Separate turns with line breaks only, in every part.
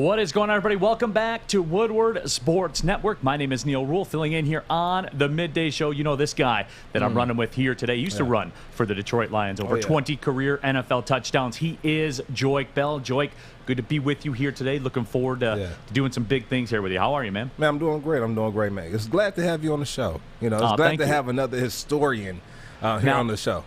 What is going on, everybody? Welcome back to Woodward Sports Network. My name is Neil Rule, filling in here on the Midday Show. You know this guy that I'm running with here today. He used to run for the Detroit Lions, over 20 career NFL touchdowns. He is Joik Bell. Joik, good to be with you here today. Looking forward to doing some big things here with you. How are you, man?
Man, I'm doing great. Man. It's glad to have you on the show. You know, it's glad to have another historian here on the show.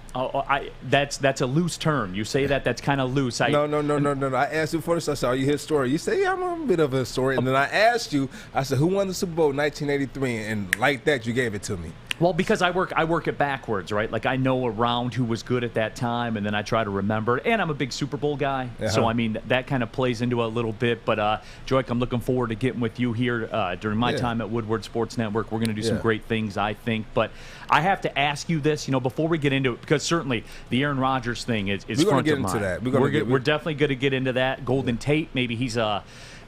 That's a loose term. You say that's kind of loose.
No. I asked you before the show, so are you a historian? You say, yeah, I'm a bit of a historian. And then I asked you, I said, who won the Super Bowl in 1983? And like that, you gave it to me.
Well, because I work it backwards, right? Like I know around who was good at that time, and then I try to remember. And I'm a big Super Bowl guy, so I mean that kind of plays into a little bit. But Joik, I'm looking forward to getting with you here during my time at Woodward Sports Network. We're going to do some great things, I think. But I have to ask you this, before we get into it, because certainly the Aaron Rodgers thing is front of mind. We're definitely going to get into that. Golden Tate, maybe he's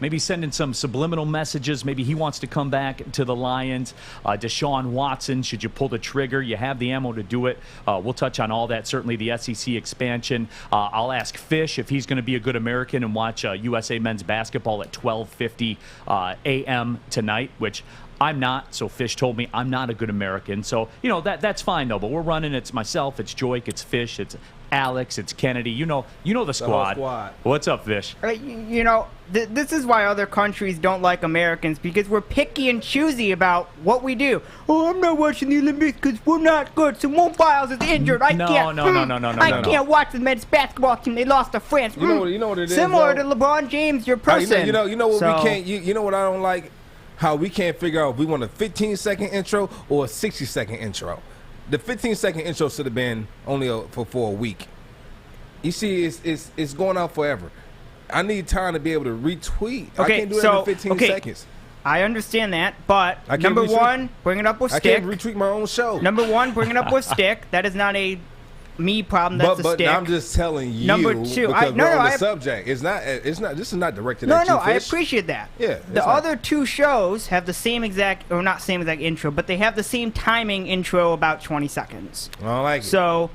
maybe sending some subliminal messages. Maybe he wants to come back to the Lions. Deshaun Watson, should you pull the trigger? You have the ammo to do it. We'll touch on all that, certainly the SEC expansion. I'll ask Fish if he's going to be a good American and watch USA men's basketball at 12:50 a.m. tonight, which I'm not, so Fish told me I'm not a good American. So, that's fine, though. But we're running. It's myself, it's Joik, it's Fish, it's Alex, it's Kennedy. You know the squad. What's up, Fish?
This is why other countries don't like Americans, because we're picky and choosy about what we do. Oh, I'm not watching the Olympics because we're not good. Simone Biles is injured. I can't watch the men's basketball team. They lost to France.
You know what it is.
Similar to LeBron James, your person.
You know what we can't. You know what I don't like? How we can't figure out if we want a 15-second intro or a 60-second intro. The 15-second intro should have been only for a week. You see, it's going on forever. I need time to be able to retweet. I can't do it in 15 seconds.
I understand that, but number one, bring it up with stick.
I can't retweet my own show.
Number one, bring it up with stick. That is not a me problem. That's a stick.
But I'm just telling you.
Number two,
because we're on the subject. It's not. This is not directed at you.
No, I appreciate that.
Yeah.
The other two shows have the same exact, or not same exact intro, but they have the same timing intro, about 20 seconds.
I don't like it.
So,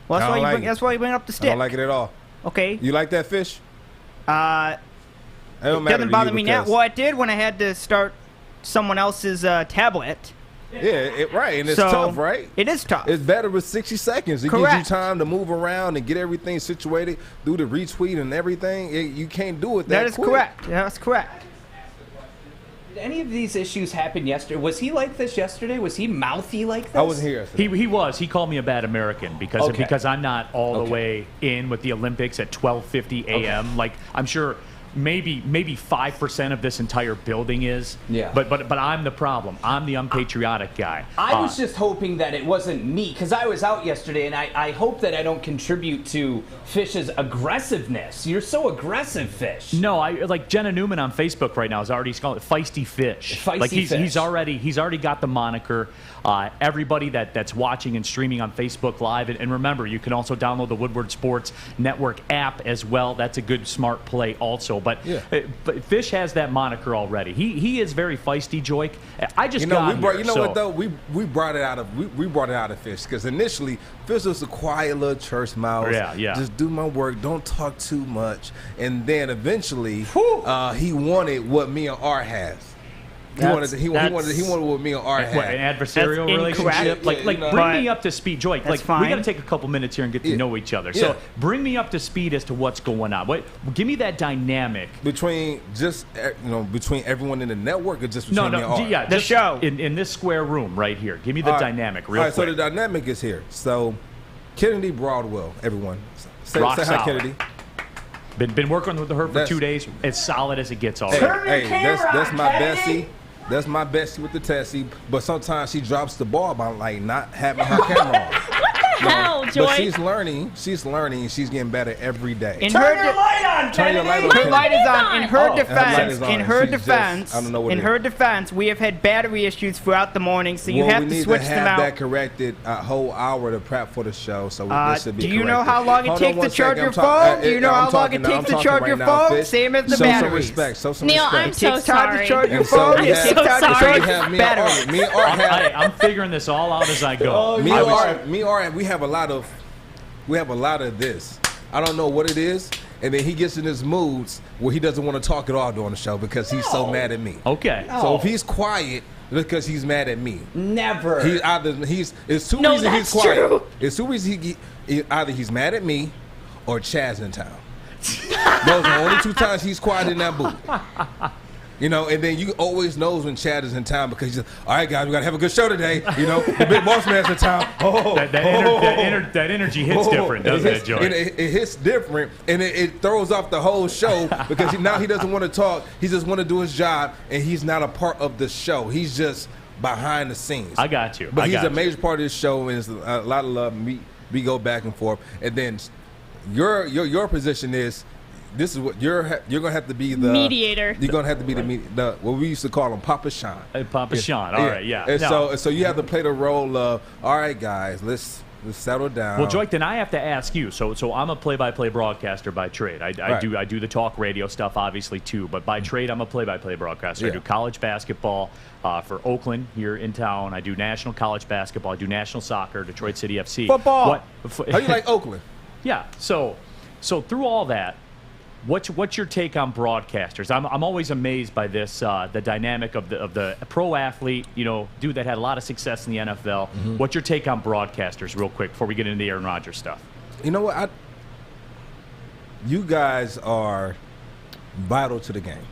that's why you bring up the stick.
I don't like it at all.
Okay.
You like that, Fish?
It doesn't bother me now. Well, it did when I had to start someone else's tablet.
Yeah, and it's tough, right?
It is tough.
It's better with 60 seconds. It gives you time to move around and get everything situated, do the retweet and everything. You can't do it that quick.
Correct. That's correct.
Did any of these issues happen yesterday? Was he like this yesterday? Was he mouthy like this?
I wasn't here yesterday.
He was. He called me a bad American because I'm not all the way in with the Olympics at 12:50 a.m. Like, I'm sure maybe 5% of this entire building is.
Yeah.
But I'm the problem. I'm the unpatriotic guy.
I was just hoping that it wasn't me, because I was out yesterday, and I hope that I don't contribute to Fish's aggressiveness. You're so aggressive, Fish.
No, like Jenna Newman on Facebook right now is already calling it Feisty Fish.
Fish.
He's already got the moniker. Everybody that's watching and streaming on Facebook Live, and remember, you can also download the Woodward Sports Network app as well. That's a good smart play also. But Fish has that moniker already. He is very feisty, Joik. I just
what though, we brought it out of Fish, because initially Fish was a quiet little church mouse.
Yeah.
Just do my work, don't talk too much, and then eventually he wanted what me and Art has. He wanted what me and Art had.
An adversarial relationship? Bring me up to speed, Joik. We got to take a couple minutes here and get to know each other. So bring me up to speed as to what's going on. Give me that dynamic.
Between everyone in the network, or just between me and Art?
Yeah,
the show.
In this square room right here. Give me the dynamic real quick.
So the dynamic is here. So Kennedy Broadwell, everyone. Say hi, Kennedy.
Been working with her for 2 days. As solid as it gets already.
That's my Bessie. That's my bestie with the Tessie, but sometimes she drops the ball by not having her camera on.
Hell, Joy.
But she's learning, and she's getting better every day.
Turn your light on,
Turn your light on.
Her light is on. In her defense, we have had battery issues throughout the morning, so you have to switch them out.
We need to have that corrected a whole hour to prep for the show, so this should be corrected.
Do you know how long it takes to charge your phone? Do you know how long it takes to charge your phone? Same as the batteries.
Show some respect.
Neil, I'm so sorry.
It takes time to charge your phone. It takes time to charge your battery.
I'm figuring this all out as I go.
We have a lot of this. I don't know what it is. and then he gets in his moods where he doesn't want to talk at all during the show because he's so mad at me.
Okay.
So if he's quiet because he's mad at me.
Never.
It's two
No,
reasons he's
that's
quiet.
true.
It's two reasons either he's mad at me or Chad's in town. Those are the only two times he's quiet in that booth. You know, and then you always knows when Chad is in town because he's like, all right, guys, we got to have a good show today. You know, the big boss man's in town.
That energy hits different, doesn't it, Joey?
It hits different, and it throws off the whole show because now he doesn't want to talk. He just want to do his job, and he's not a part of the show. He's just behind the scenes.
I got you.
But he's a major part of this show, and it's a lot of love. We go back and forth, and then your position is. This is what you're gonna have to be the
mediator.
You're gonna have to be the what we used to call him, Papa Sean.
Papa Sean. All right, yeah.
And so you have to play the role of, all right, guys, let's settle down.
Well, Joyke, then I have to ask you. So I'm a play-by-play broadcaster by trade. I do the talk radio stuff, obviously, too. But by trade, I'm a play-by-play broadcaster.
Yeah.
I do college basketball for Oakland here in town. I do national college basketball. I do national soccer, Detroit City FC.
Football. How you like Oakland?
Yeah. So through all that, what's your take on broadcasters? I'm always amazed by this, the dynamic of the pro athlete, dude that had a lot of success in the NFL. Mm-hmm. What's your take on broadcasters, real quick, before we get into the Aaron Rodgers stuff?
You know what? You guys are vital to the game.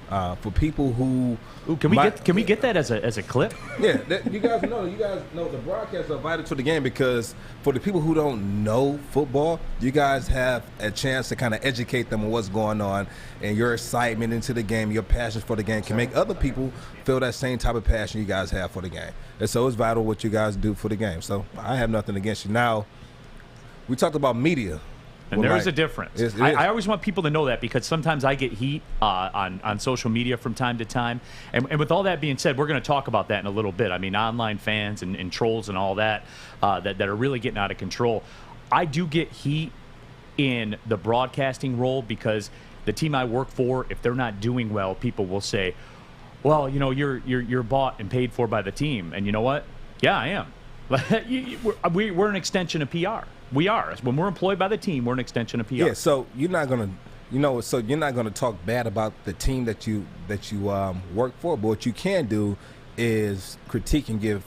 For people who
can we get that as a clip?
Yeah, you guys know the broadcasts are vital to the game because for the people who don't know football, you guys have a chance to kind of educate them on what's going on, and your excitement into the game, your passion for the game can make other people feel that same type of passion you guys have for the game. And so it's vital what you guys do for the game. So I have nothing against you. Now, we talked about media.
And there is a difference. I always want people to know that because sometimes I get heat on social media from time to time. And with all that being said, we're going to talk about that in a little bit. I mean, online fans and trolls and all that that are really getting out of control. I do get heat in the broadcasting role because the team I work for, if they're not doing well, people will say, well, you're bought and paid for by the team. And you know what? Yeah, I am. We're an extension of PR. We are. When we're employed by the team, we're an extension of PR.
Yeah, so you're not gonna, you're not gonna talk bad about the team that you work for. But what you can do is critique and give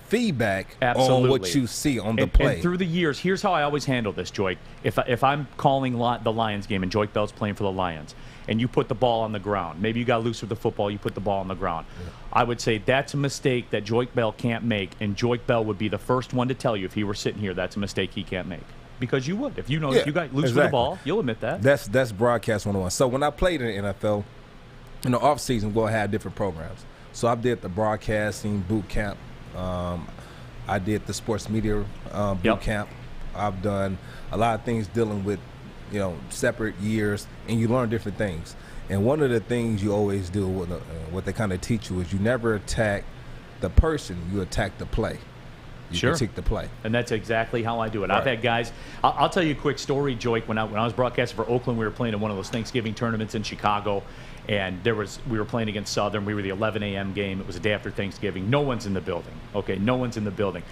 feedback on what you see on the play.
And through the years, here's how I always handle this, Joyke. If I'm calling the Lions game and Joyke Bell's playing for the Lions, and you put the ball on the ground, maybe you got loose with the football, you put the ball on the ground. Yeah. I would say that's a mistake that Joyke Bell can't make, and Joyke Bell would be the first one to tell you if he were sitting here, that's a mistake he can't make. Because you would. If you got loose with the ball, you'll admit that.
That's broadcast 101. So when I played in the NFL, in the off season, we'll have different programs. So I did the broadcasting boot camp. I did the sports media boot camp. I've done a lot of things dealing with separate years, and you learn different things. And one of the things you always do, what they kind of teach you, is you never attack the person, you attack the play. You critique the play. And
that's exactly how I do it. Right. I've had guys, I'll tell you a quick story, Joyke. When I was broadcasting for Oakland, we were playing in one of those Thanksgiving tournaments in Chicago, and we were playing against Southern. We were the 11 a.m. game. It was a day after Thanksgiving. No one's in the building. Okay, no one's in the building.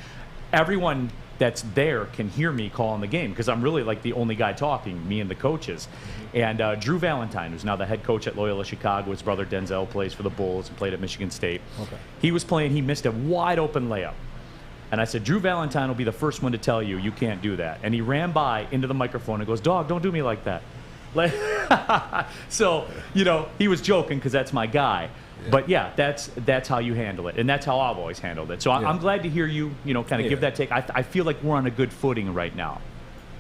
Everyone that's there can hear me calling the game because I'm really like the only guy talking, me and the coaches. And Drew Valentine, who's now the head coach at Loyola Chicago, his brother Denzel plays for the Bulls and played at Michigan State. Okay. He was playing, he missed a wide open layup. And I said, Drew Valentine will be the first one to tell you, you can't do that. And he ran by into the microphone and goes, dog, don't do me like that. So, he was joking because that's my guy. Yeah. But yeah, that's how you handle it, and that's how I've always handled it. So I'm glad to hear you, kind of give that take. I feel like we're on a good footing right now.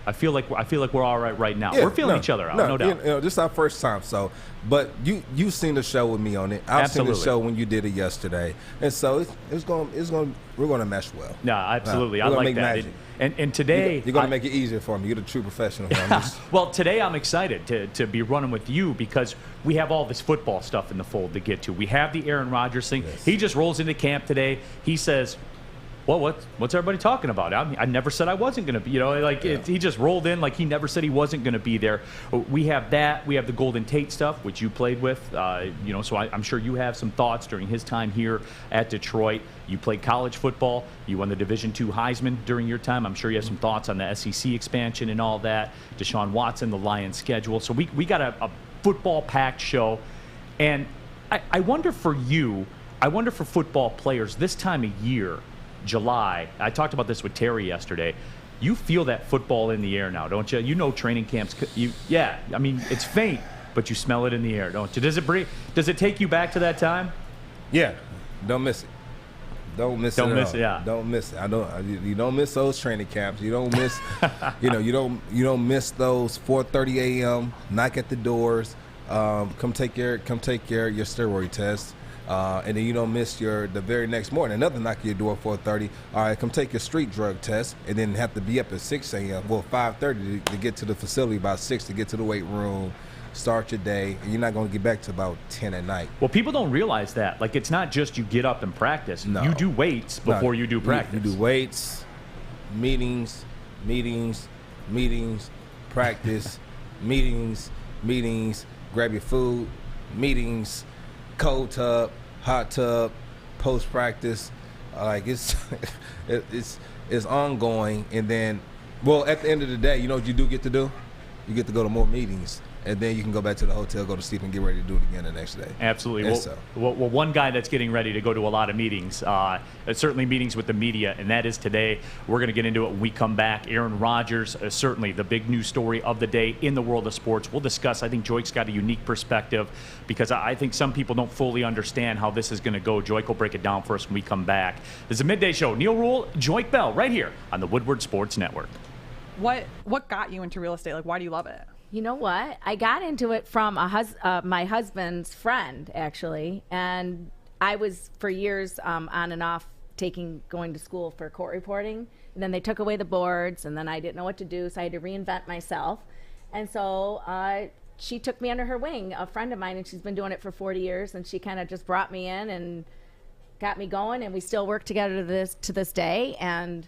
I feel like we're all right now. Yeah, we're feeling each other out, no doubt.
This is our first time, so. But you've seen the show with me on it. I've seen the show when you did it yesterday, and so we're gonna mesh well.
No, absolutely, I like that. And today
you're gonna make it easier for me. You're the true professional.
Well, today I'm excited to be running with you because we have all this football stuff in the fold to get to. We have the Aaron Rodgers thing. Yes. He just rolls into camp today. He says, well, what's everybody talking about? I never said I wasn't going to be. He just rolled in like he never said he wasn't going to be there. We have that. We have the Golden Tate stuff, which you played with. So I'm sure you have some thoughts during his time here at Detroit. You played college football. You won the Division II Heisman during your time. I'm sure you have some thoughts on the SEC expansion and all that. Deshaun Watson, the Lions schedule. So we got a football-packed show. And I wonder for you, I wonder for football players this time of year, July, I talked about this with Terry yesterday. You feel that football in the air now, don't you? You know training camps. It's faint, but you smell it in the air, don't you? Does it take you back to that time?
Yeah, don't miss it. Don't miss it.
Yeah.
Don't miss it. You don't miss those training camps. You don't miss. you don't miss those 4:30 a.m. knock at the doors. Come take your steroid test. And then you don't miss the very next morning. Another knock at your door at 4:30. All right, come take your street drug test, and then have to be up at 6 a.m. Well, 5:30 to get to the facility, about 6 to get to the weight room, start your day, and you're not going to get back to about 10 at night.
Well, people don't realize that. Like, it's not just you get up and practice.
No.
You do weights before you do practice.
You do weights, meetings, practice, meetings, grab your food, meetings, cold tub, hot tub, post practice, it's ongoing. And then, well, at the end of the day, you know what you do get to do? You get to go to more meetings, and then you can go back to the hotel, go to sleep, and get ready to do it again the next day.
Absolutely. Well, one guy that's getting ready to go to a lot of meetings, certainly meetings with the media, and that is today. We're going to get into it when we come back. Aaron Rodgers, certainly the big news story of the day in the world of sports. We'll discuss. I think Joyke's got a unique perspective because I think some people don't fully understand how this is going to go. Joyke will break it down for us when we come back. This is a midday show. Neil Rule, Joyke Bell, right here on the Woodward Sports Network.
What got you into real estate? Like, why do you love it?
You know what? I got into it from my husband's friend, actually, and I was for years on and off going to school for court reporting, and then they took away the boards, and then I didn't know what to do, so I had to reinvent myself, and so she took me under her wing, a friend of mine, and she's been doing it for 40 years, and she kind of just brought me in and got me going, and we still work together to this day, and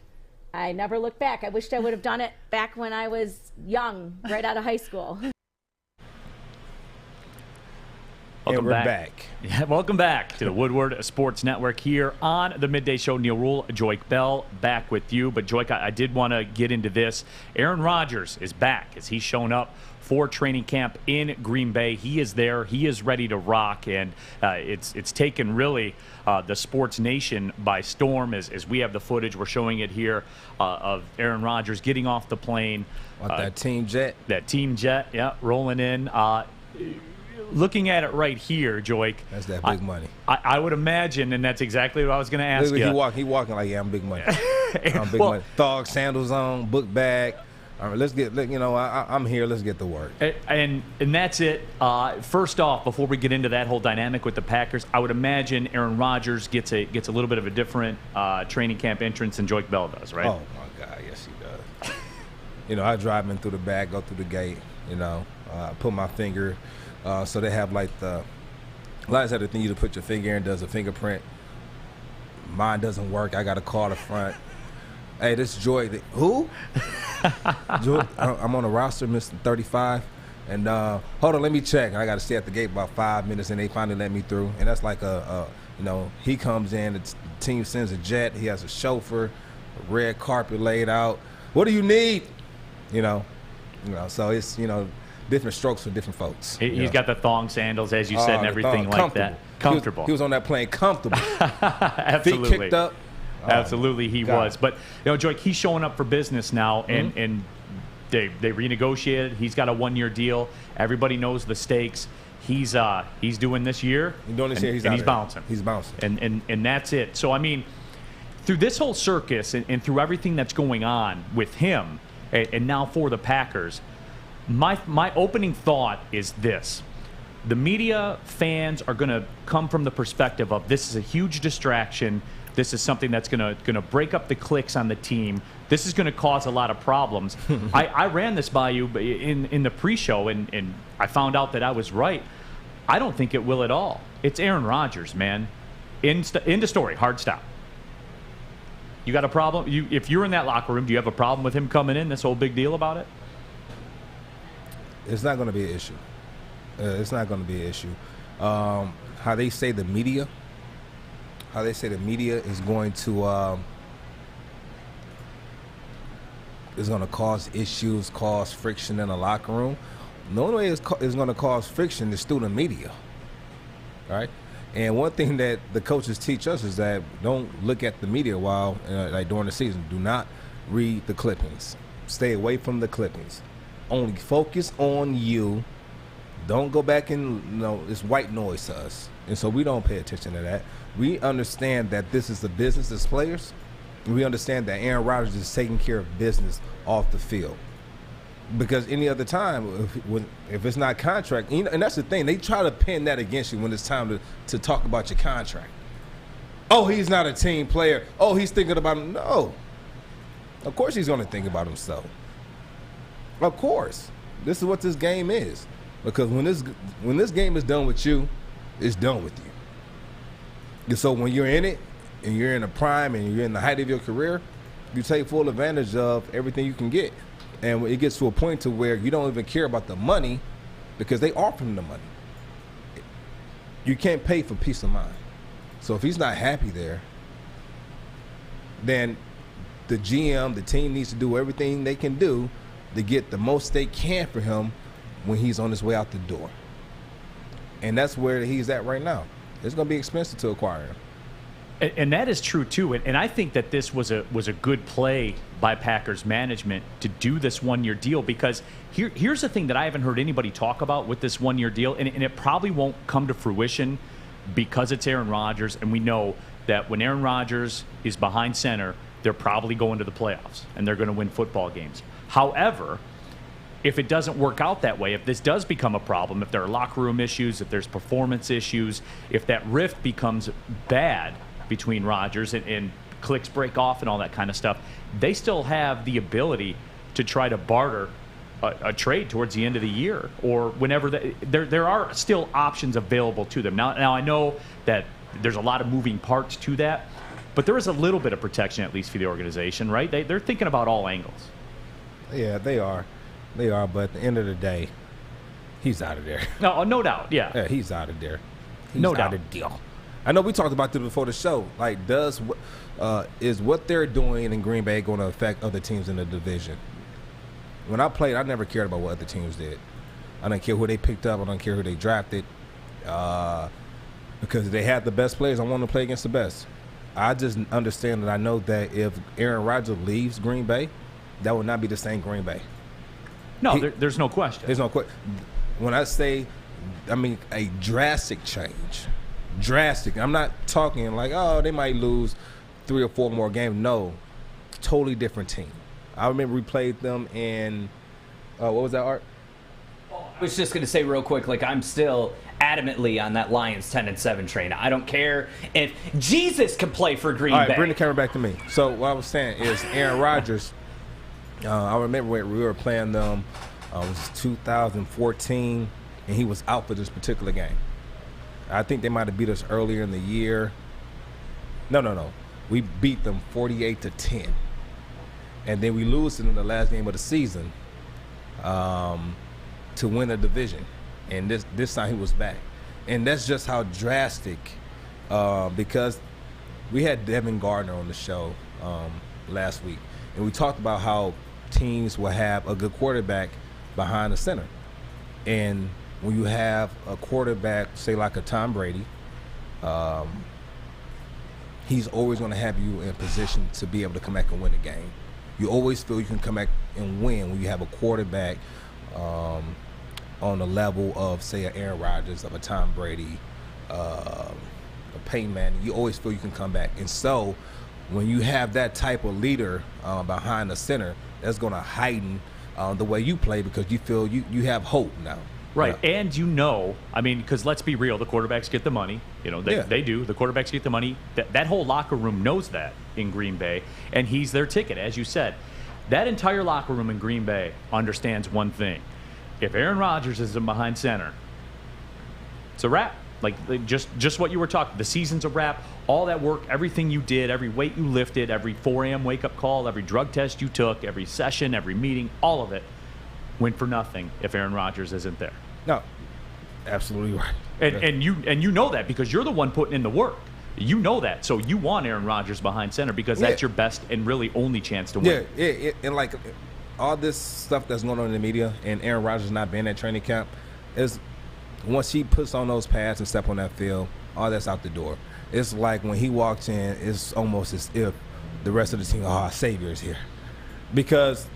I never looked back. I wished I would have done it back when I was young, right out of high school.
Welcome back.
Yeah, welcome back to the Woodward Sports Network here on the Midday Show. Neil Rule, Joyke Bell, back with you. But Joyke, I did want to get into this. Aaron Rodgers is back as he's shown up for training camp in Green Bay. He is there. He is ready to rock, and it's taken really the sports nation by storm as we have the footage. We're showing it here of Aaron Rodgers getting off the plane.
That team jet?
That team jet, yeah, rolling in. Looking at it right here, Joyke.
That's that big money.
I would imagine, and that's exactly what I was going to ask you.
He walking like, yeah, I'm big money. I'm big money. Thong sandals on, book bag. All right, I'm here. Let's get to work.
And that's it. First off, before we get into that whole dynamic with the Packers, I would imagine Aaron Rodgers gets a little bit of a different training camp entrance than Joyke Bell does, right?
Oh my God, yes he does. I drive in through the back, go through the gate. Put my finger. So they have like the lions have the thing you to put your finger in, does a fingerprint. Mine doesn't work. I got to call the front. Hey, this is Joy. Who? Joy, I'm on the roster, Mr. 35. And hold on, let me check. I got to stay at the gate about 5 minutes, and they finally let me through. And that's like he comes in, the team sends a jet. He has a chauffeur, a red carpet laid out. What do you need? So it's, different strokes for different folks.
He's got the thong sandals, as you said, and everything like that. Comfortable.
He was on that plane comfortable.
Absolutely.
Feet kicked up.
Absolutely, he was. But, Joyke, he's showing up for business now, and they renegotiated. He's got a 1-year deal. Everybody knows the stakes. He's doing this year.
He's doing this year.
He's bouncing.
He's bouncing.
And that's it. So, I mean, through this whole circus and through everything that's going on with him and now for the Packers, my opening thought is this. The media fans are going to come from the perspective of this is a huge distraction. This is something that's going to break up the clicks on the team. This is going to cause a lot of problems. I ran this by you in the pre-show, and I found out that I was right. I don't think it will at all. It's Aaron Rodgers, man. End of story. Hard stop. You got a problem? If you're in that locker room, do you have a problem with him coming in? This whole big deal about it?
It's not going to be an issue. It's not going to be an issue. How they say the media is going to cause issues, cause friction in the locker room. The only way it's going to cause friction is through the media, right? And one thing that the coaches teach us is that don't look at the media while like during the season. Do not read the clippings. Stay away from the clippings. Only focus on you. Don't go back and it's white noise to us, and so we don't pay attention to that. We understand that this is a business as players. We understand that Aaron Rodgers is taking care of business off the field. Because any other time, if it's not contract, and that's the thing, they try to pin that against you when it's time to talk about your contract. Oh, he's not a team player. Oh, he's thinking about him. No. Of course he's going to think about himself. Of course. This is what this game is. Because when this game is done with you, it's done with you. And so when you're in it, and you're in the prime, and you're in the height of your career, you take full advantage of everything you can get. And it gets to a point to where you don't even care about the money because they offer him the money. You can't pay for peace of mind. So if he's not happy there, then the GM, the team needs to do everything they can do to get the most they can for him when he's on his way out the door. And that's where he's at right now. It's going to be expensive to acquire him.
And that is true, too. And I think that this was a good play by Packers management to do this one-year deal, because here's the thing that I haven't heard anybody talk about with this one-year deal, and it probably won't come to fruition because it's Aaron Rodgers, and we know that when Aaron Rodgers is behind center, they're probably going to the playoffs, and they're going to win football games. However, if it doesn't work out that way, if this does become a problem, if there are locker room issues, if there's performance issues, if that rift becomes bad between Rodgers and clicks break off and all that kind of stuff, they still have the ability to try to barter a trade towards the end of the year or whenever. There are still options available to them. Now I know that there's a lot of moving parts to that, but there is a little bit of protection, at least for the organization, right? They're thinking about all angles.
Yeah, they are. But at the end of the day, he's out of there.
No doubt, yeah.
He's out of there. He's
no doubt.
Out of deal. I know we talked about this before the show. Like, is what they're doing in Green Bay going to affect other teams in the division? When I played, I never cared about what other teams did. I don't care who they picked up. I don't care who they drafted. Because they had the best players, I want to play against the best. I just understand that I know that if Aaron Rodgers leaves Green Bay, that will not be the same Green Bay.
No, there's no question.
There's no question. When I say, I mean a drastic change. Drastic. I'm not talking like, oh, they might lose 3 or 4 more games. No, totally different team. I remember we played them in, what was that, Art?
I was just going to say real quick, like, I'm still adamantly on that Lions 10-7 train. I don't care if Jesus can play for Green Bay.
All right, bring the camera back to me. So what I was saying is Aaron Rodgers, I remember when we were playing them, it was 2014, and he was out for this particular game. I think they might have beat us earlier in the year. No. We beat them 48-10. And then we lose to them the last game of the season to win the division. And this time he was back. And that's just how drastic, because we had Devin Gardner on the show last week. And we talked about how teams will have a good quarterback behind the center. And when you have a quarterback, say like a Tom Brady, he's always going to have you in position to be able to come back and win a game. You always feel you can come back and win when you have a quarterback on the level of, say, an Aaron Rodgers, of a Tom Brady, a Peyton Manning. You always feel you can come back. And so when you have that type of leader behind the center, that's going to heighten the way you play because you feel you have hope now.
Right, yeah. And I mean, because let's be real, the quarterbacks get the money. They do. The quarterbacks get the money. That whole locker room knows that in Green Bay, and he's their ticket, as you said. That entire locker room in Green Bay understands one thing. If Aaron Rodgers isn't behind center, it's a wrap. Like just what you were talking. The season's a wrap. All that work, everything you did, every weight you lifted, every 4 a.m. wake-up call, every drug test you took, every session, every meeting, all of it went for nothing if Aaron Rodgers isn't there.
No, absolutely right.
And you know that because you're the one putting in the work. You know that, so you want Aaron Rodgers behind center because that's your best and really only chance to win.
Yeah, and like all this stuff that's going on in the media and Aaron Rodgers not being at training camp is once he puts on those pads and step on that field, all that's out the door. It's like when he walks in, it's almost as if the rest of the team, our savior is here, because.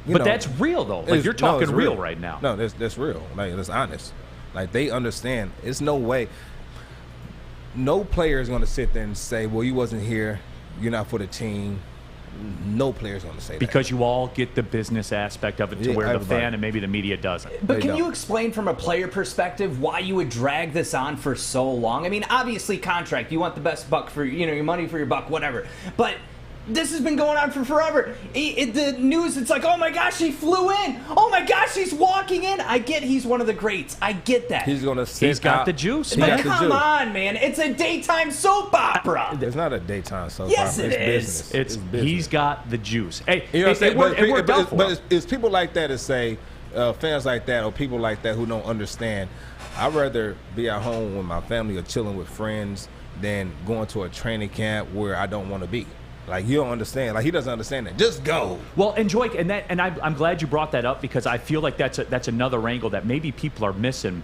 But that's real though. Like you're talking real right now.
No, that's real. Like that's honest. Like they understand. It's no way. No player is going to sit there and say, well, you wasn't here. You're not for the team. No player is going to say that.
Because you all get the business aspect of it to where the fan and maybe the media doesn't.
But can you explain from a player perspective why you would drag this on for so long? I mean, obviously contract. You want the best buck for, your money for your buck, whatever. But this has been going on for forever. The news, it's like, oh my gosh, he flew in. Oh my gosh, he's walking in. I get he's one of the greats. I get that.
He's going to sit
He's got the juice.
But come on, man. It's a daytime soap opera.
It's not a daytime soap
yes,
opera.
Yes, it is.
Business.
It's
business.
He's got the juice. Hey,
you know
it worked out for him.
But it's people like that that say, fans like that or people like that who don't understand, I'd rather be at home with my family or chilling with friends than going to a training camp where I don't want to be. Like, you don't understand. Like, he doesn't understand that. Just go.
Well, and Joy, I'm glad you brought that up because I feel like that's another angle that maybe people are missing.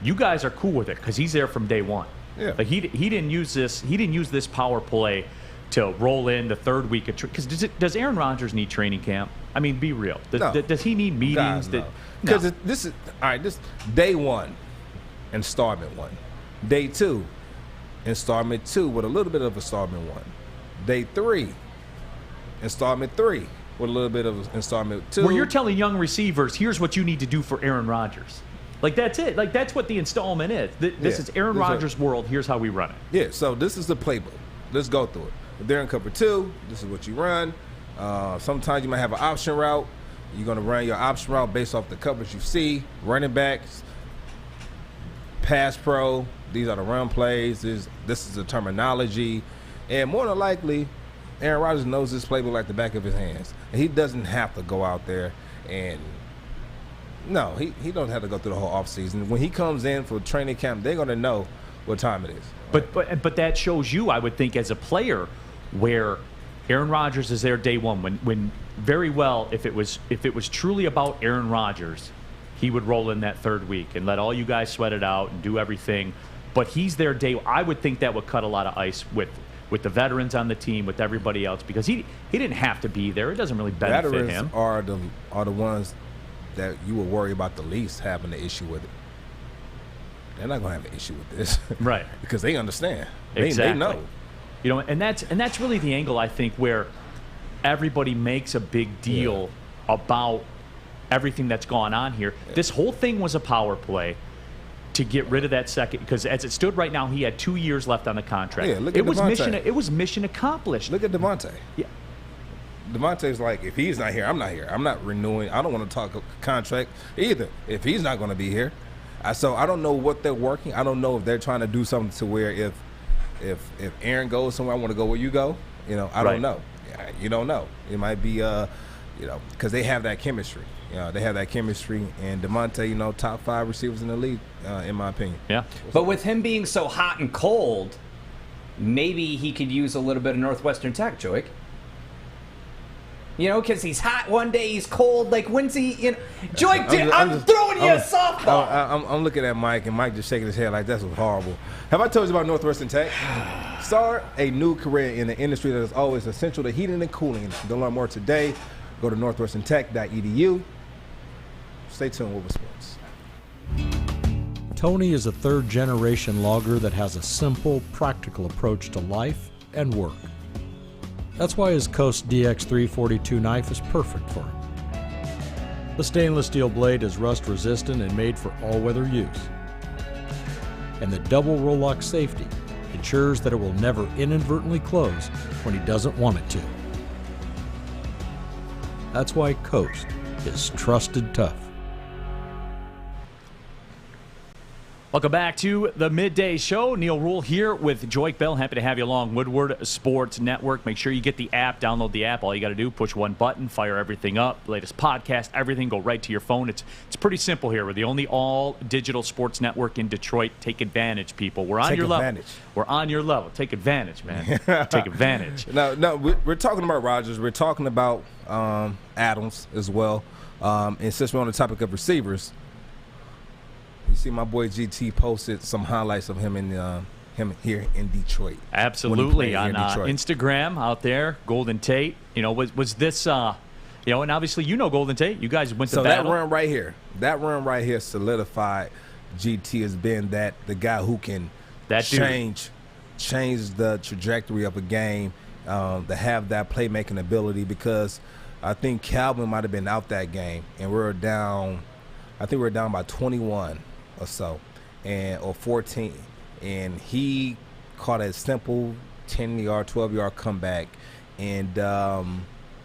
You guys are cool with it because he's there from day one.
Yeah.
Like he didn't use this power play to roll in the third week of because does Aaron Rodgers need training camp? I mean, be real. Does he need meetings?
Because this is all right. This day 1, installment 1. Day 2, installment 2 with a little bit of installment 1. Day 3, installment 3 with a little bit of installment 2.
Where you're telling young receivers, here's what you need to do for Aaron Rodgers. Like, that's it. Like, that's what the installment is. This is Aaron Rodgers' world. Here's how we run it.
Yeah, so this is the playbook. Let's go through it. If they're in cover 2, this is what you run. Sometimes you might have an option route. You're going to run your option route based off the coverage you see. Running backs, pass pro, these are the run plays. This is the terminology. And more than likely, Aaron Rodgers knows this playbook like the back of his hands. And he doesn't have to go out there and no, he don't have to go through the whole offseason. When he comes in for training camp, they're going to know what time it is.
But that shows you, I would think, as a player, where Aaron Rodgers is there day one. When very well, if it was truly about Aaron Rodgers, he would roll in that third week and let all you guys sweat it out and do everything. But he's there day. I would think that would cut a lot of ice with the veterans on the team, with everybody else, because he didn't have to be there. It doesn't really benefit him.
Veterans are the ones that you will worry about the least having an issue with it. They're not going to have an issue with this,
right?
Because they understand.
Exactly.
They know.
You know, and that's really the angle, I think, where everybody makes a big deal about everything that's gone on here. Yeah. This whole thing was a power play to get rid of that second, because as it stood right now, he had 2 years left on the contract.
Yeah, look at Devontae.
It was mission accomplished.
Look at Devontae.
Yeah.
Devontae's like, if he's not here, I'm not here. I'm not renewing. I don't want to talk a contract either if he's not going to be here. So I don't know what they're working. I don't know if they're trying to do something to where if Aaron goes somewhere, I want to go where you go. You know, I don't know. You don't know. It might be, because they have that chemistry. They have that chemistry, and Devontae, top 5 receivers in the league, in my opinion.
Yeah.
But with him being so hot and cold, maybe he could use a little bit of Northwestern Tech, Joik. Because he's hot one day, he's cold. Like, when's he? Joik, I'm throwing you a softball.
I'm looking at Mike, and Mike just shaking his head like that's horrible. Have I told you about Northwestern Tech? Start a new career in the industry that is always essential to heating and cooling. To learn more today, go to northwesterntech.edu. Stay tuned with Sports.
Tony is a third-generation logger that has a simple, practical approach to life and work. That's why his Coast DX342 knife is perfect for him. The stainless steel blade is rust-resistant and made for all-weather use. And the double roll-lock safety ensures that it will never inadvertently close when he doesn't want it to. That's why Coast is trusted tough.
Welcome back to the Midday Show. Neil Rule here with Joik Bell. Happy to have you along. Woodward Sports Network. Make sure you get the app. Download the app. All you got to do, push one button, fire everything up. Latest podcast, everything, go right to your phone. It's pretty simple here. We're the only all-digital sports network in Detroit. Take advantage, people. We're on your level. We're on your level. Take advantage, man. Take advantage.
No, we're talking about Rodgers. We're talking about Adams as well. And since we're on the topic of receivers, you see my boy GT posted some highlights of him him here in Detroit.
Absolutely. On Instagram out there, Golden Tate. Was this, and obviously Golden Tate. You guys went to battle.
So that run right here solidified GT as being the guy who can change the trajectory of a game, to have that playmaking ability, because I think Calvin might have been out that game, and we were down by 21 or so, or 14, and he caught a simple 10-yard, 12-yard comeback and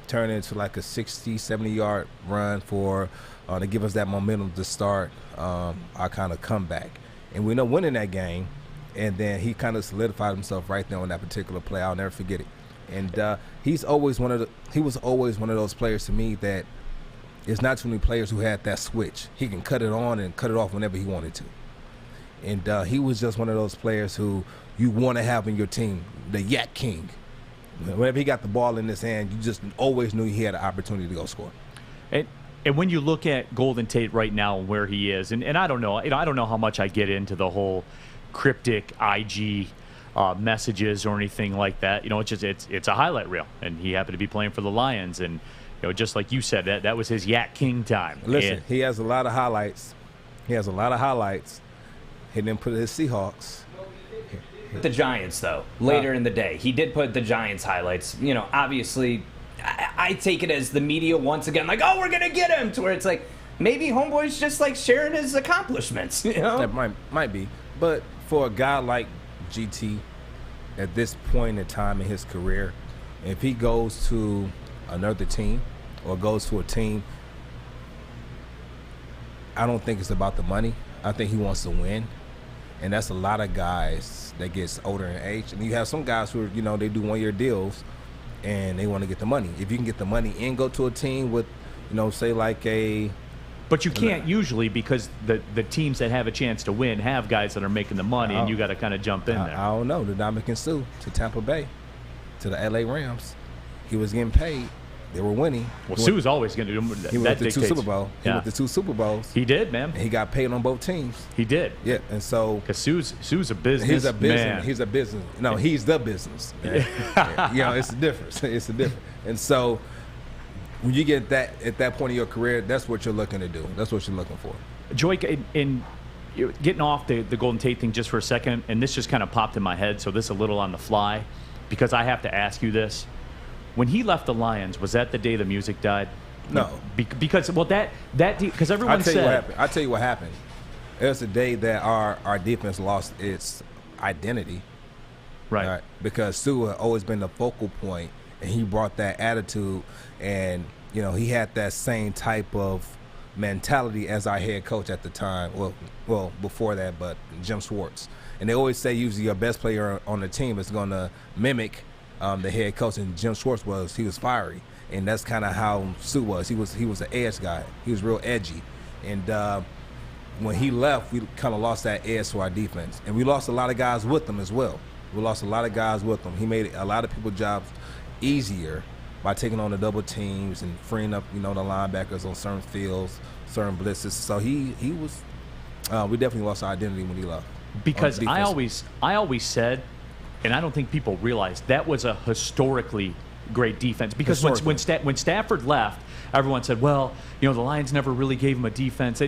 turned into like a 60, 70-yard run to give us that momentum to start our kind of comeback. And we ended up winning that game, and then he kind of solidified himself right there on that particular play. I'll never forget it. And he was always one of those players to me that there's not too many players who had that switch. He can cut it on and cut it off whenever he wanted to. And he was just one of those players who you want to have in your team, the Yak King. Whenever he got the ball in his hand, you just always knew he had an opportunity to go score.
And when you look at Golden Tate right now and where he is, and I don't know, I don't know how much I get into the whole cryptic IG messages or anything like that. It's a highlight reel, and he happened to be playing for the Lions, and just like you said, that was his Yak King time.
Listen, he has a lot of highlights. He didn't put his Seahawks.
The Giants, though, later in the day, he did put the Giants highlights. Obviously, I take it as the media once again, like, oh, we're gonna get him, to where it's like maybe homeboy's just like sharing his accomplishments.
That might be, but for a guy like GT at this point in time in his career, if he goes to another team or goes to a team, I don't think it's about the money. I think he wants to win, and that's a lot of guys that gets older in age. And you have some guys who are, they do 1-year deals and they want to get the money. If you can get the money and go to a team with, say like a...
But you can't usually, because the teams that have a chance to win have guys that are making the money, and you got to kind of jump in there.
I don't know. The Dominican Sue to Tampa Bay, to the LA Rams. He was getting paid. They were winning.
Well, Sue's always going to do that.
He went to 2 Super Bowls. He went to 2 Super Bowls.
He did, man.
And he got paid on both teams.
He did.
Yeah, and so
because Sue's a business.
He's a business.
Man.
He's a business. No, he's the business. It's a difference. It's a difference. And so when you get at that point in your career, that's what you're looking to do. That's what you're looking for.
Joik, in getting off the Golden Tate thing just for a second, and this just kind of popped in my head, so this is a little on the fly, because I have to ask you this. When he left the Lions, was that the day the music died?
No.
Because everyone said...
I'll tell you what happened. It was the day that our defense lost its identity.
Right.
Because Sue had always been the focal point, and he brought that attitude, and, he had that same type of mentality as our head coach at the time. Well, before that, but Jim Schwartz. And they always say usually your best player on the team is going to mimic the head coach, and Jim Schwartz he was fiery, and that's kind of how Sue was. He was an edge guy. He was real edgy, and when he left, we kind of lost that edge to our defense, and we lost a lot of guys with him as well. He made a lot of people's jobs easier by taking on the double teams and freeing up, the linebackers on certain fields, certain blitzes. So he was. We definitely lost our identity when he left.
Because I always said. And I don't think people realize that was a historically great defense. Because when Stafford left, everyone said, well, the Lions never really gave him a defense.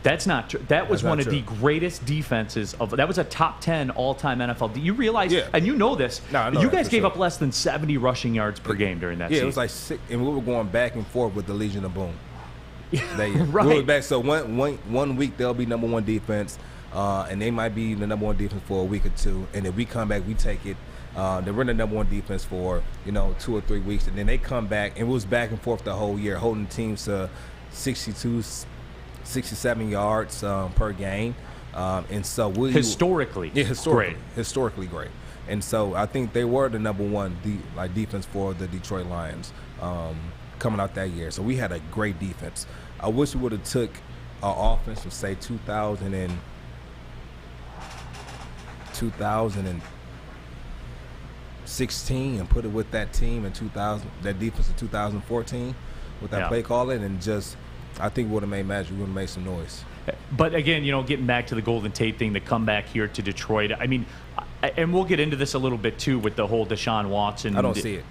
That's not true. That was one of the greatest defenses. That was a top 10 all-time NFL. Do you realize, and you know this, you guys gave up less than 70 rushing yards per game during that season.
Yeah, it was like 6, and we were going back and forth with the Legion of Boom.
Right.
We were back, so one week they'll be number 1 defense. And they might be the number 1 defense for a week or 2, and if we come back, we take it. They were the number 1 defense for 2 or 3 weeks, and then they come back, and it was back and forth the whole year, holding teams to 62, 67 yards per game. And so
historically
great. And so I think they were the number one defense for the Detroit Lions coming out that year. So we had a great defense. I wish we would have took our offense from say 2016 and put it with that team in that defense in 2014 with that play calling, and just I think we would have made magic. We would have made some noise.
But again, getting back to the Golden Tate thing, the comeback here to Detroit. I mean, and we'll get into this a little bit too with the whole Deshaun Watson.
I don't see it.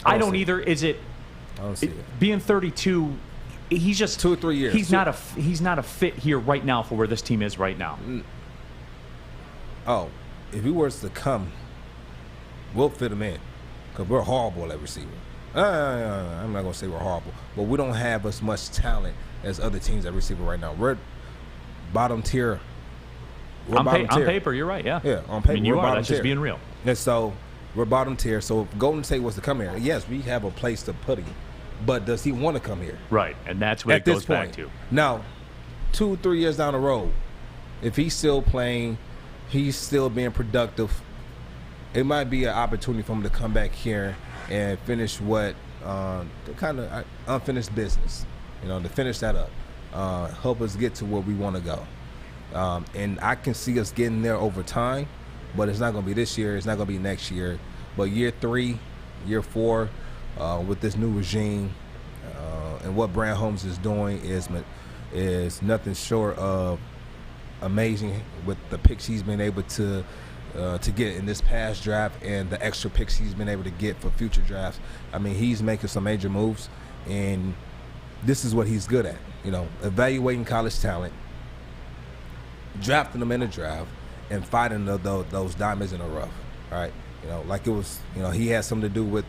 I don't either. Is it?
I don't see it.
Being 32, he's just
2 or 3 years.
He's not a fit here right now for where this team is right now.
Oh, if he was to come, we'll fit him in because we're horrible at receiver. I'm not gonna say we're horrible, but we don't have as much talent as other teams at receiver right now. We're bottom tier.
On paper, you're right. Yeah.
Yeah, on paper,
I mean, you
we're
are.
bottom
That's
tier.
just being real.
And so we're bottom tier. So if Golden Tate was to come here, yes, we have a place to put him. But does he want to come here?
Right, and that's what it goes back to.
Now, 2 or 3 years down the road, if he's still playing, he's still being productive, it might be an opportunity for him to come back here and finish what kind of unfinished business, to finish that up, help us get to where we want to go. And I can see us getting there over time, but it's not going to be this year. It's not going to be next year. But year 3, year 4, with this new regime and what Brand Holmes is doing is nothing short of amazing with the picks he's been able to get in this past draft and the extra picks he's been able to get for future drafts. I mean, he's making some major moves, and this is what he's good at, evaluating college talent, drafting them in the draft, and fighting those diamonds in the rough, right? Like it was, he had something to do with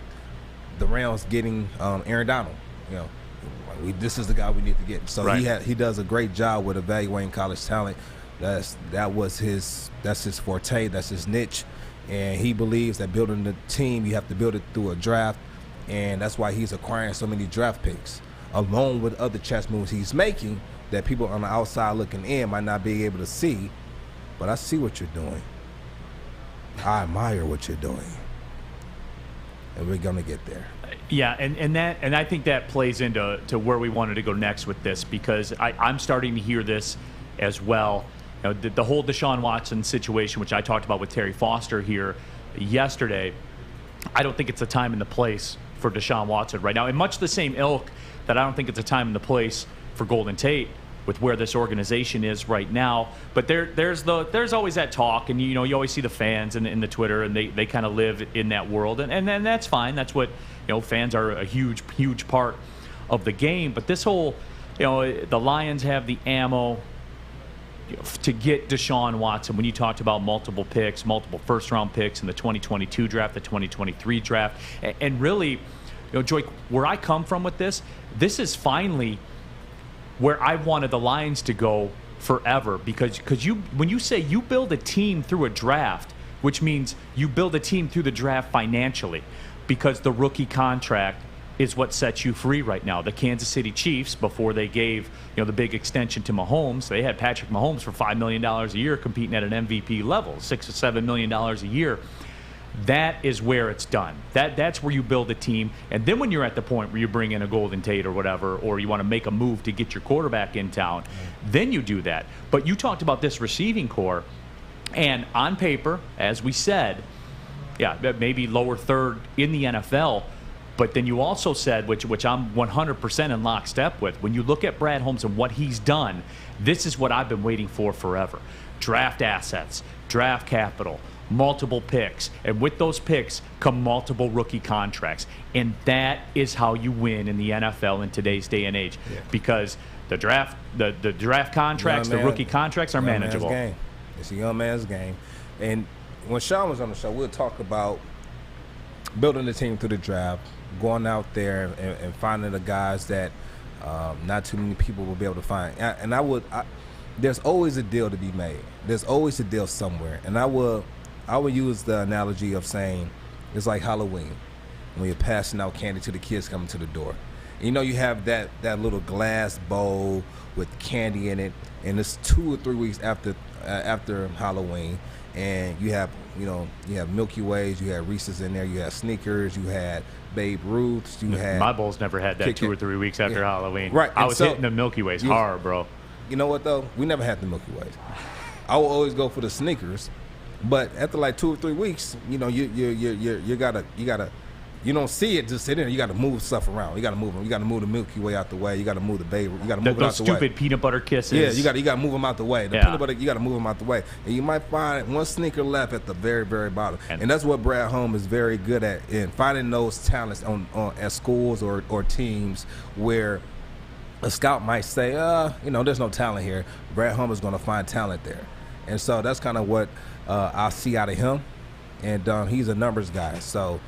the Rams getting Aaron Donald. This is the guy we need to get. So right. He does a great job with evaluating college talent. That's his forte. That's his niche, and he believes that building the team, you have to build it through a draft, and that's why he's acquiring so many draft picks, along with other chess moves he's making that people on the outside looking in might not be able to see. But I see what you're doing. I admire what you're doing, and we're gonna get there.
Yeah, and I think that plays into where we wanted to go next with this, because I'm starting to hear this as well. The whole Deshaun Watson situation, which I talked about with Terry Foster here yesterday, I don't think it's a time and the place for Deshaun Watson right now. And much the same ilk that I don't think it's a time and the place for Golden Tate with where this organization is right now. But there's always that talk, and you always see the fans in the Twitter, and they kind of live in that world, and then that's fine. That's what fans are a huge part of the game. But this whole the Lions have the ammo to get Deshaun Watson. When you talked about multiple first-round picks in the 2022 draft, the 2023 draft, and really, Joy, where I come from with this is finally where I wanted the Lions to go forever, because when you say you build a team through a draft, which means you build a team through the draft financially, because the rookie contract is what sets you free right now. The Kansas City Chiefs, before they gave the big extension to Mahomes, they had Patrick Mahomes for $5 million a year competing at an MVP level, $6 or $7 million a year. That is where it's done. That's where you build a team. And then when you're at the point where you bring in a Golden Tate or whatever, or you want to make a move to get your quarterback in town, then you do that. But you talked about this receiving core, and on paper, as we said, maybe lower third in the NFL. But then you also said, which I'm 100% in lockstep with, when you look at Brad Holmes and what he's done, this is what I've been waiting for forever. Draft assets, draft capital, multiple picks, and with those picks come multiple rookie contracts. And that is how you win in the NFL in today's day and age, because the draft contracts, the rookie contracts are manageable.
It's a young man's game. And when Sean was on the show, we'll talk about building the team through the draft, going out there and finding the guys that not too many people will be able to find. And there's always a deal to be made. There's always a deal somewhere. And I would use the analogy of saying it's like Halloween when you're passing out candy to the kids coming to the door. You know, you have that little glass bowl with candy in it, and it's 2 or 3 weeks after Halloween, and you have Milky Ways, you had Reese's in there, you had Snickers, you had Babe Ruths, you had.
My bowl's never had that 2 or 3 weeks after Halloween.
Right,
I was hitting the Milky Ways hard, bro.
You know what though? We never had the Milky Ways. I will always go for the Snickers, but after like 2 or 3 weeks, you know, you gotta. You don't see it just sitting there. You got to move stuff around. You got to move them. You got to move the Milky Way out the way. You got to move the Babe. You got to move it out the way.
Those stupid peanut butter kisses.
Yeah, you got to move them out the way. The peanut butter, you got to move them out the way. And you might find one sneaker left at the very, very bottom. And that's what Brad Holmes is very good at, in finding those talents at schools or teams where a scout might say, there's no talent here. Brad Holmes is going to find talent there. And so that's kind of what I see out of him. And he's a numbers guy. So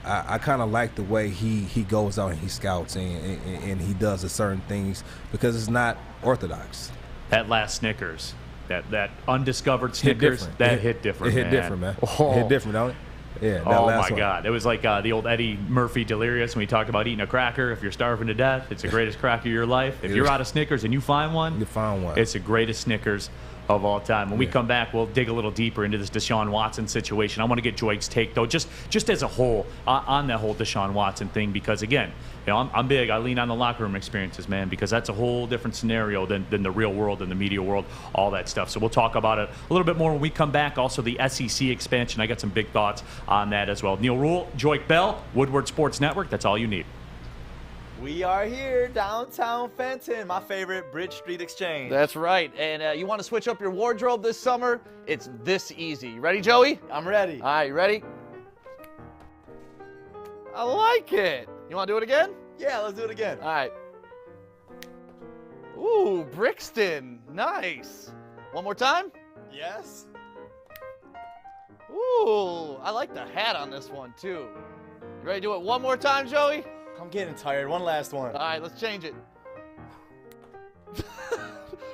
I kind of like the way he goes out and he scouts and he does certain things because it's not orthodox.
That last Snickers, that undiscovered Snickers, hit different.
It hit different, man. Oh. It hit different, don't it? Yeah.
Oh my God! It was like the old Eddie Murphy delirious when he talked about eating a cracker. If you're starving to death, it's the greatest cracker of your life. If you're out of Snickers and you find one, it's the greatest Snickers of all time. When we come back, we'll dig a little deeper into this Deshaun Watson situation. I want to get Joyke's take, though, just as a whole, on that whole Deshaun Watson thing, because, again, I'm big. I lean on the locker room experiences, man, because that's a whole different scenario than the real world and the media world, all that stuff. So we'll talk about it a little bit more when we come back. Also, the SEC expansion. I got some big thoughts on that as well. Neil Rule, Joyke Bell, Woodward Sports Network. That's all you need.
We are here, downtown Fenton, my favorite Bridge Street Exchange.
That's right. And you want to switch up your wardrobe this summer? It's this easy. You ready, Joey?
I'm ready.
All right, you ready? I like it. You want to do it again?
Yeah, let's do it again.
All right. Ooh, Brixton. Nice. One more time?
Yes.
Ooh, I like the hat on this one, too. You ready to do it one more time, Joey?
I'm getting tired. One last one.
All right, let's change it.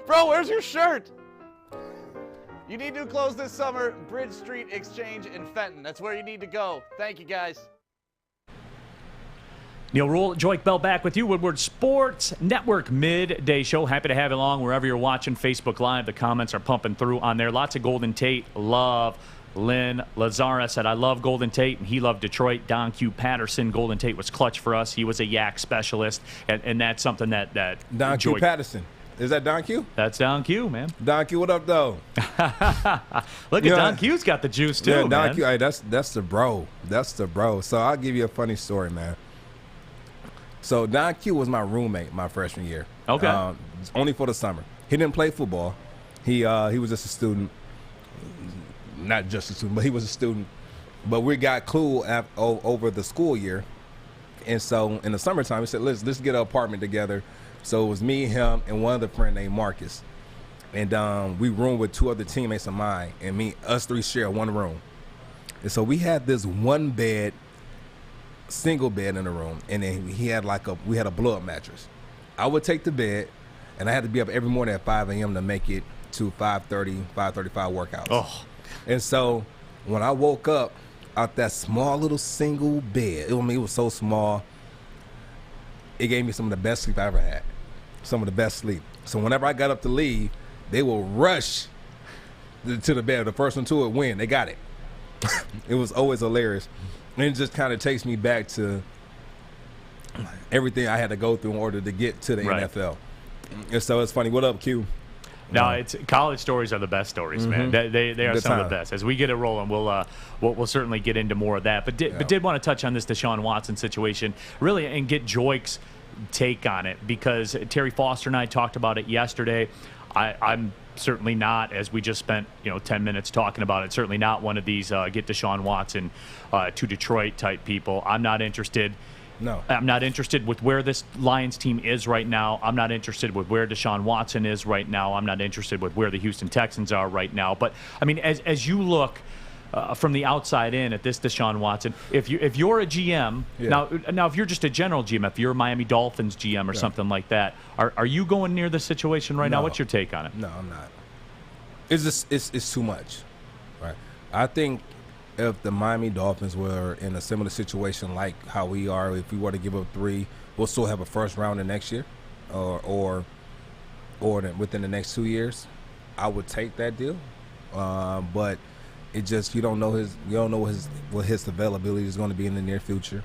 Bro, where's your shirt? You need new clothes this summer. Bridge Street Exchange in Fenton. That's where you need to go. Thank you, guys.
Neil Rule, Joyke Bell back with you. Woodward Sports Network midday show. Happy to have you along wherever you're watching. Facebook Live, the comments are pumping through on there. Lots of Golden Tate love. Lynn Lazara said, I love Golden Tate, and he loved Detroit. Don Q. Patterson, Golden Tate was clutch for us. He was a yak specialist, and that's something that
Don Q. Patterson. Is that Don Q?
That's Don Q, man.
Don Q, what up, though?
Look at Don Q's got the juice, too,
Don
man.
Q, hey, that's the bro. That's the bro. So I'll give you a funny story, man. So Don Q was my roommate my freshman year.
Okay.
Only for the summer. He didn't play football. He was just a student. Not just a student, but he was a student. But we got cool over the school year. And so in the summertime, we said, let's get an apartment together. So it was me, him, and one other friend named Marcus. And we roomed with 2 other teammates of mine. And us 3 share one room. And so we had this one bed, single bed in the room. And then we had a blow-up mattress. I would take the bed, and I had to be up every morning at 5 a.m. to make it to 5:30, 5:35 workouts.
Oh.
And so when I woke up out that small little single bed, it was so small, it gave me some of the best sleep I ever had. Some of the best sleep. So whenever I got up to leave, they will rush to the bed. The first one to it win. They got it. It was always hilarious. And it just kind of takes me back to everything I had to go through in order to get to the NFL. And so it's funny. What up, Q?
No, it's college stories are the best stories, man. They are
Good
some
time.
of the best. As we get it rolling, we'll certainly get into more of that. But did want to touch on this Deshaun Watson situation, really, and get Joyke's take on it, because Terry Foster and I talked about it yesterday. I'm certainly not, as we just spent 10 minutes talking about it, certainly not one of these get Deshaun Watson to Detroit type people. I'm not interested.
No.
I'm not interested with where this Lions team is right now. I'm not interested with where Deshaun Watson is right now. I'm not interested with where the Houston Texans are right now. But, I mean, as you look from the outside in at this Deshaun Watson, if you're a GM, now if you're just a general GM, if you're a Miami Dolphins GM or something like that, are you going near the situation right now? What's your take on it?
No, I'm not. It's too much, right? I think if the Miami Dolphins were in a similar situation like how we are, if we were to give up 3 we'll still have a first rounder next year, or within the next 2 years, I would take that deal. But it just, you don't know what his availability is going to be in the near future.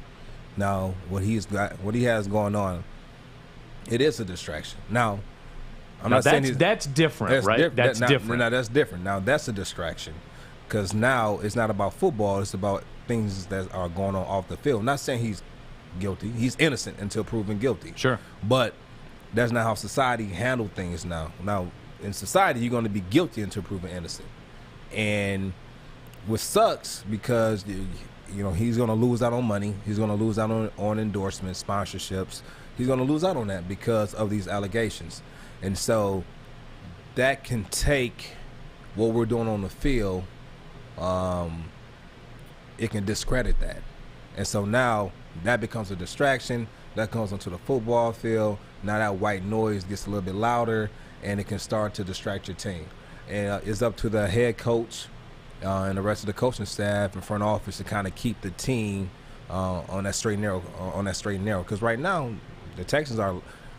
Now, what he has going on, it is a distraction. Now,
that's different, right? That's different.
Now, that's different. Now, that's a distraction, because now it's not about football. It's about things that are going on off the field. I'm not saying he's guilty. He's innocent until proven guilty.
Sure.
But that's not how society handles things now. Now, in society, you're going to be guilty until proven innocent. And which sucks, because he's going to lose out on money. He's going to lose out on endorsements, sponsorships. He's going to lose out on that because of these allegations. And so that can take what we're doing on the field, it can discredit that. And so now that becomes a distraction. That comes onto the football field. Now that white noise gets a little bit louder, and it can start to distract your team. And it's up to the head coach and the rest of the coaching staff and front office to kind of keep the team on that straight and narrow. Because right now, the Texans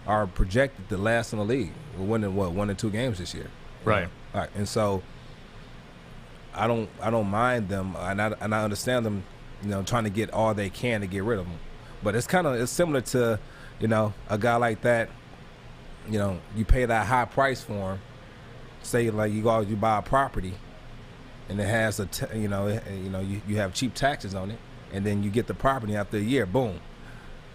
are projected to last in the league. We're winning 1 or 2 games this year.
Right.
All right. And so I don't mind them, and I understand them, trying to get all they can to get rid of them. But it's similar to, a guy like that. You pay that high price for him. Say like you buy a property, and it has you have cheap taxes on it, and then you get the property after a year, boom.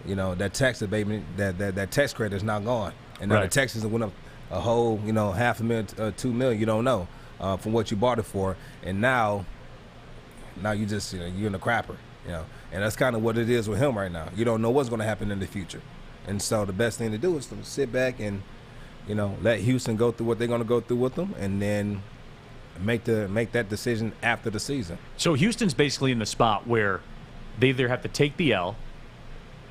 That tax abatement, that tax credit is now gone, and now the taxes went up a whole, $500,000, $2 million. You don't know from what you bought it for, and now you just you're in the crapper, and that's kind of what it is with him right now. You don't know what's going to happen in the future, and so the best thing to do is to sit back and let Houston go through what they're going to go through with them, and then make that decision after the season.
So Houston's basically in the spot where they either have to take the L,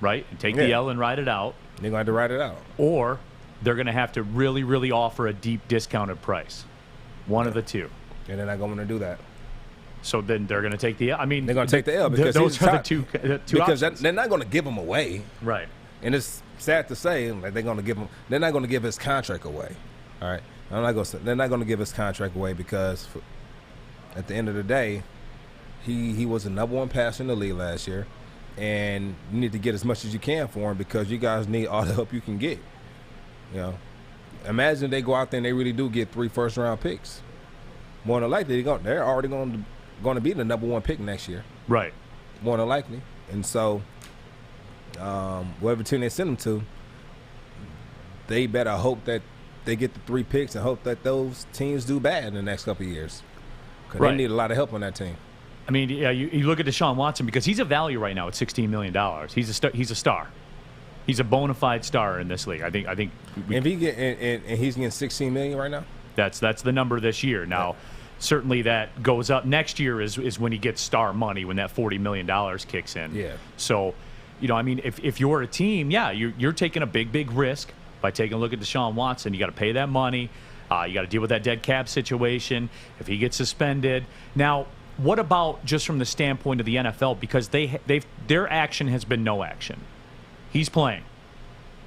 right, and take the L and ride it out.
They're going to have to ride it out.
Or they're going to have to really, really offer a deep discounted price. One of the two.
And they're not going to do that.
So then they're going to take the L. I mean,
they're going to take the L because
those are the two
because
options.
They're not going to give him away.
Right.
And it's sad to say, like they're not going to give his contract away. All right. They're not going to give his contract away because at the end of the day, he was the number 1 passer in the league last year. And you need to get as much as you can for him because you guys need all the help you can get. Imagine they go out there and they really do get 3 first-round picks. More than likely, they're already going to be the number 1 pick next year.
Right.
More than likely. And so whatever team they send them to, they better hope that they get the 3 picks and hope that those teams do bad in the next couple of years. Because they need a lot of help on that team.
I mean, yeah, you look at Deshaun Watson because he's a value right now at $16 million. He's a star. He's a bona fide star in this league. I think.
And he's getting $16 million right now.
That's the number this year. Now, certainly that goes up next year is when he gets star money, when that $40 million kicks in.
Yeah.
So, I mean, if you're a team, you're taking a big risk by taking a look at Deshaun Watson. You got to pay that money. You got to deal with that dead cap situation. If he gets suspended, now. What about just from the standpoint of the NFL? Because their action has been no action. He's playing,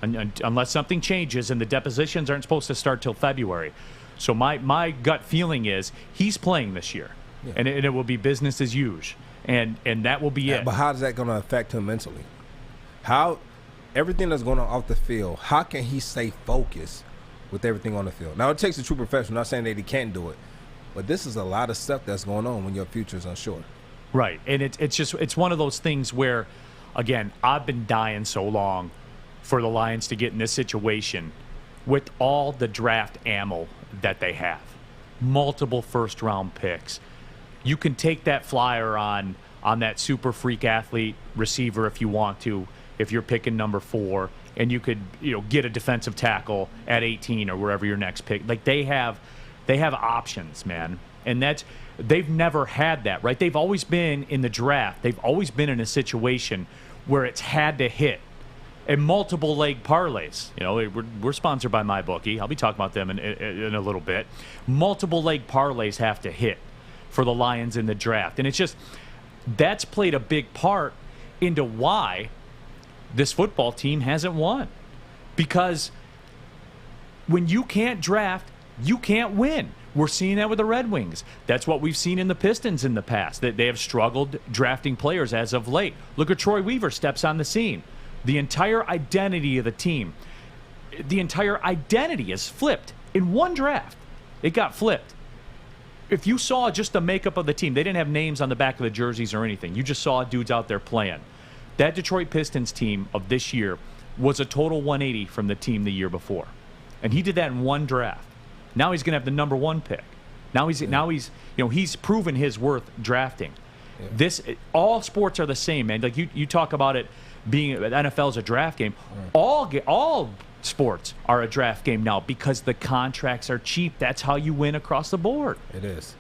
unless something changes, and the depositions aren't supposed to start till February. So my gut feeling is he's playing this year, and it will be business as usual, and that will be it.
But how is that going to affect him mentally? How everything that's going on off the field? How can he stay focused with everything on the field? Now it takes a true professional. I'm not saying that he can't do it. But this is a lot of stuff that's going on when your future is unsure.
Right. And it's one of those things where, again, I've been dying so long for the Lions to get in this situation with all the draft ammo that they have. Multiple first-round picks. You can take that flyer on that super freak athlete receiver if you want to, if you're picking number 4, and you could get a defensive tackle at 18 or wherever your next pick. Like they have options, man. And they've never had that, right? They've always been in the draft. They've always been in a situation where it's had to hit. And multiple leg parlays. We're sponsored by MyBookie. I'll be talking about them in a little bit. Multiple leg parlays have to hit for the Lions in the draft. And it's just, that's played a big part into why this football team hasn't won. Because when you can't draft, you can't win. We're seeing that with the Red Wings. That's what we've seen in the Pistons in the past, that they have struggled drafting players as of late. Look at Troy Weaver steps on the scene. The entire identity of the team, the entire identity is flipped in one draft. It got flipped. If you saw just the makeup of the team, they didn't have names on the back of the jerseys or anything. You just saw dudes out there playing. That Detroit Pistons team of this year was a total 180 from the team the year before. And he did that in one draft. Now he's going to have the number 1 pick. Now he's proven his worth drafting. Yeah. All sports are the same, man. Like you talk about it being NFL's a draft game. Right. All sports are a draft game now because the contracts are cheap. That's how you win across the board.
It is.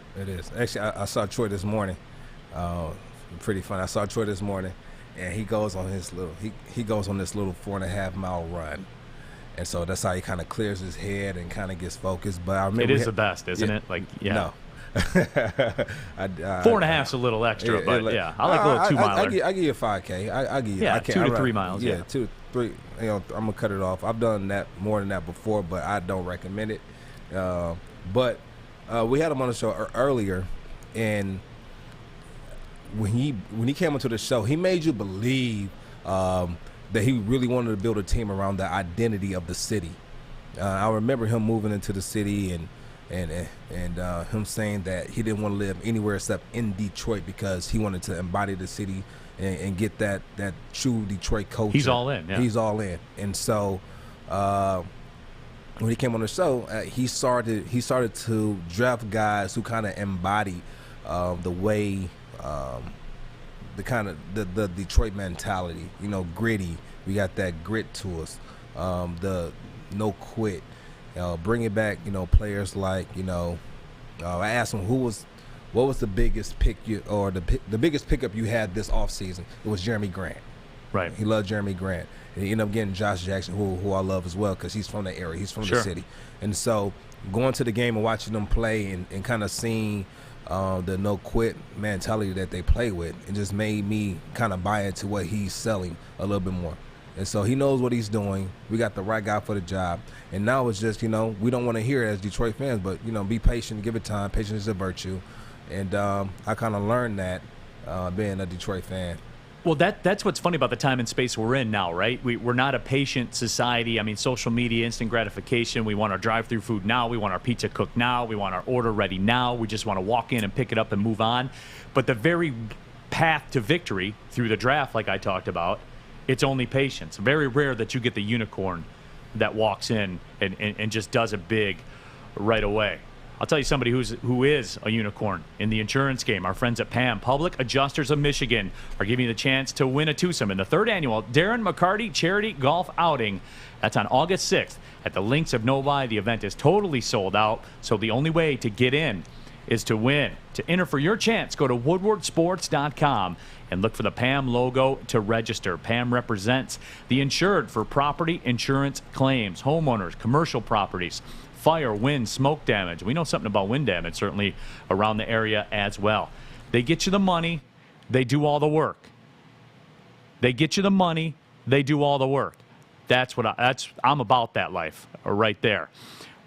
Actually, I saw Troy this morning. Pretty fun. I saw Troy this morning, and he goes on his little he goes on this little 4.5 mile run. And so that's how he kind of clears his head and kind of gets focused. But I remember
it is the best, isn't it? Like, yeah.
No.
4.5h's a little extra, but yeah, I like a little 2 miler.
I give you a 5K. I give you.
Yeah, 2 to 3 miles.
Yeah, 2 to 3. You know, I'm gonna cut it off. I've done that more than that before, but I don't recommend it. But we had him on the show earlier, and when he came onto the show, he made you believe that he really wanted to build a team around the identity of the city. I remember him moving into the city and him saying that he didn't want to live anywhere except in Detroit because he wanted to embody the city and get that true Detroit culture.
He's all in. Yeah.
He's all in. And so when he came on the show, he started to draft guys who kind of embody the way. The Detroit mentality, you know, gritty. We got that grit to us. The no quit. Bring it back. You know, players like I asked him what was the biggest pick the biggest pickup you had this offseason. It was Jeremy Grant.
Right.
He loved Jeremy Grant. And he ended up getting Josh Jackson, who I love as well because he's from the area. He's from the city. And so going to the game and watching them play and kind of seeing the no quit mentality that they play with, it just made me kind of buy into what he's selling a little bit more. And so he knows what he's doing. We got the right guy for the job. And now it's just, we don't want to hear it as Detroit fans, but, be patient, give it time. Patience is a virtue. And I kind of learned that being a Detroit fan.
Well, that's what's funny about the time and space we're in now, right? We're not a patient society. I mean, social media, instant gratification. We want our drive-through food now. We want our pizza cooked now. We want our order ready now. We just want to walk in and pick it up and move on. But the very path to victory through the draft, like I talked about, it's only patience. Very rare that you get the unicorn that walks in and just does it big right away. I'll tell you somebody who is a unicorn in the insurance game. Our friends at PAM, Public Adjusters of Michigan, are giving you the chance to win a twosome in the 3rd annual Darren McCarty Charity Golf Outing. That's on August 6th at the Links of Novi. The event is totally sold out, so the only way to get in is to win. To enter for your chance, go to woodwardsports.com and look for the PAM logo to register. PAM represents the insured for property insurance claims, homeowners, commercial properties, fire, wind, smoke damage. We know something about wind damage, certainly around the area as well. They get you the money. They do all the work. They get you the money. They do all the work. I'm about that life right there.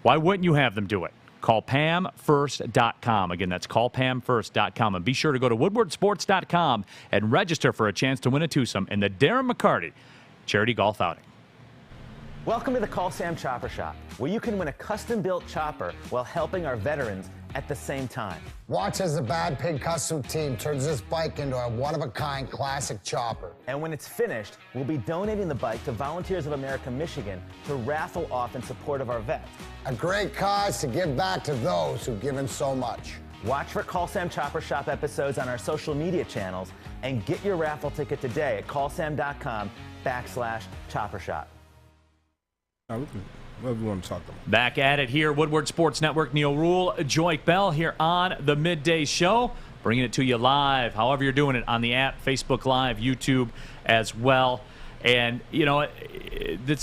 Why wouldn't you have them do it? Call PamFirst.com. Again, that's callPamFirst.com. And be sure to go to WoodwardSports.com and register for a chance to win a twosome in the Darren McCarty Charity Golf Outing.
Welcome to the Call Sam Chopper Shop, where you can win a custom-built chopper while helping our veterans at the same time.
Watch as the Bad Pig Custom team turns this bike into a one-of-a-kind classic chopper.
And when it's finished, we'll be donating the bike to Volunteers of America Michigan to raffle off in support of our vets.
A great cause to give back to those who've given so much.
Watch for Call Sam Chopper Shop episodes on our social media channels and get your raffle ticket today at callsam.com/chopper shop.
What do we want to talk about?
Back at it here, Woodward Sports Network. Neil Rule, Joik Bell here on the Midday Show, bringing it to you live, however you're doing it, on the app, Facebook Live, YouTube as well. And,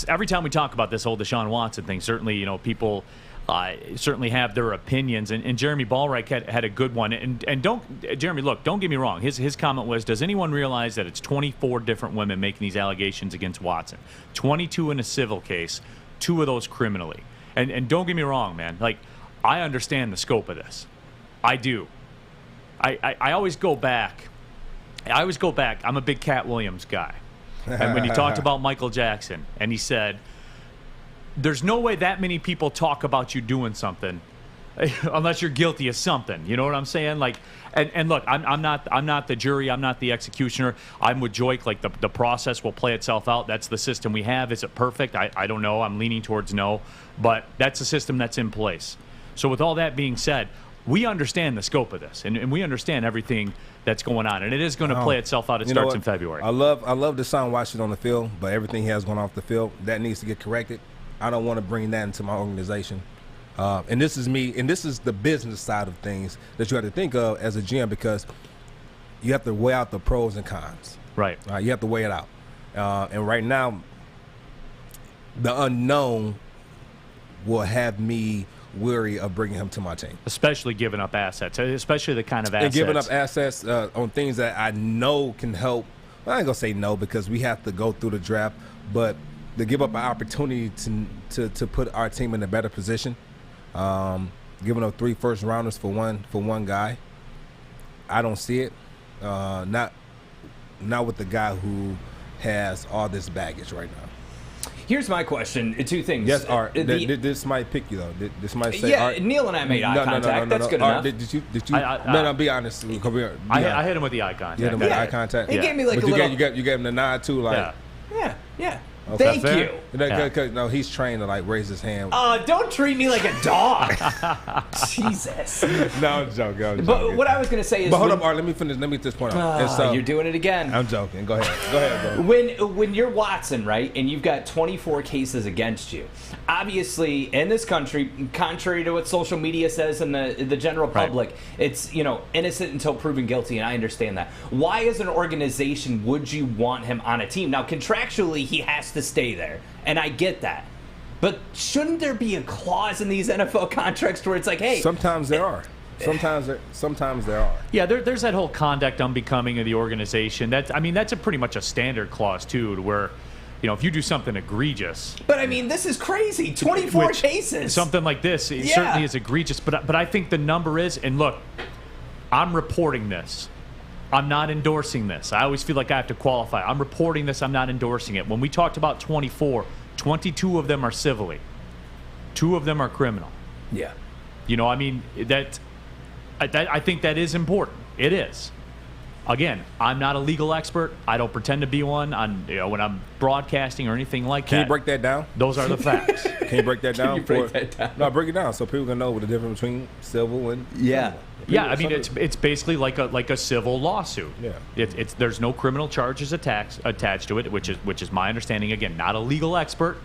every time we talk about this whole Deshaun Watson thing, certainly, people certainly have their opinions. And Jeremy Ballreich had a good one. And Jeremy, look, don't get me wrong. His comment was, does anyone realize that it's 24 different women making these allegations against Watson? 22 in a civil case, 2 of those criminally. And don't get me wrong, man. Like, I understand the scope of this. I do. I always go back. I'm a big Cat Williams guy. And when he talked about Michael Jackson, and he said, there's no way that many people talk about you doing something unless you're guilty of something. You know what I'm saying? Like, and look, I'm not the jury. I'm not the executioner. I'm with Joik. Like, the process will play itself out. That's the system we have. Is it perfect? I don't know. I'm leaning towards no. But that's the system that's in place. So with all that being said, we understand the scope of this, and we understand everything that's going on, and it is going to play itself out. It starts in February.
I love Deshaun Watson on the field, but everything he has going off the field, that needs to get corrected. I don't want to bring that into my organization. And this is me, and this is the business side of things that you have to think of as a GM, because you have to weigh out the pros and cons.
Right.
You have to weigh it out. And right now, the unknown will have me weary of bringing him to my team.
Especially giving up assets, especially the kind of assets.
And giving up assets on things that I know can help. Well, I ain't going to say no, because we have to go through the draft, but to give up an opportunity to put our team in a better position, giving up 3 first-rounders for one guy, I don't see it. Not with the guy who has all this baggage right now.
Here's my question. 2 things.
Yes, Art. This might pick you, though. This might say,
yeah,
Art.
Neil and I made eye contact. That's good
Art,
enough.
Did you? No, be honest.
I hit him with the eye contact.
You hit him with the eye contact?
He gave me like
but
a little...
You gave him the nod, too? Like,
Yeah.
Okay.
Thank you.
No, he's trained to like raise his hand.
Don't treat me like a dog. Jesus.
No, I'm joking.
But what I was going to say is...
But hold up, Art. Let me finish. Let me get this point out.
You're doing it again.
I'm joking. Go ahead, bro.
When you're Watson, right, and you've got 24 cases against you, obviously, in this country, contrary to what social media says and the general public, it's, innocent until proven guilty, and I understand that. Why, as an organization, would you want him on a team? Now, contractually, he has to stay there, and I get that. But shouldn't there be a clause in these NFL contracts where it's like, hey...
Sometimes there are. Sometimes there are.
Yeah, there's that whole conduct unbecoming of the organization. That's a pretty much a standard clause, too, to where... if you do something egregious.
But I mean, this is crazy. 24 cases.
Something like this certainly is egregious. But I think the number is, and look, I'm reporting this. I'm not endorsing this. I always feel like I have to qualify. I'm reporting this. I'm not endorsing it. When we talked about 24, 22 of them are civilly. 2 of them are criminal.
Yeah.
I think that is important. It is. Again, I'm not a legal expert. I don't pretend to be one when I'm broadcasting or anything like that.
Can you break that down?
Those are the facts.
Can you break that down?
No,
break it down so people can know what the difference between civil and
criminal.
Yeah, I mean, it's basically like a civil lawsuit.
Yeah.
There's no criminal charges attached to it, which is my understanding. Again, not a legal expert.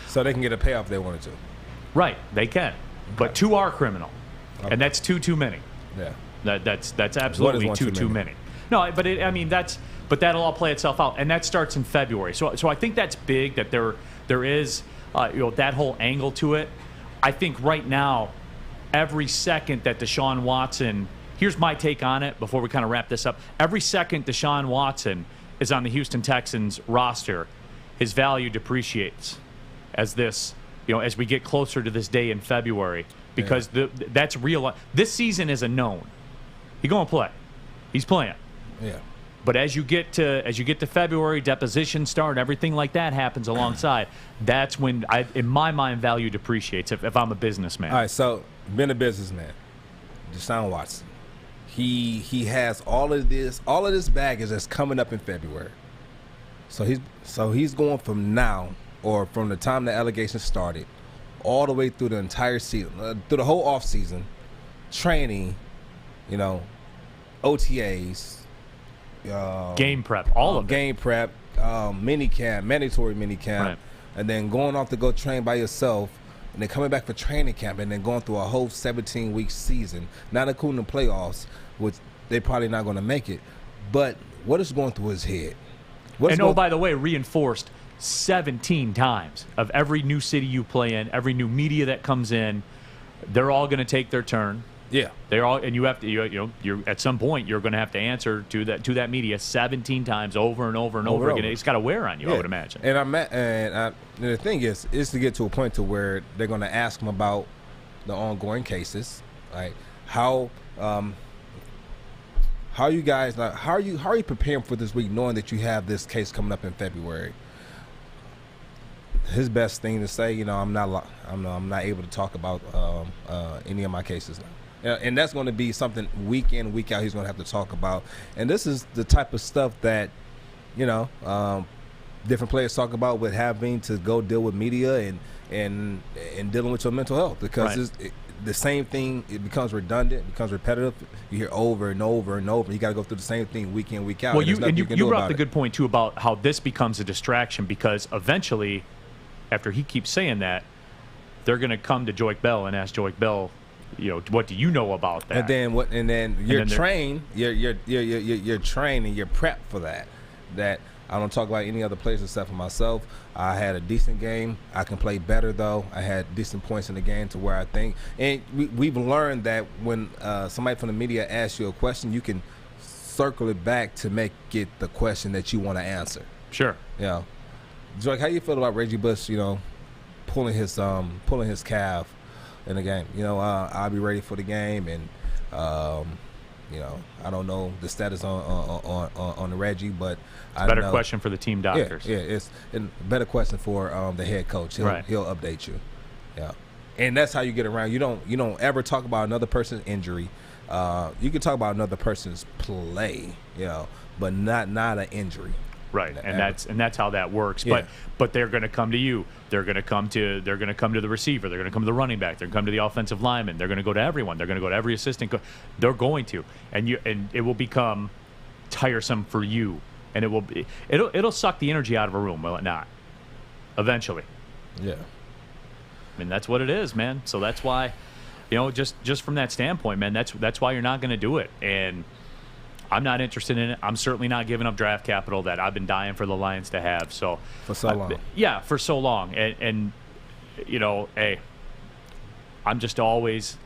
So they can get a payoff if they wanted to.
Right, they can. Okay. But 2 are criminal, and that's 2 too many.
Yeah.
That's absolutely too many. No, but that'll all play itself out, and that starts in February. So I think that's big that there is that whole angle to it. I think right now, every second that Deshaun Watson, here's my take on it before we kind of wrap this up. Every second Deshaun Watson is on the Houston Texans roster, his value depreciates as we get closer to this day in February, because that's real. This season is a known. He's going to play. He's playing.
Yeah.
But as you get to February, depositions start, everything like that happens alongside. That's when, in my mind, value depreciates if I'm a businessman.
All right, so being a businessman, Deshaun Watson, he has all of this baggage that's coming up in February. So he's going from now, or from the time the allegations started, all the way through the entire season, through the whole off season, training. OTAs,
game prep, all of
game prep, mini camp, mandatory mini camp,
right.
And then going off to go train by yourself, and then coming back for training camp, and then going through a whole 17-week season, not including the playoffs, which they're probably not going to make it. But what is going through his head?
By the way, reinforced 17 times of every new city you play in, every new media that comes in. They're all going to take their turn.
Yeah,
they're all, and you have to, you're at some point you're going to have to answer to that media 17 times over and over and over again. It's got to wear on you, I would imagine.
And the thing is to get to a point to where they're going to ask them about the ongoing cases, right? How you guys, how are you preparing for this week, knowing that you have this case coming up in February? His best thing to say, I'm not able to talk about any of my cases now. And that's going to be something week in, week out he's going to have to talk about. And this is the type of stuff that, different players talk about with having to go deal with media and dealing with your mental health. Because the same thing, it becomes redundant, it becomes repetitive. You hear over and over and over. You got to go through the same thing week in, week out.
Well, you brought up the good point, too, about how this becomes a distraction because eventually, after he keeps saying that, they're going to come to Joique Bell and ask Joique Bell, what do you know about that?
And then you're trained. You're trained and you're prepped for that. That I don't talk about any other players except for myself. I had a decent game. I can play better though. I had decent points in the game to where I think. And we've learned that when somebody from the media asks you a question, you can circle it back to make it the question that you want to answer.
Sure.
Yeah. Joique, how you feel about Reggie Bush? Pulling his calf in the game. I'll be ready for the game, and I don't know the status on the Reggie, but I
better
know.
Question for the team doctors.
Yeah, it's a better question for the head coach. He'll update you. Yeah, and that's how you get around. You don't ever talk about another person's injury. You can talk about another person's play, but not an injury.
Right, and that's how that works. Yeah. But they're going to come to you. They're going to come to the receiver. They're going to come to the running back. They're going to come to the offensive lineman. They're going to go to everyone. They're going to go to every assistant. They're going to, and it will become tiresome for you, and it'll suck the energy out of a room, will it not? Eventually.
Yeah.
I mean, that's what it is, man. So that's why, just from that standpoint, man, that's why you're not going to do it. And I'm not interested in it. I'm certainly not giving up draft capital that I've been dying for the Lions to have. So
for so long.
Yeah, for so long. And hey, I'm just always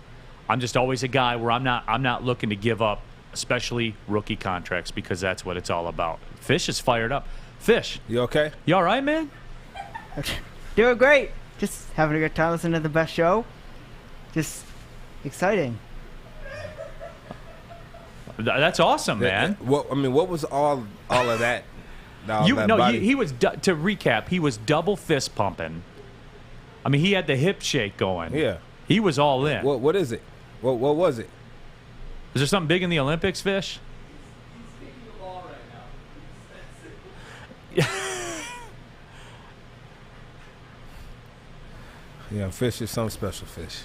a guy where I'm not looking to give up, especially rookie contracts, because that's what it's all about. Fish is fired up. Fish,
you okay?
You all right, man?
Doing great. Just having a good time listening to the best show. Just exciting.
That's awesome, man.
What was all of that?
He was to recap. He was double fist pumping. I mean, he had the hip shake going.
Yeah,
he was all in.
What is it? What was it?
Is there something big in the Olympics, Fish?
He's kicking the ball right now.
Yeah, Fish is some special fish.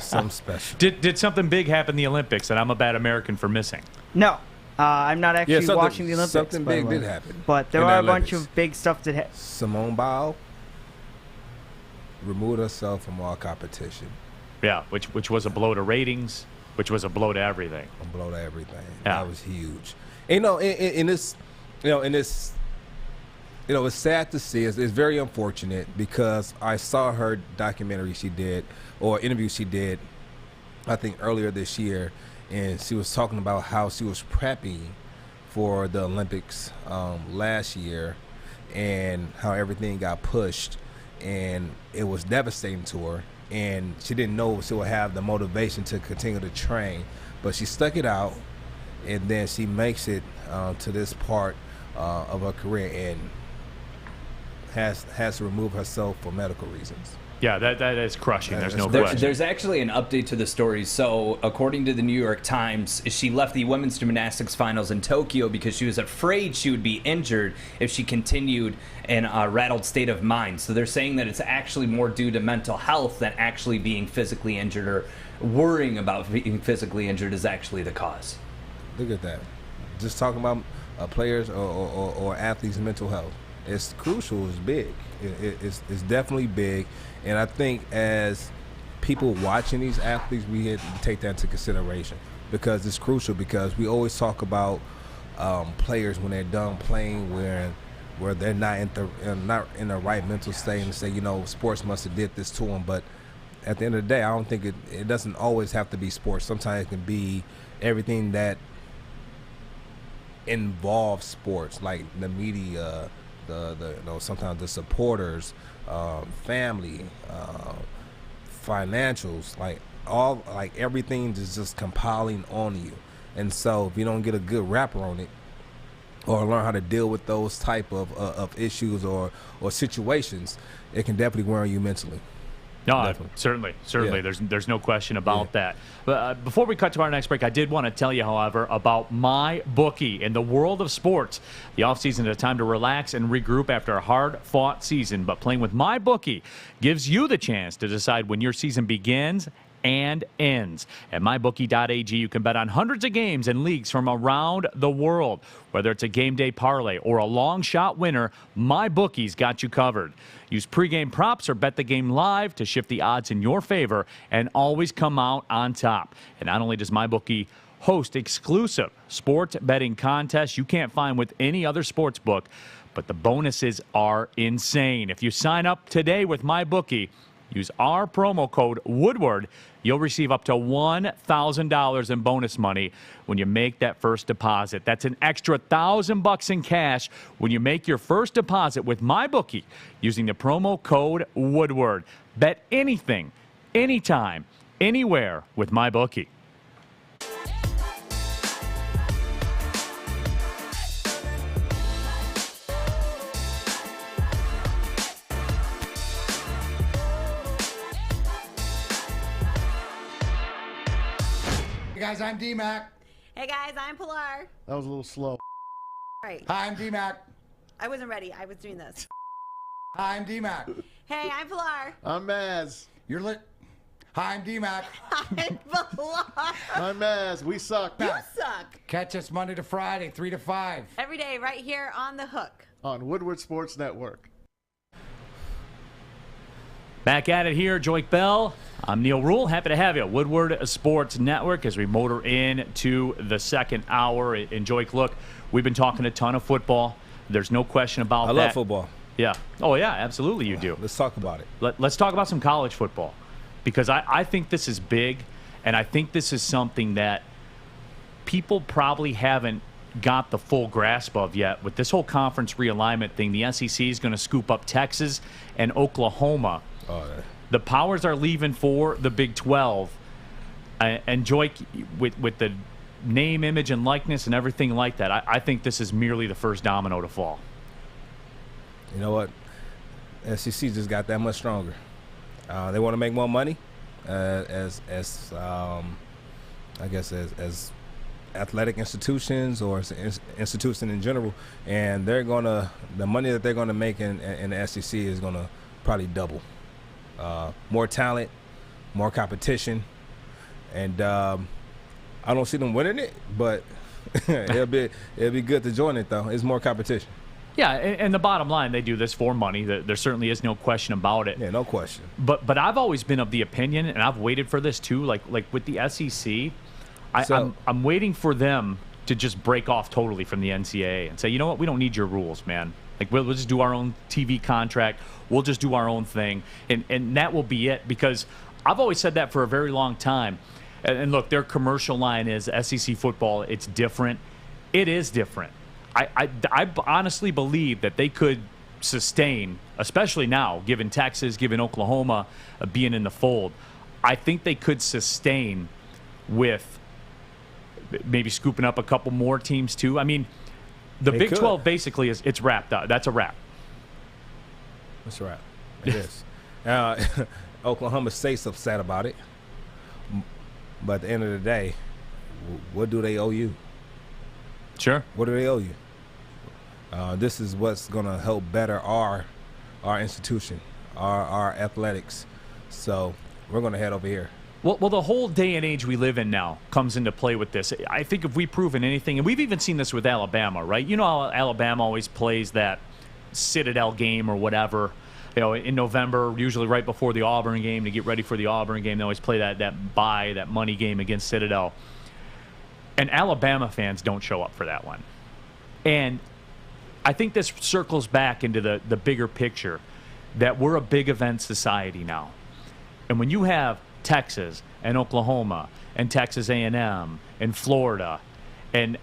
Some special.
Did something big happen in the Olympics that I'm a bad American for missing?
No. I'm not actually watching the Olympics.
Something big did happen.
But there are a bunch of big stuff that happened.
Simone Biles removed herself from all competition.
Yeah, which was a blow to ratings, which was a blow to everything.
A blow to everything.
Yeah.
That was huge. And, in this, it's sad to see. It's very unfortunate because I saw her documentary she did, or interview she did, I think earlier this year, and she was talking about how she was prepping for the Olympics last year and how everything got pushed, and it was devastating to her, and she didn't know she would have the motivation to continue to train, but she stuck it out, and then she makes it to this part of her career and has to remove herself for medical reasons.
Yeah, that is crushing. There's no question.
There's actually an update to the story. So, according to the New York Times, she left the women's gymnastics finals in Tokyo because she was afraid she would be injured if she continued in a rattled state of mind. So they're saying that it's actually more due to mental health than actually being physically injured, or worrying about being physically injured is actually the cause.
Look at that. Just talking about players or athletes' mental health. It's crucial. It's big. It's definitely big. And I think as people watching these athletes, we had to take that into consideration because it's crucial, because we always talk about players when they're done playing, when where they're not in the right mental state and say, you know, sports must have did this to them. But at the end of the day, I don't think it doesn't always have to be sports. Sometimes it can be everything that involves sports, like the media, sometimes the supporters, family, financials, like everything is just compiling on you. And so if you don't get a good wrapper on it, or learn how to deal with those type of issues or situations, it can definitely wear on you mentally.
No, certainly. Yeah. There's no question about that. But before we cut to our next break, I did want to tell you, however, about my bookie. In the world of sports, the offseason is a time to relax and regroup after a hard-fought season. But playing with my bookie gives you the chance to decide when your season begins and ends. At mybookie.ag, you can bet on hundreds of games and leagues from around the world. Whether it's a game day parlay or a long shot winner, MyBookie's got you covered. Use pregame props or bet the game live to shift the odds in your favor and always come out on top. And not only does MyBookie host exclusive sports betting contests you can't find with any other sports book, but the bonuses are insane. If you sign up today with MyBookie, use our promo code Woodward, you'll receive up to $1,000 in bonus money when you make that first deposit. That's an extra $1,000 in cash when you make your first deposit with MyBookie using the promo code Woodward. Bet anything, anytime, anywhere with MyBookie.
Hey guys, I'm D-Mac.
Hey guys, I'm Pilar.
That was a little slow.
Right.
Hi, I'm D-Mac.
I wasn't ready. I was doing this.
Hi, I'm D-Mac.
Hey, I'm Pilar.
I'm Maz. You're lit. Hi, I'm D-Mac.
I'm Pilar.
I'm Maz. We suck.
You suck.
Catch us Monday to Friday, 3 to 5.
Every day, right here on The Hook.
On Woodward Sports Network.
Back at it here, Joik Bell. I'm Neil Rule. Happy to have you. Woodward Sports Network as we motor into the second hour. And Joik, look, we've been talking a ton of football. There's no question about that.
I love football.
Yeah. Oh, yeah, absolutely you do.
Let's talk about it.
Let's talk about some college football because I think this is big, and I think this is something that people probably haven't got the full grasp of yet. With this whole conference realignment thing, the SEC is going to scoop up Texas and Oklahoma. The powers are leaving for the Big 12. And Joik, with the name, image, and likeness and everything like that, I think this is merely the first domino to fall.
You know what? SEC just got that much stronger. They want to make more money as athletic institutions or institutions in general, and they're gonna the money that they're gonna make in the SEC is gonna probably double. More talent, more competition, and I don't see them winning it, but it'll be good to join it though. It's more competition.
Yeah, and the bottom line, they do this for money. There certainly is no question about it.
Yeah, no question.
But I've always been of the opinion, and I've waited for this too. Like with the SEC, I'm waiting for them to just break off totally from the NCAA and say, you know what, we don't need your rules, man. Like we'll just do our own TV contract. We'll just do our own thing, and that will be it. Because I've always said that for a very long time. And look, their commercial line is SEC football. It's different. It is different. I honestly believe that they could sustain, especially now, given Texas, given Oklahoma being in the fold. I think they could sustain with maybe scooping up a couple more teams too. I mean, the Big 12 basically it's wrapped up. That's a wrap.
That's a wrap. It is. Oklahoma State's upset about it. But at the end of the day, what do they owe you?
Sure.
What do they owe you? This is what's going to help better our institution, our athletics. So we're going to head over here.
Well, the whole day and age we live in now comes into play with this. I think if we've proven anything, and we've even seen this with Alabama, right? You know how Alabama always plays that Citadel game or whatever, you know, in November, usually right before the Auburn game, to get ready for the Auburn game. They always play that money game against Citadel. And Alabama fans don't show up for that one. And I think this circles back into the bigger picture that we're a big event society now. And when you have Texas and Oklahoma and Texas A&M and Florida and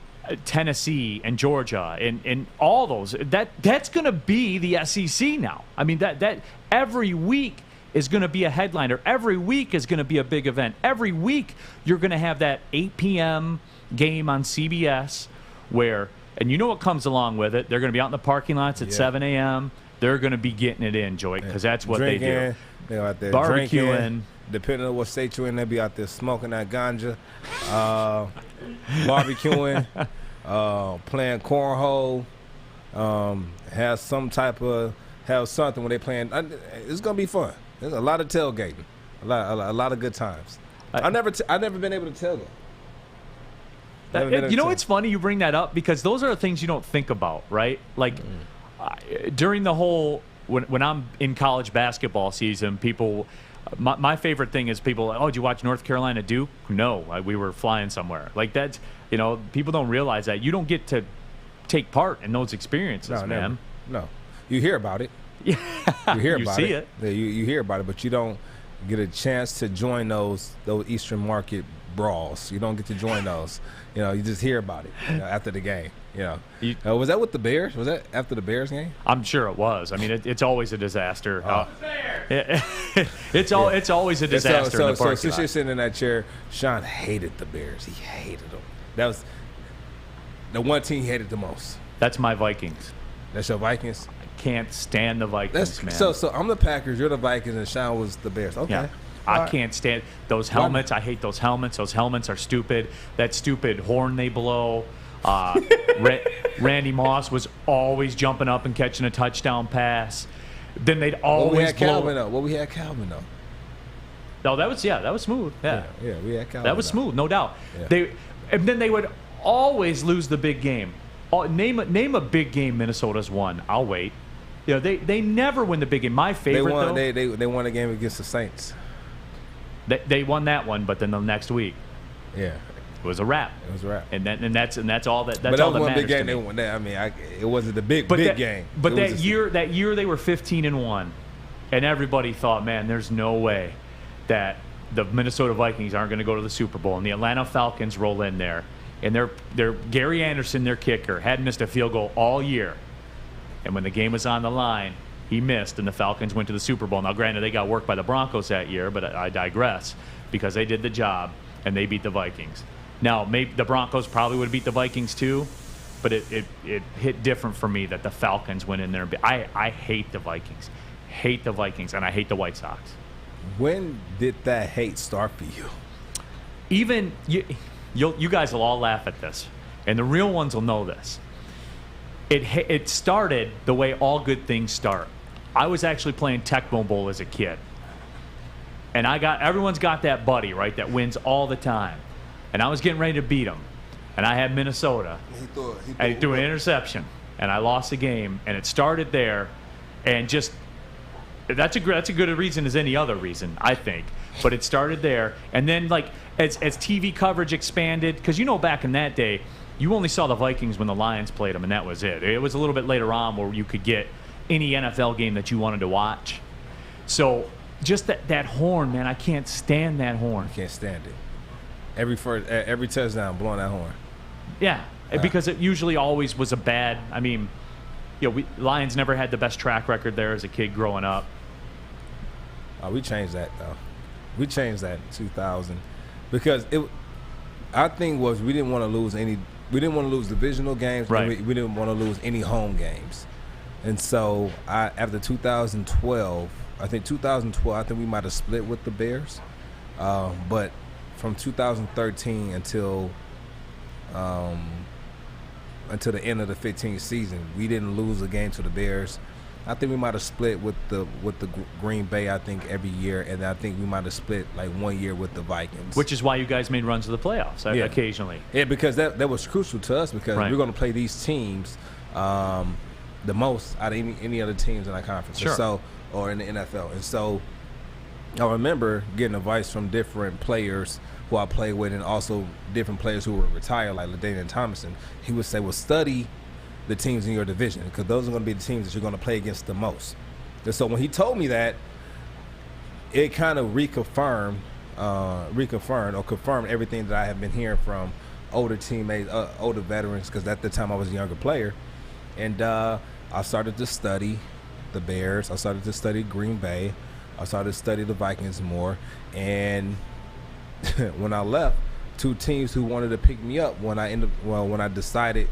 Tennessee and Georgia and all those, that's going to be the SEC now. I mean, that every week is going to be a headliner. Every week is going to be a big event. Every week you're going to have that 8 p.m. game on CBS where, and you know what comes along with it, they're going to be out in the parking lots at 7 a.m. They're going to be getting it in, Joey, because that's what they do.
They're out there
barbecuing.
Drinking, depending on what state you're in, they'll be out there smoking that ganja, barbecuing, playing cornhole, have something when they playing. It's going to be fun. There's a lot of tailgating, a lot of good times. I've never been able to tailgate.
You know, it's funny you bring that up because those are the things you don't think about, right? Like during the whole when I'm in college basketball season, people. My favorite thing is people. Oh, did you watch North Carolina Duke? No, we were flying somewhere. Like that's people don't realize that you don't get to take part in those experiences, man.
Never. No, you hear about it.
Yeah,
you hear about
see
it. You hear about it, but you don't get a chance to join those Eastern Market brawls. You don't get to join those. You just hear about it after the game. Was that with the Bears? Was that after the Bears game?
I'm sure it was. I mean, it's always a disaster. It's always a disaster in the parking lot.
Since you're sitting in that chair, Sean hated the Bears. He hated them. That was the one team he hated the most.
That's my Vikings.
That's your Vikings?
Can't stand the Vikings, man.
So I'm the Packers, you're the Vikings, and Sean was the Bears. Okay.
Yeah. I can't stand those helmets. I hate those helmets. Those helmets are stupid. That stupid horn they blow. Randy Moss was always jumping up and catching a touchdown pass. Then they'd always blow.
We had Calvin though.
No, that was smooth. Yeah,
we had Calvin.
That was smooth, no doubt.
Yeah.
And then they would always lose the big game. Name a big game Minnesota's won. I'll wait. They never win the big game. My favorite
they won a game against the Saints.
They won that one, but then the next week,
it
was a wrap.
It was a wrap,
and that's all that.
But
that's all that
one
matters
big game
to me.
they won. I mean, it wasn't the big game.
But that year they were 15-1, and everybody thought, man, there's no way that the Minnesota Vikings aren't going to go to the Super Bowl, and the Atlanta Falcons roll in there, and they're Gary Anderson, their kicker, hadn't missed a field goal all year, and when the game was on the line, he missed, and the Falcons went to the Super Bowl. Now, granted, they got worked by the Broncos that year, but I digress because they did the job, and they beat the Vikings. Now, maybe the Broncos probably would beat the Vikings too, but it hit different for me that the Falcons went in there. I hate the Vikings. And I hate the White Sox.
When did that hate start for you?
Even you guys will all laugh at this, and the real ones will know this. It started the way all good things start. I was actually playing Tecmo Bowl as a kid, and everyone's got that buddy, right, that wins all the time, and I was getting ready to beat him, and I had Minnesota, and he threw an interception, and I lost the game, and it started there, and just that's a good reason as any other reason, I think, but it started there, and then like as TV coverage expanded, because back in that day, you only saw the Vikings when the Lions played them, and that was it. It was a little bit later on where you could get any NFL game that you wanted to watch. So just that horn, man, I can't stand that horn.
I can't stand it. Every touchdown, blowing that horn.
Yeah, because it usually always was a bad. I mean, Lions never had the best track record there as a kid growing up.
We changed that though. We changed that in 2000 because our thing was we didn't want to lose any. We didn't want to lose divisional games.
Right.
We didn't want to lose any home games. And so after 2012, I think we might have split with the Bears. But from 2013 until the end of the 15th season, we didn't lose a game to the Bears. I think we might have split with the Green Bay, I think, every year, and I think we might have split like 1 year with the Vikings.
Which is why you guys made runs to the playoffs occasionally.
Yeah, because that was crucial to us because we're going to play these teams the most out of any other teams in our conference.
Sure.
Or in the NFL. And so I remember getting advice from different players who I played with and also different players who were retired, like LaDainian Thomason. He would say, well, study the teams in your division, because those are going to be the teams that you're going to play against the most. And so when he told me that, it kind of confirmed everything that I have been hearing from older teammates, older veterans, because at the time I was a younger player. And I started to study the Bears. I started to study Green Bay. I started to study the Vikings more. And when I left, two teams who wanted to pick me up when I decided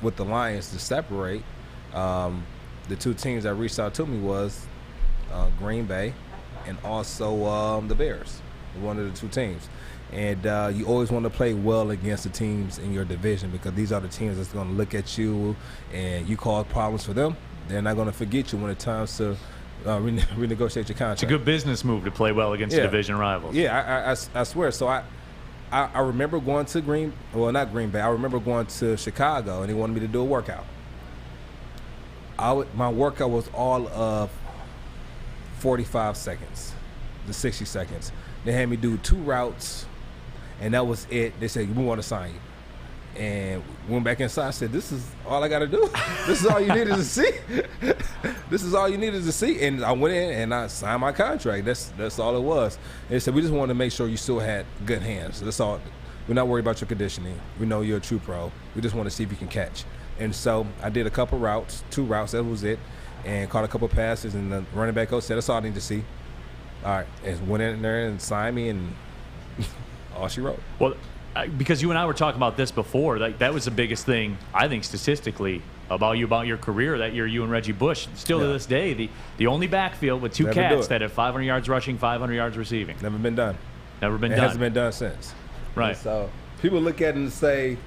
with the Lions to separate, the two teams that reached out to me was Green Bay and also the Bears, one of the two teams. And you always want to play well against the teams in your division, because these are the teams that's going to look at you, and you cause problems for them, they're not going to forget you when it's time to renegotiate your contract.
It's a good business move to play well against division rivals.
Yeah, I swear. So I remember going to not Green Bay. I remember going to Chicago, and they wanted me to do a workout. My workout was all of 45 seconds, the 60 seconds. They had me do 2 routes, and that was it. They said, we want to sign you. And went back inside. I said, this is all I got to do? This is all you needed to see? This is all you needed to see? And I went in and I signed my contract. That's all it was. And they said, we just wanted to make sure you still had good hands. That's all. We're not worried about your conditioning. We know you're a true pro. We just want to see if you can catch. And so I did a couple routes, 2 routes, that was it, and caught a couple passes, and the running back coach said, that's all I need to see. All right, and went in there and signed me, and all she wrote.
Well, because you and I were talking about this before, that was the biggest thing, I think, statistically, about your career that year, you and Reggie Bush. Still to this day, the only backfield with 2 cats that have 500 yards rushing, 500 yards receiving.
Never been done.
Never been
done.
It
hasn't been done since.
Right.
And so people look at it and say,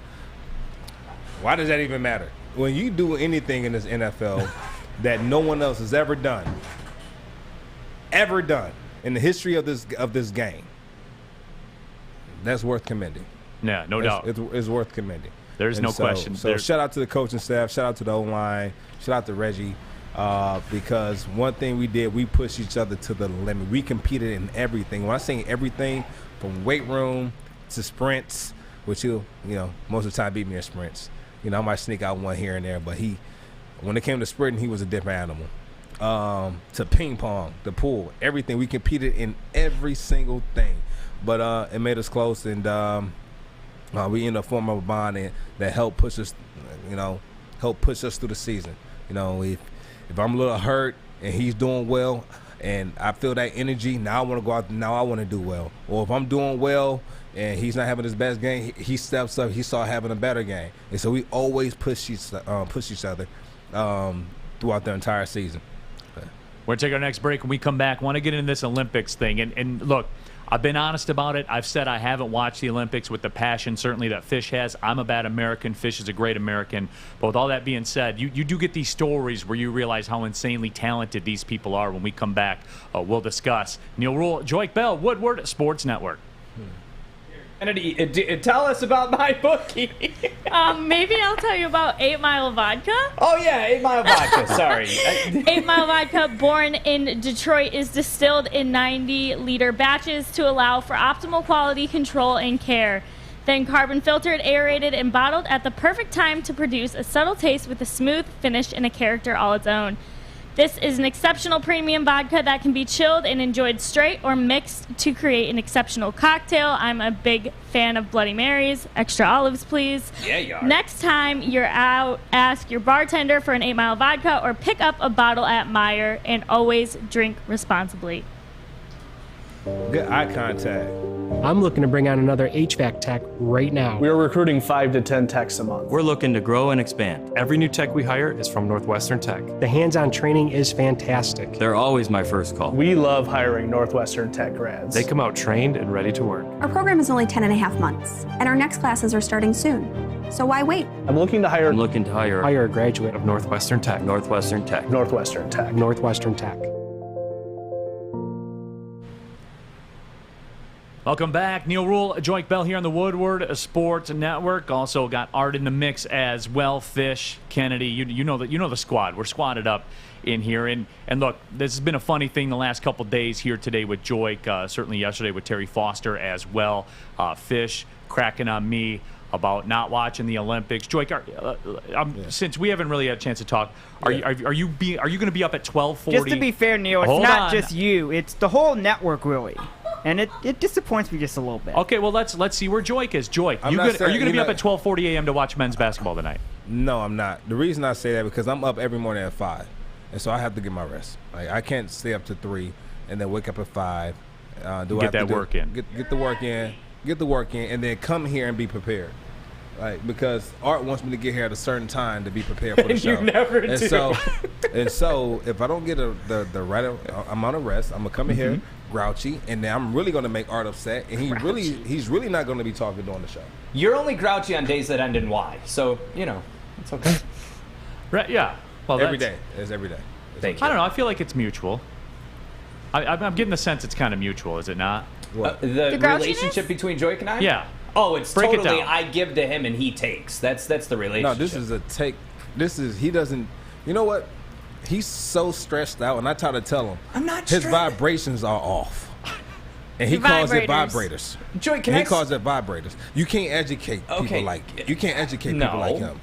why does that even matter? When you do anything in this NFL that no one else has ever done in the history of this game, that's worth commending.
Yeah, no doubt.
It's worth commending.
There's no question.
So shout out to the coaching staff, shout out to the O-line, shout out to Reggie, because one thing we did, we pushed each other to the limit. We competed in everything. When I say everything, from weight room to sprints, which he'll, most of the time beat me in sprints. I might sneak out one here and there, but when it came to sprinting, he was a different animal. To ping pong, the pool, everything. We competed in every single thing. But it made us close, and we ended up forming a bond that helped push us, through the season. If I'm a little hurt and he's doing well and I feel that energy, now I want to go out, now I want to do well. Or if I'm doing well and he's not having his best game, he steps up, he starts having a better game. And so we always push each other throughout the entire season.
We're going to take our next break. When we come back, I want to get into this Olympics thing. And look, I've been honest about it. I've said I haven't watched the Olympics with the passion, certainly, that Fish has. I'm a bad American. Fish is a great American. But with all that being said, you do get these stories where you realize how insanely talented these people are. When we come back, we'll discuss. Neil Rule, Joik Bell, Woodward Sports Network.
Kennedy, tell us about my bookie.
Maybe I'll tell you about 8 Mile Vodka.
Oh, yeah, 8 Mile Vodka. Sorry.
8 Mile Vodka, born in Detroit, is distilled in 90-liter batches to allow for optimal quality control and care. Then carbon filtered, aerated, and bottled at the perfect time to produce a subtle taste with a smooth finish and a character all its own. This is an exceptional premium vodka that can be chilled and enjoyed straight or mixed to create an exceptional cocktail. I'm a big fan of Bloody Marys. Extra olives, please.
Yeah, you are.
Next time you're out, ask your bartender for an 8 Mile Vodka or pick up a bottle at Meijer, and always drink responsibly.
Good eye contact.
I'm looking to bring on another HVAC tech right now.
We're recruiting 5 to 10 techs a month.
We're looking to grow and expand. Every new tech we hire is from Northwestern Tech.
The hands-on training is fantastic.
They're always my first call.
We love hiring Northwestern Tech grads.
They come out trained and ready to work.
Our program is only 10.5 months, and our next classes are starting soon. So why wait?
I'm looking to hire
a graduate
of Northwestern Tech.
Northwestern Tech. Northwestern Tech.
Northwestern Tech.
Welcome back. Neil Rule, Joik Bell here on the Woodward Sports Network. Also got Art in the mix as well. Fish, Kennedy, you know the squad. We're squatted up in here. And look, this has been a funny thing the last couple days here today with Joik. Certainly yesterday with Terry Foster as well. Fish cracking on me about not watching the Olympics. Joy, since we haven't really had a chance to talk, are you going to be up at 12:40?
Just to be fair, Neil, it's not just you; it's the whole network, really, and it disappoints me just a little bit.
Okay, well let's see where Joy is. Joy, are you going to be up at 12:40 a.m. to watch men's basketball tonight?
No, I'm not. The reason I say that because I'm up every morning at 5, and so I have to get my rest. Like I can't stay up to 3 and then wake up at 5.
Get the work in, and then come here and be prepared. Like because Art wants me to get here at a certain time to be prepared for the
And
show.
you never do.
So if I don't get the right amount of rest, I'm gonna come in here grouchy, and then I'm really gonna make Art upset, and he's really not gonna be talking during the show.
You're only grouchy on days that end in Y, so it's okay.
Right? Yeah. Well,
every day. It's every day.
I don't know. I feel like it's mutual. I'm getting the sense it's kind of mutual, is it not?
The relationship between Joy and I?
Yeah.
Oh, it's
Break it
totally
down.
I give to him and he takes. That's the relationship.
No, this is a take. He doesn't. You know what? He's so stressed out, and I try to tell him.
I'm not
His
stressed.
vibrations are off, and he calls it vibrators.
Joy,
he calls it vibrators. You can't educate people like you can't educate people like him.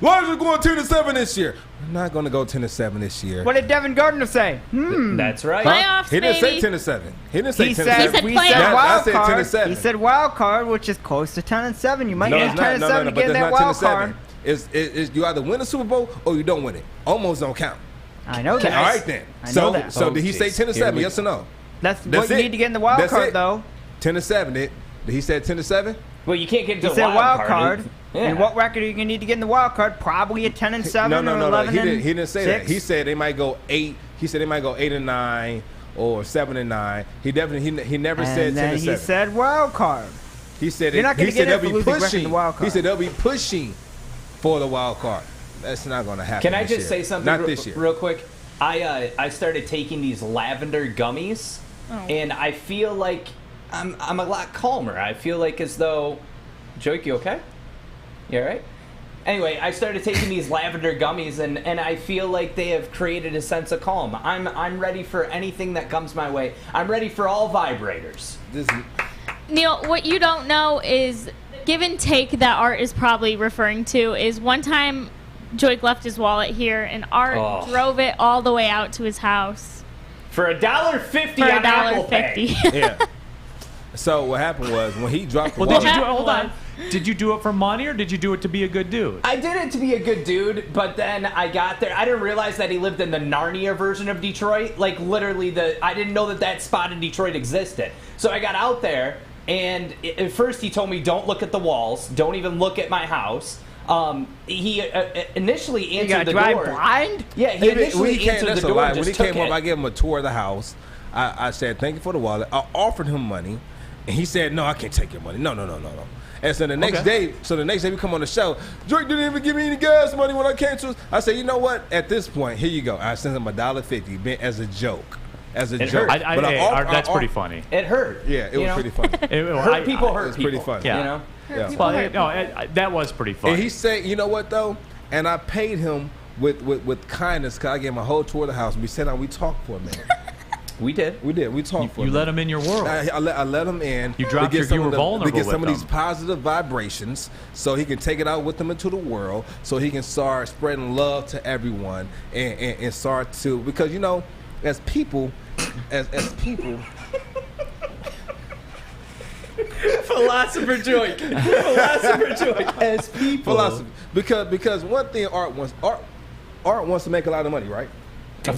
Why is it going 10-7 this year? I'm not going to go 10-7 this year.
What did Devin Gardner say?
That's right.
Playoffs,
He didn't say
baby.
10-7. He didn't say 10-7.
He said
I
wild
said
card.
10-7.
He said wild card, which is close to 10-7. You might
No,
need
it's not.
10-7
No,
to
but
get in
that's
that
not
wild
10-7.
card.
It's you either win the Super Bowl or you don't win it. Almost don't count.
I know that.
All right then.
I know that.
So did he say 10-7? Yes or no?
That's what you need to get in the wild card, though.
10-7. Did he say 10-7?
Well, you can't get into
He
the
said wild card.
Yeah.
And what record are you going to need to get in the wild card? Probably a 10-7
No.
or 11
He didn't say that.
6.
He said they might go 8. He said they might go 8-9 or 7-9. He definitely he never said 10-7.
And then he said wild card.
He said
You're not going to get
they'll
it for
be
losing record in
pushing.
the wild card.
He said they'll be pushing for the wild card. That's not going to happen.
Can I
this
just
year.
say something
Not this year.
real quick? I started taking these lavender gummies, and I feel like I'm a lot calmer. I feel like as though, Joke, you okay? You all right? Anyway, I started taking these lavender gummies, and I feel like they have created a sense of calm. I'm ready for anything that comes my way. I'm ready for all vibrators.
Neil, what you don't know is give and take that Art is probably referring to is one time Joik left his wallet here and Art drove it all the way out to his house.
For $1.50
For
on Apple
$1.50.
Pay.
Yeah. So what happened was when he dropped the
Well,
wallet.
hold on. Did you do it for money or did you do it to be a good dude?
I did it to be a good dude, but then I got there. I didn't realize that he lived in the Narnia version of Detroit. Like, literally, I didn't know that spot in Detroit existed. So I got out there, and at first he told me, don't look at the walls. Don't even look at my house. He initially answered the door.
You got blind?
Yeah, he initially answered the door and
When
just
he
took
came up,
it.
I gave him a tour of the house. I said, thank you for the wallet. I offered him money, and he said, no, I can't take your money. No. And so the next day, we come on the show. Drake didn't even give me any gas money when I came to. I said, you know what? At this point, here you go. I sent him $1.50 as a joke. As a joke.
Hurt. That's pretty funny.
It hurt.
Yeah, it was pretty funny.
Hurt people hurt
It's
people.
pretty funny.
Yeah.
You know?
Yeah.
That was pretty funny.
And he said, you know what though? And I paid him with kindness because I gave him a whole tour of the house. We sat down, we talked for a minute.
We did.
We talked for a minute.
You let him in your world.
I let him in.
You dropped
to get
you were vulnerable
to get some
with
of these
him.
positive vibrations so he can take it out with him into the world so he can start spreading love to everyone and start to, because you know, as people
Philosopher Joy. As people.
philosophy, because one thing Art wants to make a lot of money, right?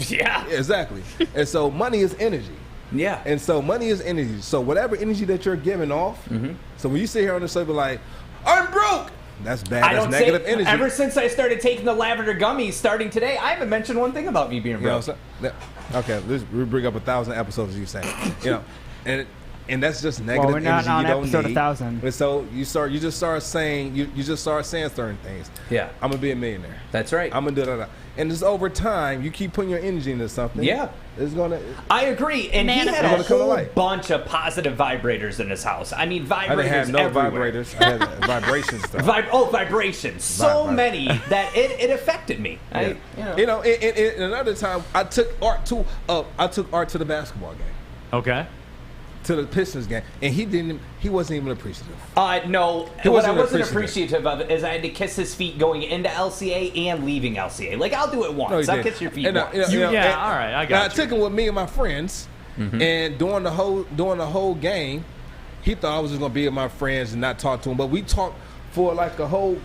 Yeah.
Exactly. And so money is energy.
Yeah.
And so money is energy. So whatever energy that you're giving off, so when you sit here on the show, be like, I'm broke. That's bad. That's negative energy.
Ever since I started taking the lavender gummies starting today, I haven't mentioned one thing about me being
You know
broke.
what I'm saying? Okay, we bring up 1,000 episodes of you saying, you know, and that's just negative
we're not
energy
on
you don't
episode
need.
1,000.
And so you just start saying certain things.
Yeah.
I'm gonna be a millionaire.
That's right.
I'm gonna do that. And just over time, you keep putting your energy into something.
Yeah.
It's gonna.
I agree. And he had
It's
a
gonna come to
whole
light.
bunch of positive vibrators in his house. I mean, vibrators
I didn't have no
everywhere.
vibrators. I had vibrations though.
Vibrations. So many that it affected me.
Yeah. You know, and another time I took Art to the basketball game.
Okay.
to the Pistons game, and he wasn't even appreciative.
No.
He
What I
wasn't
wasn't
appreciative.
appreciative of is I had to kiss his feet going into LCA and leaving LCA. Like, I'll do it once.
No, he
I'll
didn't.
kiss your feet
And,
once.
all
right, I got
I took him with me and my friends, and during the whole game, he thought I was just gonna be with my friends and not talk to him, but we talked for like a whole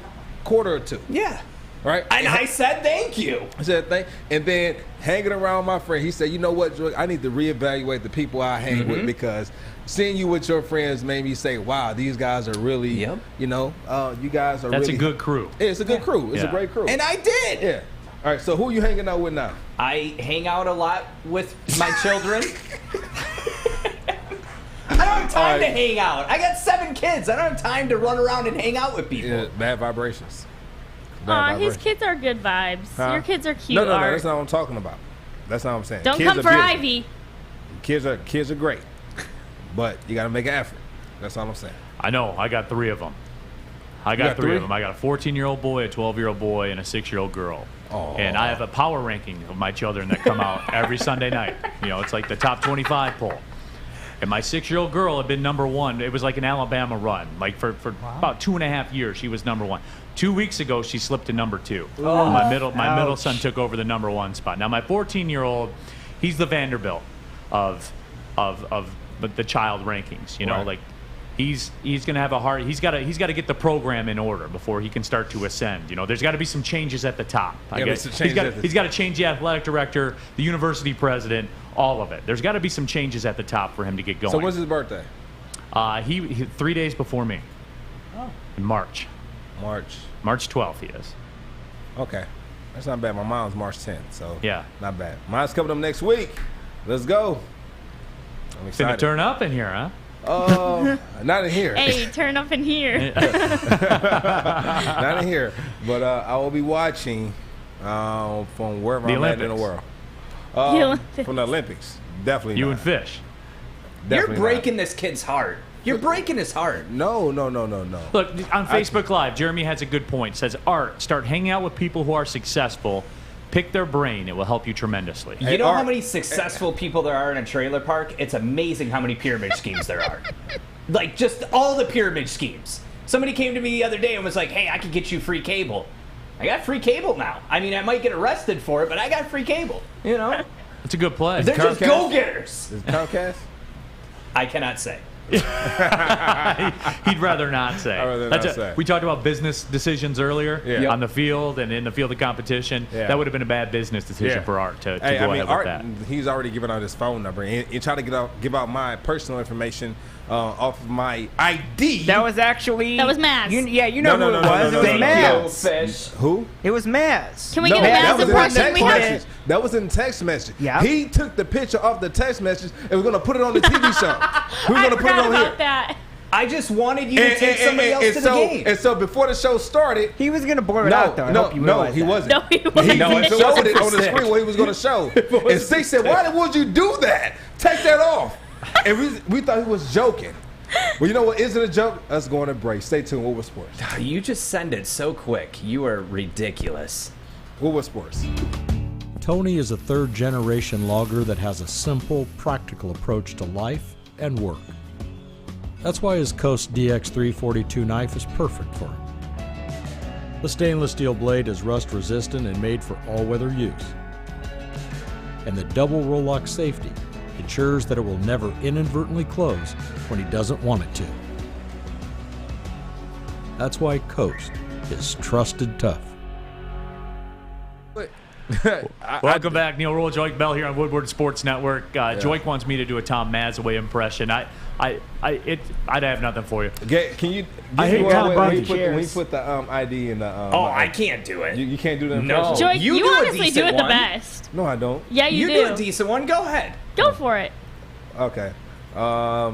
quarter or two.
Yeah.
Right?
And I said thank you.
I said thank, and then hanging around my friend, he said, "You know what, Joy? I need to reevaluate the people I hang with because seeing you with your friends made me say, wow, these guys are really, you know, you guys are
That's
really."
a good crew.
Yeah, it's a good crew. It's a great crew.
And I did.
Yeah. All right, so who are you hanging out with now?
I hang out a lot with my children. I don't have time to hang out. I got 7 kids. I don't have time to run around and hang out with people.
Yeah, bad vibrations.
Aw, his kids are good vibes.
Huh?
Your kids are cute.
No,
Art.
that's not what I'm talking about. That's not what I'm saying.
Don't
Kids
come
are
for
beautiful.
Ivy.
Kids are great, but you got to make an effort. That's all I'm saying.
I know. I got 3 of them. I got 3 of them. I got a 14-year-old boy, a 12-year-old boy, and a 6-year-old girl.
Oh.
And I have a power ranking of my children that come out every Sunday night. You know, it's like the top 25 poll. And my 6-year-old girl had been number 1. It was like an Alabama run. Like for about 2.5 years, she was number 1. 2 weeks ago, she slipped to number 2.
Oh,
My middle son took over the number 1 spot. Now my 14-year-old, he's the Vanderbilt of the child rankings. You know,
Right.
like he's gonna have a hard. He's got to get the program in order before he can start to ascend. You know, there's got to be some changes at the top. I guess he's got to change the athletic director, the university president, all of it. There's got to be some changes at the top for him to get going.
So when's his birthday?
He 3 days before me.
Oh.
In March 12th he is.
Okay, that's not bad. My mom's March 10th, so
yeah,
not bad. Mine's coming up next week. Let's go. I'm excited.
Finna turn up in here, huh?
Not in here.
Hey, turn up in here.
Not in here. But I will be watching from wherever I'm at in the world. From the Olympics. Definitely
You
not.
and Fish.
Definitely
You're breaking this kid's heart. You're breaking his heart.
No.
Look, on Facebook Live, Jeremy has a good point. Says, Art, start hanging out with people who are successful. Pick their brain. It will help you tremendously.
You know how many successful people there are in a trailer park? It's amazing how many pyramid schemes there are. Like, just all the pyramid schemes. Somebody came to me the other day and was like, hey, I could get you free cable. I got free cable now. I mean, I might get arrested for it, but I got free cable. You know?
It's a good play.
They're just go-getters.
Is it Comcast?
I cannot say.
He'd rather not say.
I'd rather not say.
We talked about business decisions earlier on the field and in the field of competition.
Yeah.
That would have been a bad business decision for Art to go ahead
Art,
with that.
he's already given out his phone number and tried to give out my personal information off of my ID.
That was actually.
That was Maz.
You know who it was. It was Maz.
Fish.
Who?
It was Maz.
Can we get a
that
Maz
was in the
impression?
text
We have
message. That was in the text message.
Yeah.
He took the picture of the text message and was going to put it on the TV show. He was
I
going to put it
forgot
on
about
here.
that.
I just wanted you to take somebody else to the game.
And so before the show started,
He was gonna blur it out though. I hope you
no,
realize
he
that.
wasn't.
No, he wasn't.
He showed it on the screen what he was going to show. And Six said, "Why would you do that? Take that off." And we thought he was joking. Well, you know what isn't a joke? Us going to break. Stay tuned. Woodward Sports.
You just send it so quick. You are ridiculous.
Woodward Sports.
Tony is a third-generation logger that has a simple, practical approach to life and work. That's why his Coast DX342 knife is perfect for him. The stainless steel blade is rust-resistant and made for all-weather use. And the double roll-lock safety ensures that it will never inadvertently close when he doesn't want it to. That's why Coast is trusted tough.
Welcome back, Neil Roll, Joik Bell here on Woodward Sports Network. Joik wants me to do a Tom Mazaway impression. I'd have nothing for you.
Can you?
I hate Tom
when you
Brady.
put the ID in the.
I can't do it.
You can't do that.
No.
Joik,
You
you
do a
honestly do
decent
it the
one.
best.
No, I don't.
Yeah, you
do a decent one. Go ahead.
Go for it.
Okay. What are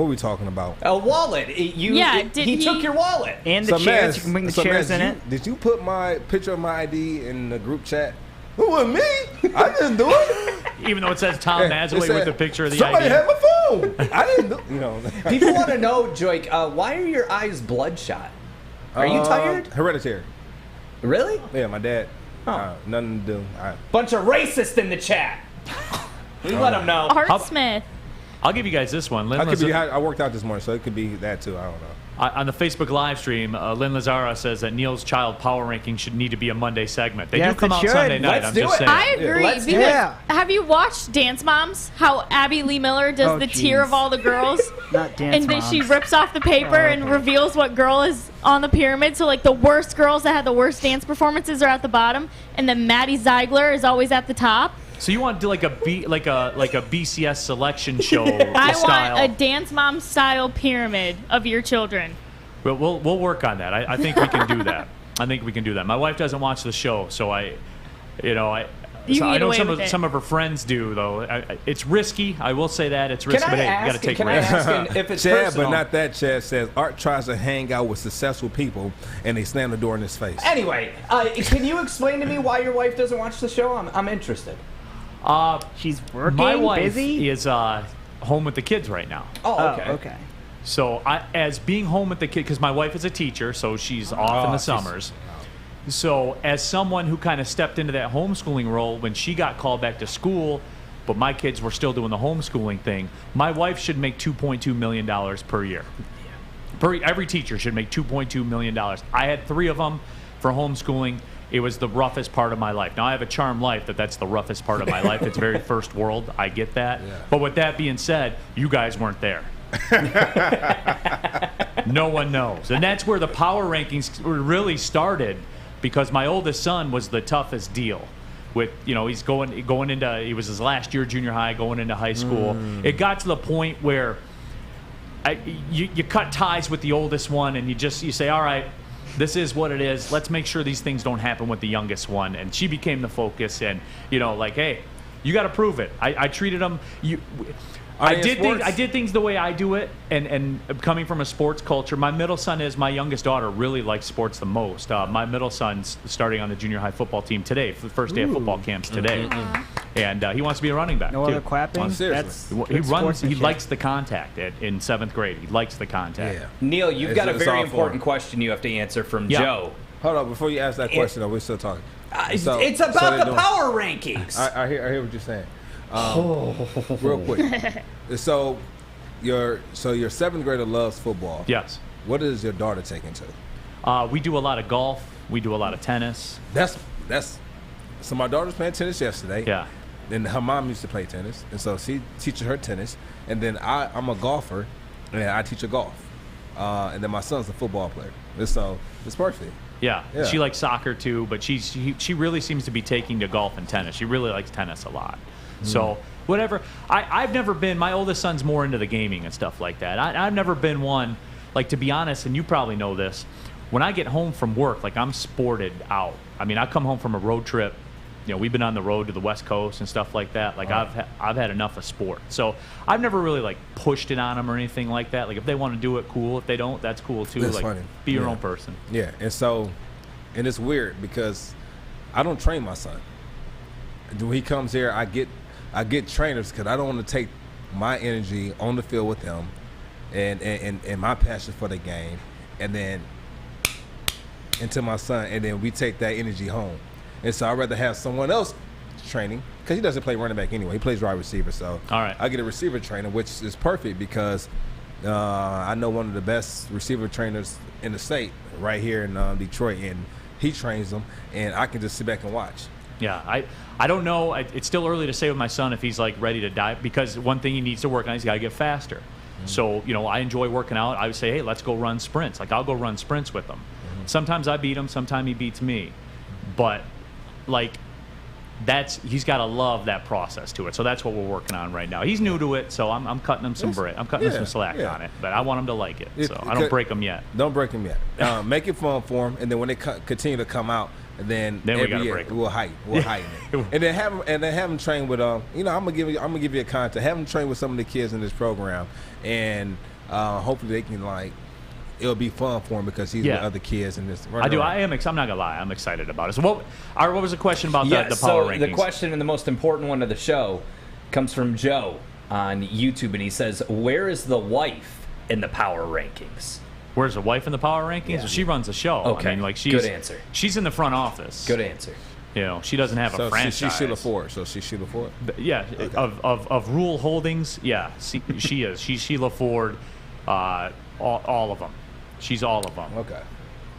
we talking about?
A wallet. He took your wallet.
And the chairs. You can bring the chairs in it.
Did you put my picture of my ID in the group chat? Who was me? I didn't do it.
Even though it says Tom Mazaway with a picture of the
somebody
ID.
had my phone. I didn't do. You know.
People want to know, Joik, why are your eyes bloodshot? Are you tired?
Hereditary.
Really?
Yeah, my dad. Nothing to do.
Bunch of racists in the chat. We let them know.
Art Smith.
I'll give you guys this one.
I worked out this morning, so it could be that too. I don't know.
On the Facebook live stream, Lynn Lazara says that Neil's child power ranking should need to be a Monday segment. They do come out Sunday night. I'm just saying.
I agree. Because have you watched Dance Moms? How Abby Lee Miller does the tier of all the girls?
Not Dance
And then
Moms.
she rips off the paper and reveals what girl is on the pyramid. So, like, the worst girls that had the worst dance performances are at the bottom. And then Maddie Ziegler is always at the top.
So you want to do like a BCS selection show
I
style?
want a Dance Mom style pyramid of your children.
We'll work on that. I think we can do that. I think we can do that. My wife doesn't watch the show, so I know some of her friends do though. It's risky. I will say that it's risky, but hey, you got to take risks.
If it's
Chad,
personal?
but not that. Chad says Art tries to hang out with successful people, and they slam the door in his face.
Anyway, can you explain to me why your wife doesn't watch the show? I'm interested.
She's working.
My wife
busy.
is home with the kids right now.
Oh, okay.
Okay.
So as being home with the kid, because my wife is a teacher, so she's off in the summers. So as someone who kind of stepped into that homeschooling role when she got called back to school, but my kids were still doing the homeschooling thing, my wife should make $2.2 million per year. Every teacher should make $2.2 million. I had 3 of them for homeschooling. It was the roughest part of my life. Now, I have a charmed life that's the roughest part of my life. It's very first world. I get that. Yeah. But with that being said, you guys weren't there. No one knows. And that's where the power rankings really started, because my oldest son was the toughest deal. With, he's going into, he was his last year junior high, going into high school. It got to the point where you cut ties with the oldest one, and you say, all right, this is what it is. Let's make sure these things don't happen with the youngest one. And she became the focus, and hey, you got to prove it. I treated them. I did things the way I do it, and coming from a sports culture. My middle son my youngest daughter really likes sports the most. My middle son's starting on the junior high football team today for the first day of football camps today, and he wants to be a running back.
No
too.
other clapping.
He runs. He likes the contact in 7th grade. He likes the contact.
Yeah.
Neil, you've got a very important question you have to answer from Joe.
Hold on, before you ask that question, though, we're still talking.
It's about the power rankings.
I hear what you're saying. Real quick. So your 7th grader loves football.
Yes.
What is your daughter taking to?
We do a lot of golf. We do a lot of tennis.
So my daughter's playing tennis yesterday.
Yeah.
And her mom used to play tennis, and so she teaches her tennis. And then I'm a golfer, and I teach her golf. And then my son's a football player. So it's perfect.
Yeah. She likes soccer too, but she really seems to be taking to golf and tennis. She really likes tennis a lot. So whatever. I've never been, my oldest son's more into the gaming and stuff like that. I've never been one, to be honest, and you probably know this, when I get home from work, I'm sported out. I mean, I come home from a road trip. We've been on the road to the West Coast and stuff like that. I've had enough of sport. So I've never really pushed it on them or anything like that. If they want to do it, cool. If they don't, that's cool too.
That's funny.
Be your own person.
Yeah. And it's weird because I don't train my son. When he comes here, I get trainers because I don't want to take my energy on the field with them and my passion for the game and then into my son, and then we take that energy home. And so I'd rather have someone else training, because he doesn't play running back anyway. He plays wide receiver. So
all right.
I get a receiver trainer, which is perfect because I know one of the best receiver trainers in the state right here in Detroit, and he trains them, and I can just sit back and watch.
Yeah, I don't know. It's still early to say with my son if he's ready to dive, because one thing he needs to work on, he's got to get faster. So, I enjoy working out. I would say, hey, let's go run sprints. I'll go run sprints with him. Sometimes I beat him, sometimes he beats me. But, he's got to love that process to it. So that's what we're working on right now. He's new to it, so I'm cutting him some bread. I'm cutting him some slack on it. But I want him to like it, so I don't break him yet.
Don't break him yet. Make it fun for him, and then when they continue to come out, then
we gotta break him.
We'll heighten it, and then have him train with I'm gonna give you a contact. Have him train with some of the kids in this program, and hopefully they can it'll be fun for him because he's with other kids in this.
I do. I'm not gonna lie. I'm excited about it. So what was the question about the power rankings?
The question and the most important one of the show comes from Joe on YouTube, and he says, "Where is the wife in the power rankings?"
Where's the wife in the power rankings?
Yeah.
Well, she runs the show.
Okay.
I mean,
good answer.
She's in the front office.
Good answer.
You know, she doesn't have a franchise.
She's Sheila Ford. So she's Sheila Ford.
Yeah, okay. of Rule Holdings. Yeah, she is. She's Sheila Ford. All of them. She's all of them.
Okay.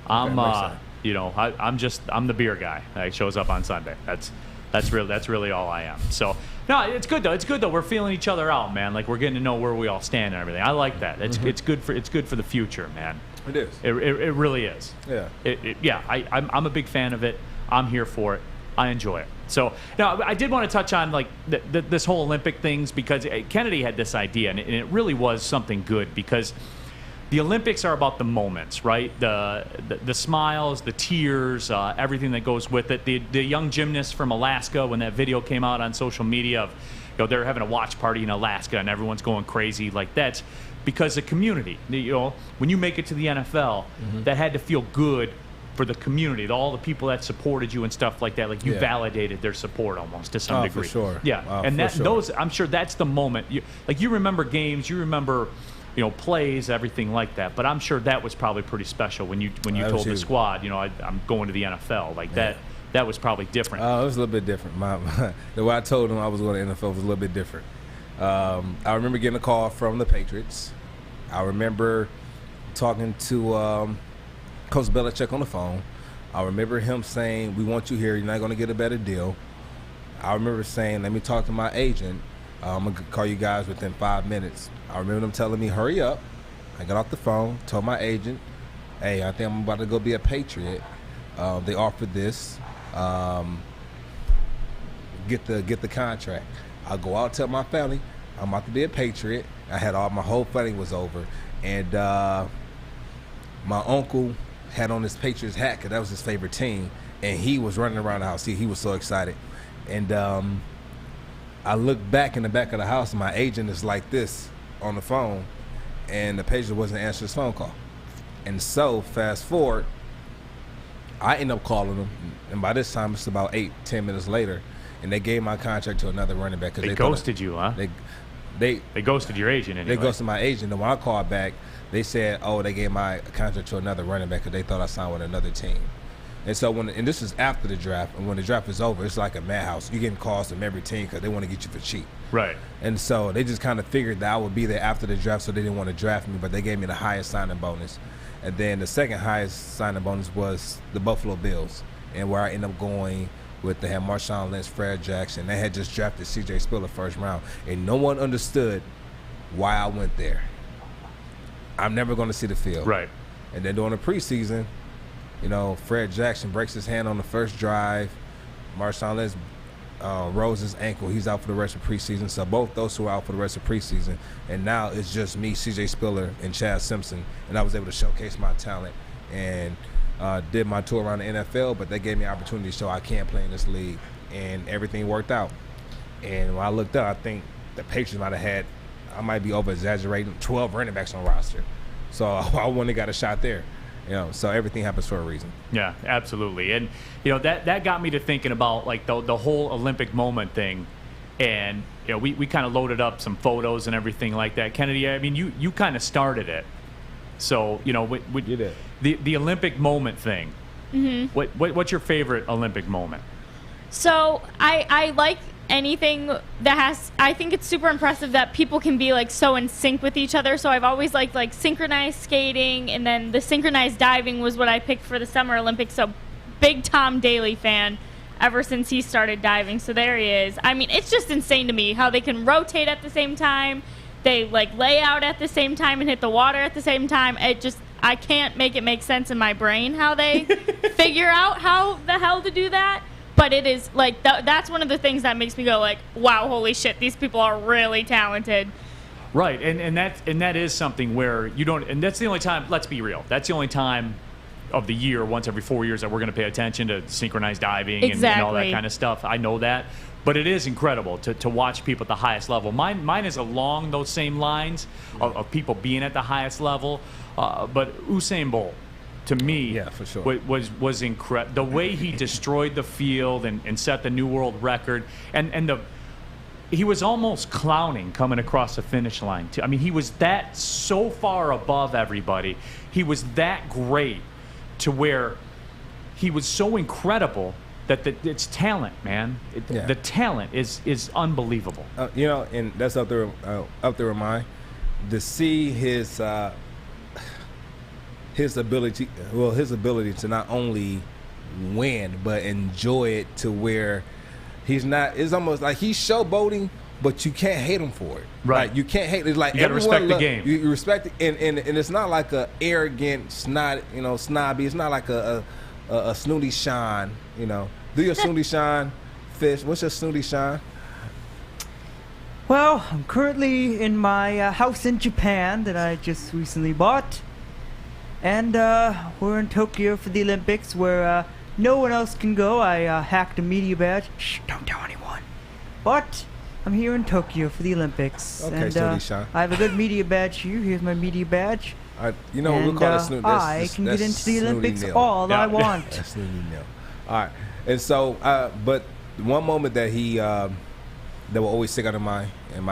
I'm I'm the beer guy that shows up on Sunday. That's really all I am. So no, it's good though. We're feeling each other out, man. Like we're getting to know where we all stand and everything. I like that. It's good for the future, man.
It is.
It really is.
Yeah.
I'm a big fan of it. I'm here for it. I enjoy it. So now I did want to touch on like this whole Olympic things because Kennedy had this idea and it really was something good because the Olympics are about the moments, right? The smiles, the tears, everything that goes with it. The young gymnast from Alaska, when that video came out on social media of, they're having a watch party in Alaska and everyone's going crazy, like that's because the community. When you make it to the NFL, that had to feel good for the community, all the people that supported you and stuff like that. Like you validated their support almost to some degree.
For sure.
Yeah, and those, I'm sure that's the moment. You remember games, you remember. Plays, everything like that. But I'm sure that was probably pretty special when you told the squad, I'm going to the NFL. Like that was probably different.
It was a little bit different. The way I told them I was going to the NFL was a little bit different. I remember getting a call from the Patriots. I remember talking to Coach Belichick on the phone. I remember him saying, "We want you here. You're not going to get a better deal." I remember saying, "Let me talk to my agent. I'm going to call you guys within 5 minutes." I remember them telling me, "Hurry up." I got off the phone, told my agent, "Hey, I think I'm about to go be a Patriot." They offered this. Get the contract. I'll go out, tell my family I'm about to be a Patriot. I had my whole family was over. And my uncle had on his Patriots hat because that was his favorite team. And he was running around the house. He was so excited. And I looked back in the back of the house and my agent is like this on the phone, and the patient wasn't answering his phone call. And so fast forward, I end up calling them, and by this time it's about 8-10 minutes later, and they gave my contract to another running back.
They ghosted you, huh?
They
ghosted your agent anyway.
They ghosted my agent, and when I called back, they said, they gave my contract to another running back because they thought I signed with another team. And so and this is after the draft, and when the draft is over, it's like a madhouse. You're getting calls from every team because they want to get you for cheap.
Right.
And so they just kind of figured that I would be there after the draft, so they didn't want to draft me, but they gave me the highest signing bonus. And then the second highest signing bonus was the Buffalo Bills, and where I ended up going with, they had Marshawn Lynch, Fred Jackson. They had just drafted C.J. Spiller first round, and no one understood why I went there. I'm never going to see the field.
Right.
And then during the preseason, Fred Jackson breaks his hand on the first drive. Marshawn Lynch rolls his ankle. He's out for the rest of preseason. So both those two are out for the rest of preseason. And now it's just me, C.J. Spiller, and Chad Simpson. And I was able to showcase my talent and did my tour around the NFL. But they gave me an opportunity to show I can play in this league. And everything worked out. And when I looked up, I think the Patriots might have had, I might be over-exaggerating, 12 running backs on roster. So I wouldn't have got a shot there. So everything happens for a reason.
Yeah, absolutely. And, that got me to thinking about, like, the whole Olympic moment thing. And, we kind of loaded up some photos and everything like that. Kennedy, I mean, you kind of started it. So, you did. The Olympic moment thing. Mm-hmm. What's your favorite Olympic moment?
So, I like anything that has, I think it's super impressive that people can be like so in sync with each other. So I've always liked like synchronized skating, and then the synchronized diving was what I picked for the Summer Olympics. So big Tom Daley fan ever since he started diving. So there he is. I mean, it's just insane to me how they can rotate at the same time. They like lay out at the same time and hit the water at the same time. I can't make it make sense in my brain how they figure out how the hell to do that. But it is, like, that's one of the things that makes me go, like, wow, holy shit, these people are really talented.
Right, and that is something where you don't, and that's the only time, let's be real, that's the only time of the year, once every 4 years, that we're going to pay attention to synchronized diving and all that kind of stuff. I know that. But it is incredible to watch people at the highest level. Mine is along those same lines of people being at the highest level. But Usain Bolt, to me,
yeah, for sure,
was incredible. The way he destroyed the field and set the new world record, he was almost clowning coming across the finish line too. I mean, he was that so far above everybody. He was that great to where he was so incredible that it's talent, man. The talent is unbelievable.
You know, and that's up there with mine. To see his ability to not only win but enjoy it to where he's not. It's almost like he's showboating, but you can't hate him for it.
Right.
Like, you can't hate. It's like
you gotta respect the game.
You respect it, and it's not like a arrogant, snobby. It's not like a snooty Sean. You know, do your snooty Sean, Fish. What's your snooty Sean?
Well, I'm currently in my house in Japan that I just recently bought. And we're in Tokyo for the Olympics where no one else can go. I hacked a media badge. Shh, don't tell anyone. But I'm here in Tokyo for the Olympics.
Okay,
and
snooty Sean.
I have a good media badge here. Here's my media badge.
You know, we'll call it snooty.
I can get into the Olympics all I want.
That's snooty nil. All right. And so, but one moment that that will always stick out in my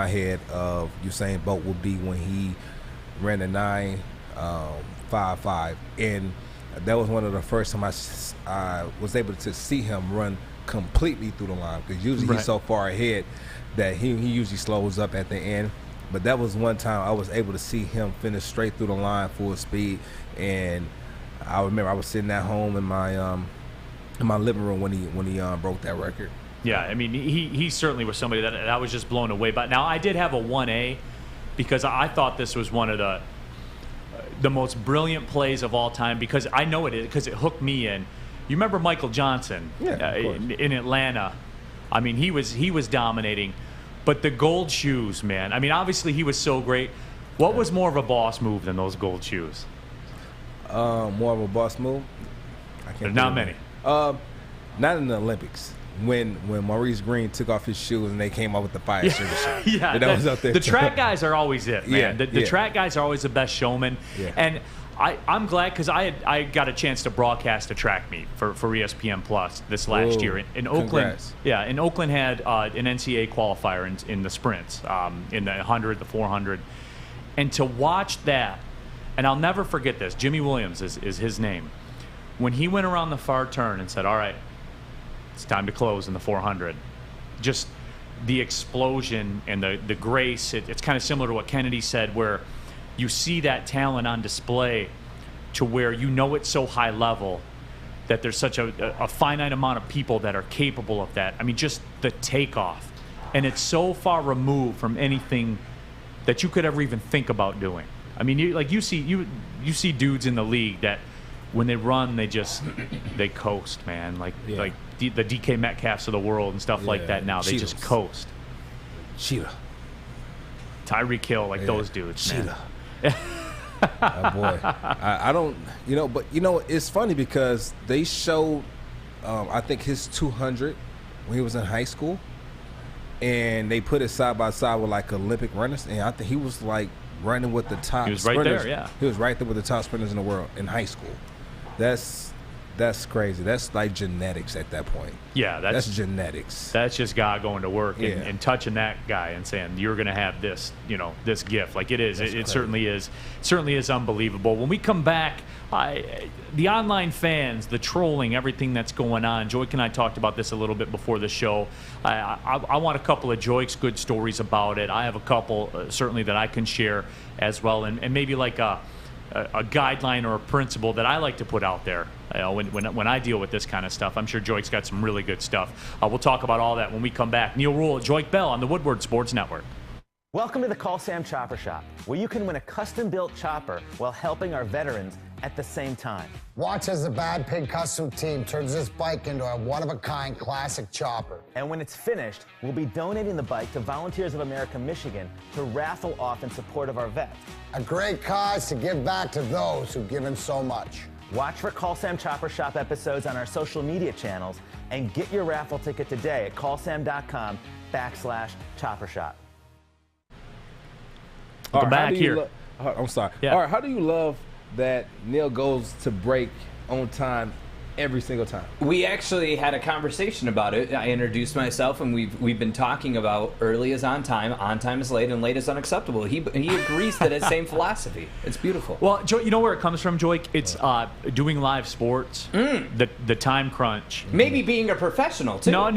head of Usain Bolt will be when he ran the 9.55, and that was one of the first time I was able to see him run completely through the line, because usually he's so far ahead that he usually slows up at the end. But that was one time I was able to see him finish straight through the line full speed, and I remember I was sitting at home in my living room when he broke that record.
Yeah, I mean, he certainly was somebody that I was just blown away by. Now, I did have a 1A because I thought this was one of the most brilliant plays of all time, because I know it is, because it hooked me in. You remember Michael Johnson in Atlanta? I mean, he was dominating. But the gold shoes, man. I mean, obviously he was so great. What was more of a boss move than those gold shoes?
More of a boss move? I can't.
Not many.
Not in the Olympics. When Maurice Green took off his shoes and they came out with the fire service.
Yeah,
that was up there.
The track guys are always it, man.
Yeah,
the track guys are always the best showmen.
Yeah.
And I'm glad, because I got a chance to broadcast a track meet for ESPN Plus this last year in Oakland.
Congrats.
Yeah, in Oakland had an NCAA qualifier in the sprints, in the 100, the 400, and to watch that, and I'll never forget this. Jimmy Williams is his name. When he went around the far turn and said, "All right, it's time to close in the 400," just the explosion and the grace. It's kind of similar to what Kennedy said, where you see that talent on display to where you know it's so high level that there's such a finite amount of people that are capable of that. I mean, just the takeoff. And it's so far removed from anything that you could ever even think about doing. I mean, you see dudes in the league that when they run, they coast, man. Like the DK Metcalfs of the world and stuff like that now. They just coast.
Cheetah.
Tyreek Hill, those dudes,
Cheetah.
man.
Oh boy, I don't, but it's funny because they showed, I think his 200 when he was in high school, and they put it side by side with like Olympic runners, and I think he was like running with the top.
He was right
sprinters.
there, yeah.
He was right there with the top sprinters in the world in high school. That's crazy. That's like genetics at that point.
Yeah,
that's genetics.
That's just God going to work
Yeah.
and touching that guy and saying, you're going to have this, this gift. Like it is. It certainly is. Certainly is unbelievable. When we come back, the online fans, the trolling, everything that's going on. Joik and I talked about this a little bit before the show. I want a couple of Joik's good stories about it. I have a couple certainly that I can share as well, and maybe like a guideline or a principle that I like to put out there when I deal with this kind of stuff. I'm sure Joik's got some really good stuff. We'll talk about all that when we come back. Neil Rule, Joik Bell on the Woodward Sports Network.
Welcome to the Call Sam Chopper Shop, where you can win a custom-built chopper while helping our veterans at the same time.
Watch as the Bad Pig Custom Team turns this bike into a one-of-a-kind classic chopper.
And when it's finished, we'll be donating the bike to Volunteers of America Michigan to raffle off in support of our vets.
A great cause to give back to those who've given so much.
Watch for Call Sam Chopper Shop episodes on our social media channels and get your raffle ticket today at callsam.com/chopper shop.
Welcome back here.
I'm sorry.
Yeah.
All right, how do you love that Neil goes to break on time every single time.
We actually had a conversation about it. I introduced myself, and we've been talking about early is on time is late, and late is unacceptable. He agrees that it's same philosophy. It's beautiful.
Well, Joy, you know where it comes from, Joy? It's doing live sports. The time crunch.
Maybe being a professional too.
No.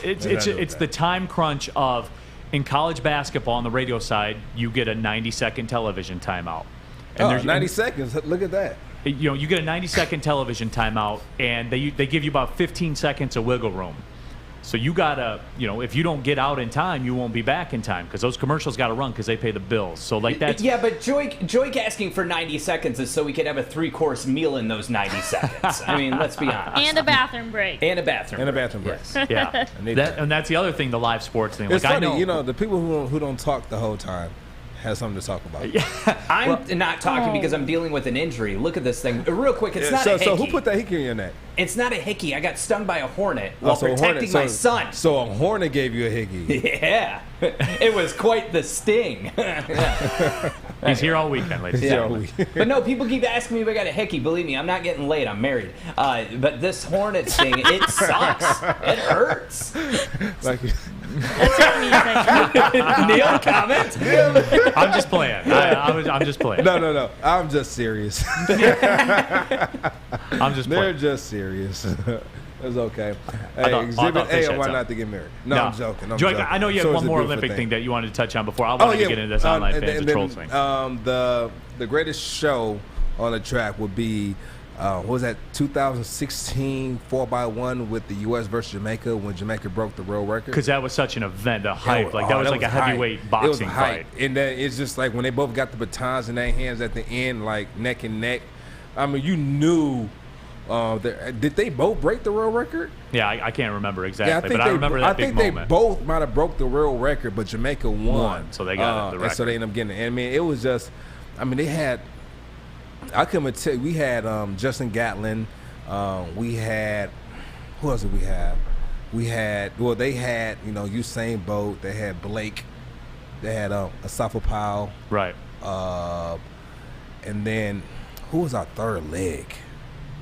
It's the time crunch of, in college basketball on the radio side, you get a 90-second television timeout.
And 90 seconds. Look at that.
You get a 90-second television timeout, and they give you about 15 seconds of wiggle room. So you gotta, if you don't get out in time, you won't be back in time because those commercials gotta run because they pay the bills. So that's
but Joik asking for 90 seconds is so we could have a 3-course meal in those 90 seconds. I mean, let's be honest.
And a bathroom break.
And a bathroom break.
Yes. Yeah. And that's the other thing, the live sports thing.
It's funny, the people who don't talk the whole time has something to talk about.
I'm not talking because I'm dealing with an injury. Look at this thing. Real quick, it's not a hickey.
So who put that hickey in your neck?
It's not a hickey. I got stung by a hornet while protecting my son.
So a hornet gave you a hickey.
Yeah. It was quite the sting.
He's here all weekend, ladies and gentlemen.
But no, people keep asking me if I got a hickey. Believe me, I'm not getting laid. I'm married. But this hornet sting, it sucks. It hurts.
That's your music.
Neil, comment?
I'm just playing. I'm just playing.
No. I'm just serious.
I'm just playing.
They're just serious. It's okay. Hey, Exhibit A, why not to get married? No, I'm joking.
Joy, I know you had one more Olympic thing that you wanted to touch on before. I wanted to get into this online fans troll thing.
The greatest show on the track would be, what was that, 2016 4x1 with the U.S. versus Jamaica when Jamaica broke the world record?
Because that was such an event, a hype. That was like a heavyweight boxing fight.
And then it's just like when they both got the batons in their hands at the end, like neck and neck. I mean, you knew. Did they both break the world record?
Yeah, I can't remember exactly, but I remember that big moment.
I think they both might have broke the world record, but Jamaica won.
So they got the record.
And so they ended up getting it. I mean, it was just, they had, I couldn't tell you, we had Justin Gatlin, we had, who else did we have? They had, Usain Bolt, they had Blake, they had Asafo Powell.
Right.
And then, who was our third leg?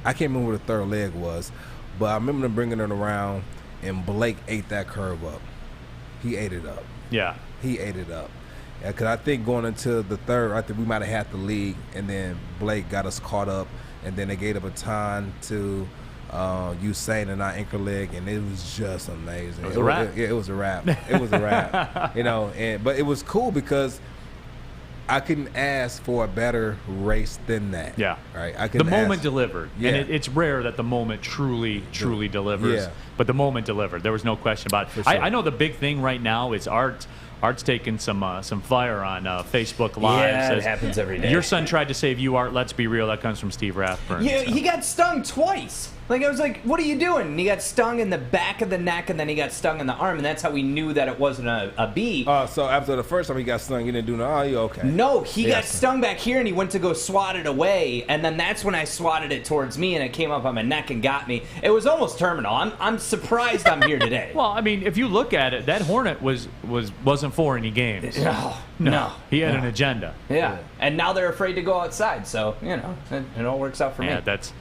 I can't remember what the third leg was, but I remember them bringing it around, and Blake ate that curve up. He ate it up.
Yeah.
He ate it up. Because I think going into the third, I think we might have had the lead, and then Blake got us caught up, and then they gave a baton to Usain and our anchor leg, and it was just amazing.
It was a wrap.
It was a wrap. It was a wrap. But it was cool because I couldn't ask for a better race than that.
Yeah.
Right.
The moment delivered. Yeah. And it's rare that the moment truly delivers. Yeah. But the moment delivered. There was no question about it. Sure. I know the big thing right now is Art's taking some fire on Facebook Live.
Yeah, it happens every day.
Your son tried to save you, Art. Let's be real. That comes from Steve Rathburn.
Yeah, he got stung twice. Like, I was like, what are you doing? And he got stung in the back of the neck, and then he got stung in the arm, and that's how we knew that it wasn't a bee.
So after the first time he got stung, you didn't do no, oh, you okay?
No, he got stung back here, and he went to go swat it away, and then that's when I swatted it towards me, and it came up on my neck and got me. It was almost terminal. I'm surprised I'm here today.
Well, I mean, if you look at it, that hornet wasn't for any games.
No.
He had an agenda.
Yeah, and now they're afraid to go outside, so, it all works out for me.
Yeah, that's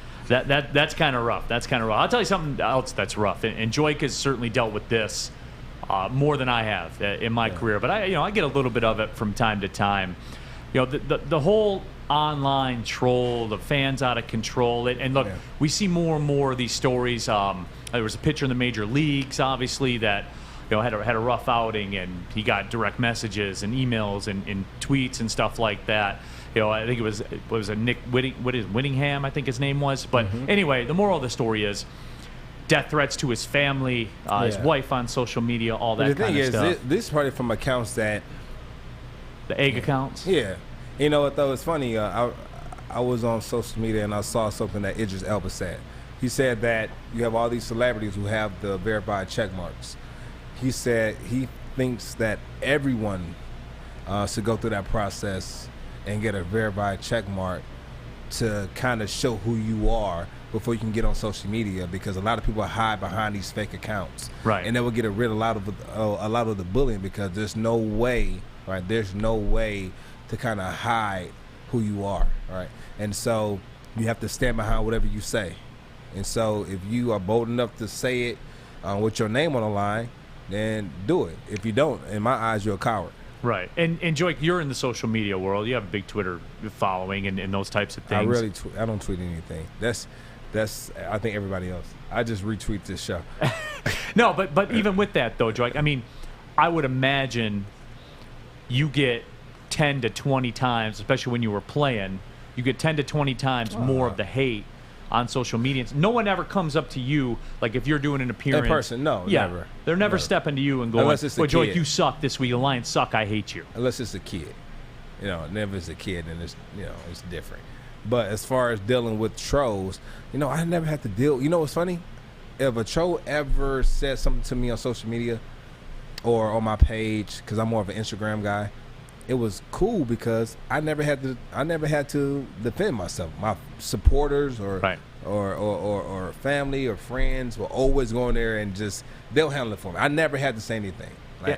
kind of rough. That's kind of rough. I'll tell you something else that's rough. And Joik has certainly dealt with this more than I have in my career. But I get a little bit of it from time to time. The whole online troll, the fans out of control. And look, we see more and more of these stories. There was a pitcher in the major leagues, obviously, that had a rough outing, and he got direct messages and emails and tweets and stuff like that. I think it was a Nick Whittingham, I think his name was. But anyway, the moral of the story is death threats to his family, his wife on social media, all that kind of stuff.
The thing is, this is probably from accounts that...
The egg accounts?
Yeah. You know what, though? It's funny. I was on social media, and I saw something that Idris Elba said. He said that you have all these celebrities who have the verified check marks. He said he thinks that everyone should go through that process and get a verified check mark to kind of show who you are before you can get on social media, because a lot of people hide behind these fake accounts,
right?
And they will get rid of a lot of the bullying, because there's no way, right? There's no way to kind of hide who you are, right? And so you have to stand behind whatever you say, And so if you are bold enough to say it with your name on the line, then do it. If you don't, in my eyes, you're a coward.
Right. And Joy, you're in the social media world. You have a big Twitter following and those types of things.
I don't tweet anything. That's I think everybody else. I just retweet this show.
No, but even with that though, Joy, I mean, I would imagine you get 10 to 20 times, especially when you were playing, you get 10 to 20 times more of the hate on social media. No one ever comes up to you, like if you're doing an appearance.
In person, no, never.
They're never stepping to you and going,
unless it's
well, Joy, you suck this week. The Lions suck. I hate you.
Unless it's a kid. Never it's a kid, and it's, it's different. But as far as dealing with trolls, I never had to deal. You know what's funny? If a troll ever said something to me on social media or on my page, because I'm more of an Instagram guy, it was cool because I never had to defend myself. My supporters or family or friends were always going there and they'll handle it for me. I never had to say anything,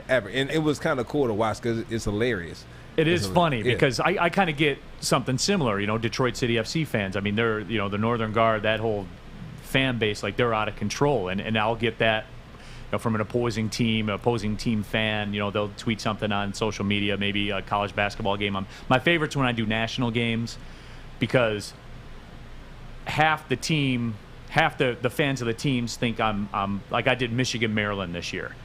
ever. And it was kind of cool to watch because it's hilarious.
It is funny because I kind of get something similar. Detroit City FC fans. I mean, they're the Northern Guard, that whole fan base, like they're out of control, and I'll get that. From an opposing team fan, they'll tweet something on social media, maybe a college basketball game. My favorite's when I do national games because half the fans of the teams think I'm like I did Michigan, Maryland this year.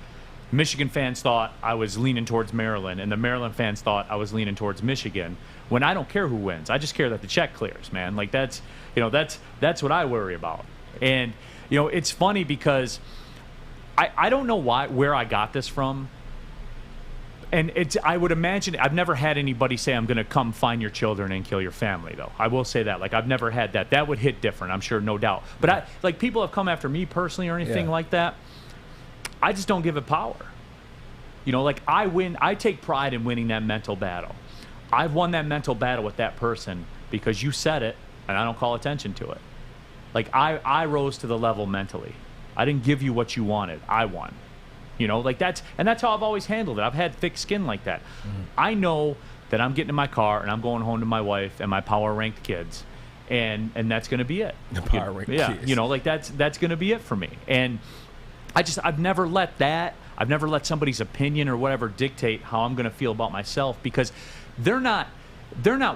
Michigan fans thought I was leaning towards Maryland, and the Maryland fans thought I was leaning towards Michigan. When I don't care who wins, I just care that the check clears, man. Like that's what I worry about. And it's funny because I don't know where I got this from, and I would imagine I've never had anybody say I'm going to come find your children and kill your family, though. I will say that, like I've never had that. That would hit different, I'm sure, no doubt. But people have come after me personally or anything like that. I just don't give it power. Like I win. I take pride in winning that mental battle. I've won that mental battle with that person because you said it, and I don't call attention to it. Like I rose to the level mentally. I didn't give you what you wanted. I won. That's how I've always handled it. I've had thick skin like that. Mm-hmm. I know that I'm getting in my car and I'm going home to my wife and my power ranked kids, and that's going to be it.
The power ranked kids.
That's going to be it for me. And I've never let somebody's opinion or whatever dictate how I'm going to feel about myself because they're not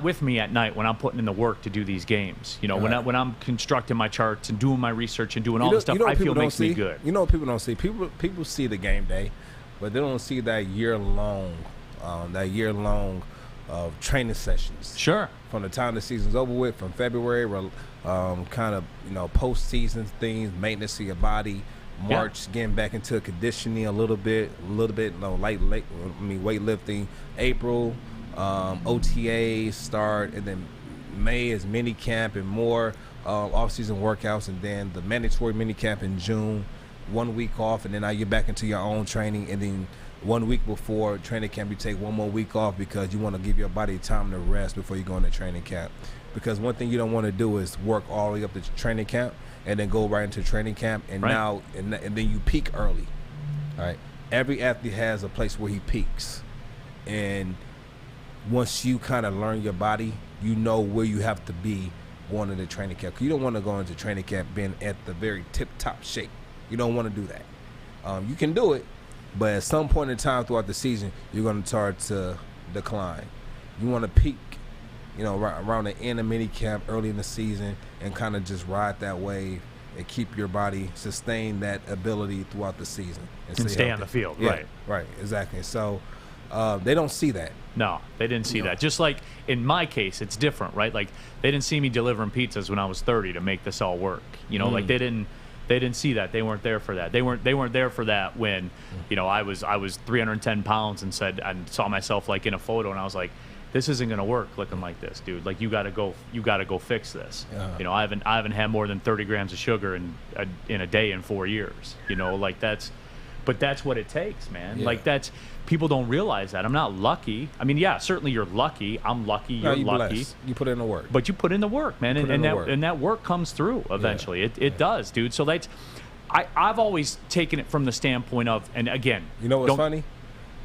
with me at night when I'm putting in the work to do these games. When I'm constructing my charts and doing my reseach and doing all the stuff I feel makes me good.
You know what people don't see? People see the game day, but they don't see that year long of training sessions.
Sure.
From the time the season's over with, from February, kind of post-season things, maintenance of your body. March, getting back into conditioning a little bit, weightlifting. April. OTAs start, and then May is mini camp and more off-season workouts, and then the mandatory mini camp in June, 1 week off, and then now you're back into your own training, and then 1 week before training camp you take 1 more week off because you want to give your body time to rest before you go into training camp. Because one thing you don't want to do is work all the way up to training camp and then go right into training camp, and then you peak early. All right, every athlete has a place where he peaks, and once you kind of learn your body, you know where you have to be going into training camp. You don't want to go into training camp being at the very tip-top shape. You don't want to do that. You can do it, but at some point in time throughout the season, you're going to start to decline. You want to peak, around the end of mini camp, early in the season, and kind of just ride that wave and keep your body, sustain that ability throughout the season.
And stay on the field,
yeah, right, exactly. So they don't see that.
No, they didn't see that. Just like in my case, it's different, right? Like they didn't see me delivering pizzas when I was 30 to make this all work. Like they didn't see that. They weren't there for that. They weren't there for that when, I was 310 pounds and saw myself like in a photo and I was like, this isn't gonna work looking like this, dude. Like you gotta go fix this. Yeah. I haven't had more than 30 grams of sugar in a day in 4 years. But that's what it takes, man. Yeah. People don't realize that. I'm not lucky. I mean, yeah, certainly you're lucky. I'm lucky. You're lucky.
Blessed. You put in the work.
But you put in the work, man, and that work comes through eventually. Yeah. It does, dude. So I've always taken it from the standpoint of, and again,
you know what's funny?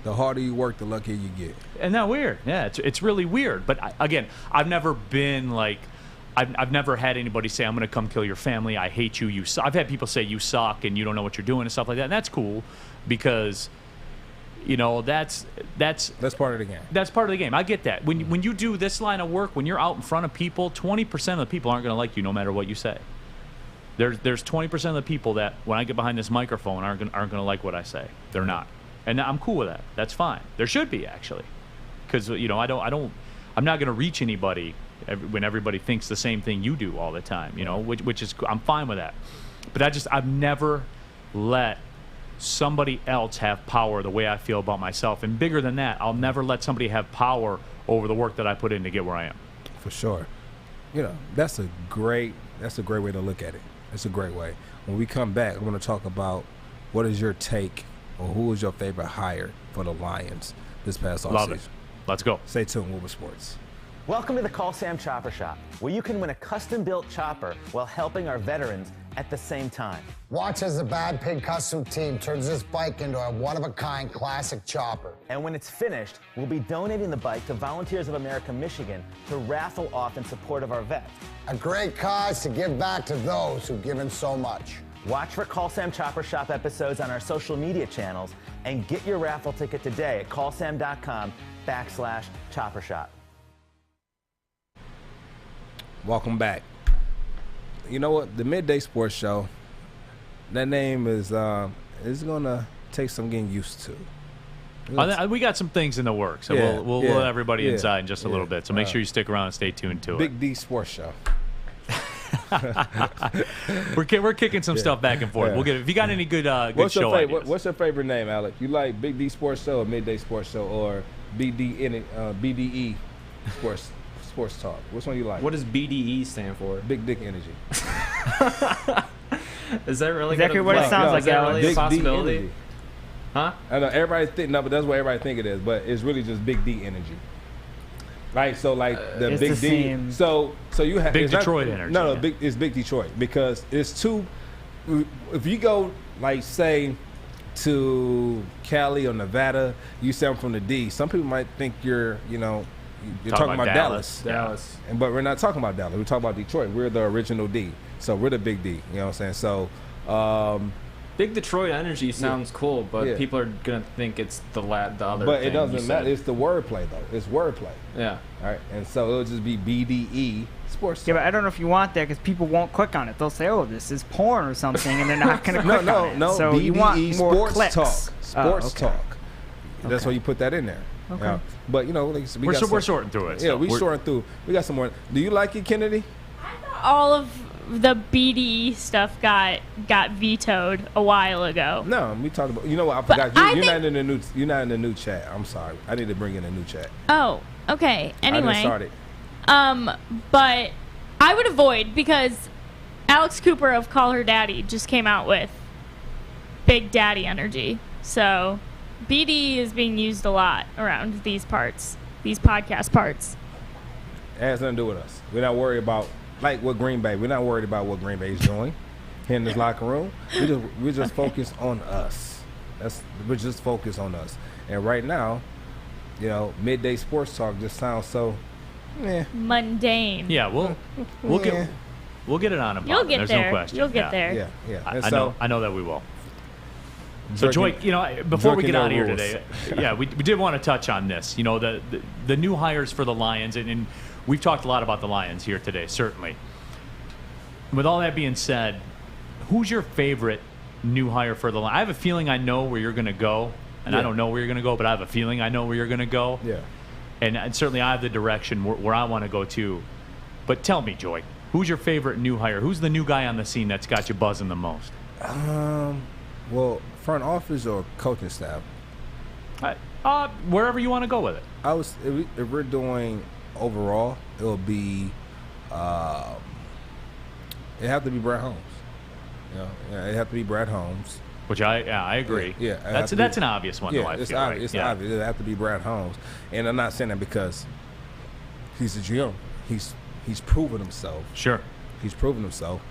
The harder you work, the luckier you get.
Isn't that weird? Yeah, it's really weird. But again, I've never been like I've never had anybody say, I'm going to come kill your family. I hate you. I've had people say you suck and you don't know what you're doing and stuff like that. And that's cool because, you know, that's
part of the game.
That's part of the game. I get that. When you do this line of work, when you're out in front of people, 20% of the people aren't going to like you no matter what you say. There's 20% of the people that when I get behind this microphone aren't going to like what I say. They're not. And I'm cool with that. That's fine. There should be, actually. Because, you know, I'm not going to reach anybody when everybody thinks the same thing you do all the time, you know, which is, I'm fine with that. But I've never let somebody else have power the way I feel about myself. And bigger than that, I'll never let somebody have power over the work that I put in to get where I am.
For sure. You know, that's a great way to look at it. It's a great way. When we come back, we're going to talk about what is your take or who was your favorite hire for the Lions this past offseason.
Love it. Let's go.
Stay tuned, Woodward Sports.
Welcome to the Call Sam Chopper Shop, where you can win a custom-built chopper while helping our veterans at the same time.
Watch as the Bad Pig Custom team turns this bike into a one-of-a-kind classic chopper.
And when it's finished, we'll be donating the bike to Volunteers of America, Michigan to raffle off in support of our vets.
A great cause to give back to those who've given so much.
Watch for Call Sam Chopper Shop episodes on our social media channels and get your raffle ticket today at callsam.com/chopper shop.
Welcome back. You know what? The Midday Sports Show, that name is going to take some getting used to.
We got some things in the works, so we'll let everybody inside in just a little bit. So make sure you stick around and stay tuned to
Big D Sports Show.
We're kicking some stuff back and forth. We'll get it. If you got any good show ideas.
What's your favorite name, Alec? You like Big D Sports Show or Midday Sports Show or BDE Sports Talk? Which one you like?
What does BDE stand for?
Big Dick Energy.
Is that really
exactly what it sounds like?
Is that really
Big
a possibility?
D
Huh?
I know everybody think but that's what everybody think it is. But it's really just Big D Energy. Right, so like the Big D.
Same.
So you have
Big Detroit Energy.
No, it's Big Detroit because it's two. If you go like say to Cali or Nevada, you sound from the D. Some people might think you're talking about Dallas.
Dallas.
But we're not talking about Dallas. We're talking about Detroit. We're the original D. So we're the Big D. You know what I'm saying? So
Big Detroit Energy sounds cool, but people are gonna think it's the other.
But
thing
it doesn't matter. It's the wordplay though. It's wordplay.
Yeah.
All right. And so it'll just be BDE Sports.
Yeah, but I don't know if you want that because people won't click on it. They'll say, "Oh, this is porn or something," and they're not going to click on it.
No.
So
BDE
you want more
Sports
clicks.
Talk. Sports
okay.
Talk. That's why you put that in there.
Okay.
You know? But
we're sorting through it.
Yeah, we're sorting through. We got some more. Do you like it, Kennedy?
All of the BDE stuff got vetoed a while ago.
No, we talked about. You know what? I forgot. You're not in the new. You're not in the new chat. I'm sorry. I need to bring in a new chat.
Oh, okay. Anyway,
I didn't start it.
But I would avoid because Alex Cooper of Call Her Daddy just came out with Big Daddy Energy. So BDE is being used a lot around these parts, these podcast parts.
It has nothing to do with us. We're not worried about like what Green Bay. We're not worried about what Green Bay is doing here in this locker room. We're just focused on us. We're just focused on us. And right now, Midday Sports Talk just sounds so
mundane.
Yeah, we'll get it on him.
You'll get
There's
there.
no question.
You'll get there.
Yeah.
I know that we will. So, Joy, before we get out of here today, we did want to touch on this. The new hires for the Lions, and we've talked a lot about the Lions here today, certainly. With all that being said, who's your favorite new hire for the Lions? I have a feeling I know where you're going to go, and I don't know where you're going to go, but I have a feeling I know where you're going to go.
Yeah.
And certainly I have the direction where I want to go to. But tell me, Joy, who's your favorite new hire? Who's the new guy on the scene that's got you buzzing the most?
Well, front office or coaching staff?
Wherever you want to go with it.
If we're doing overall, it'll be it have to be Brad Holmes. It have to be Brad Holmes.
Which I agree.
Yeah,
that's an obvious one.
Yeah, it's obvious. It have to be Brad Holmes, and I'm not saying that because he's a GM. He's proven himself.
Sure,
he's proven himself.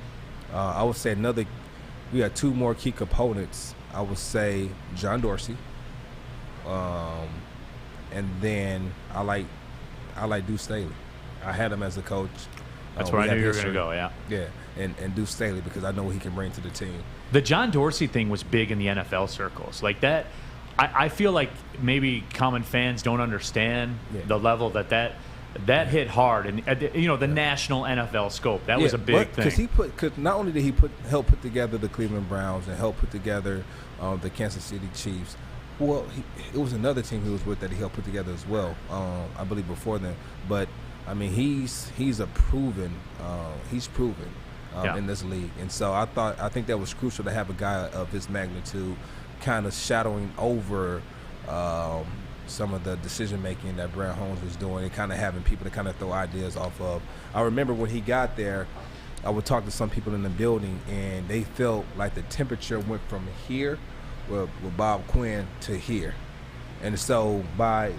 I would say we got two more key components. I would say John Dorsey, and then I like Deuce Staley. I had him as a coach
That's where I knew you were going to go, yeah.
Yeah, and Deuce Staley, because I know what he can bring to the team.
The John Dorsey thing was big in the NFL circles. Like that, I feel like maybe common fans don't understand the level that hit hard, and the national NFL scope. That was a big thing.
Because not only did he help put together the Cleveland Browns and help put together the Kansas City Chiefs. Well, it was another team he was with that he helped put together as well. I believe before then, but I mean he's proven in this league, and so I think that was crucial to have a guy of his magnitude kind of shadowing over some of the decision making that Brad Holmes was doing, and kind of having people to kind of throw ideas off of. I remember when he got there, I would talk to some people in the building, and they felt like the temperature went from here with Bob Quinn to here, and so by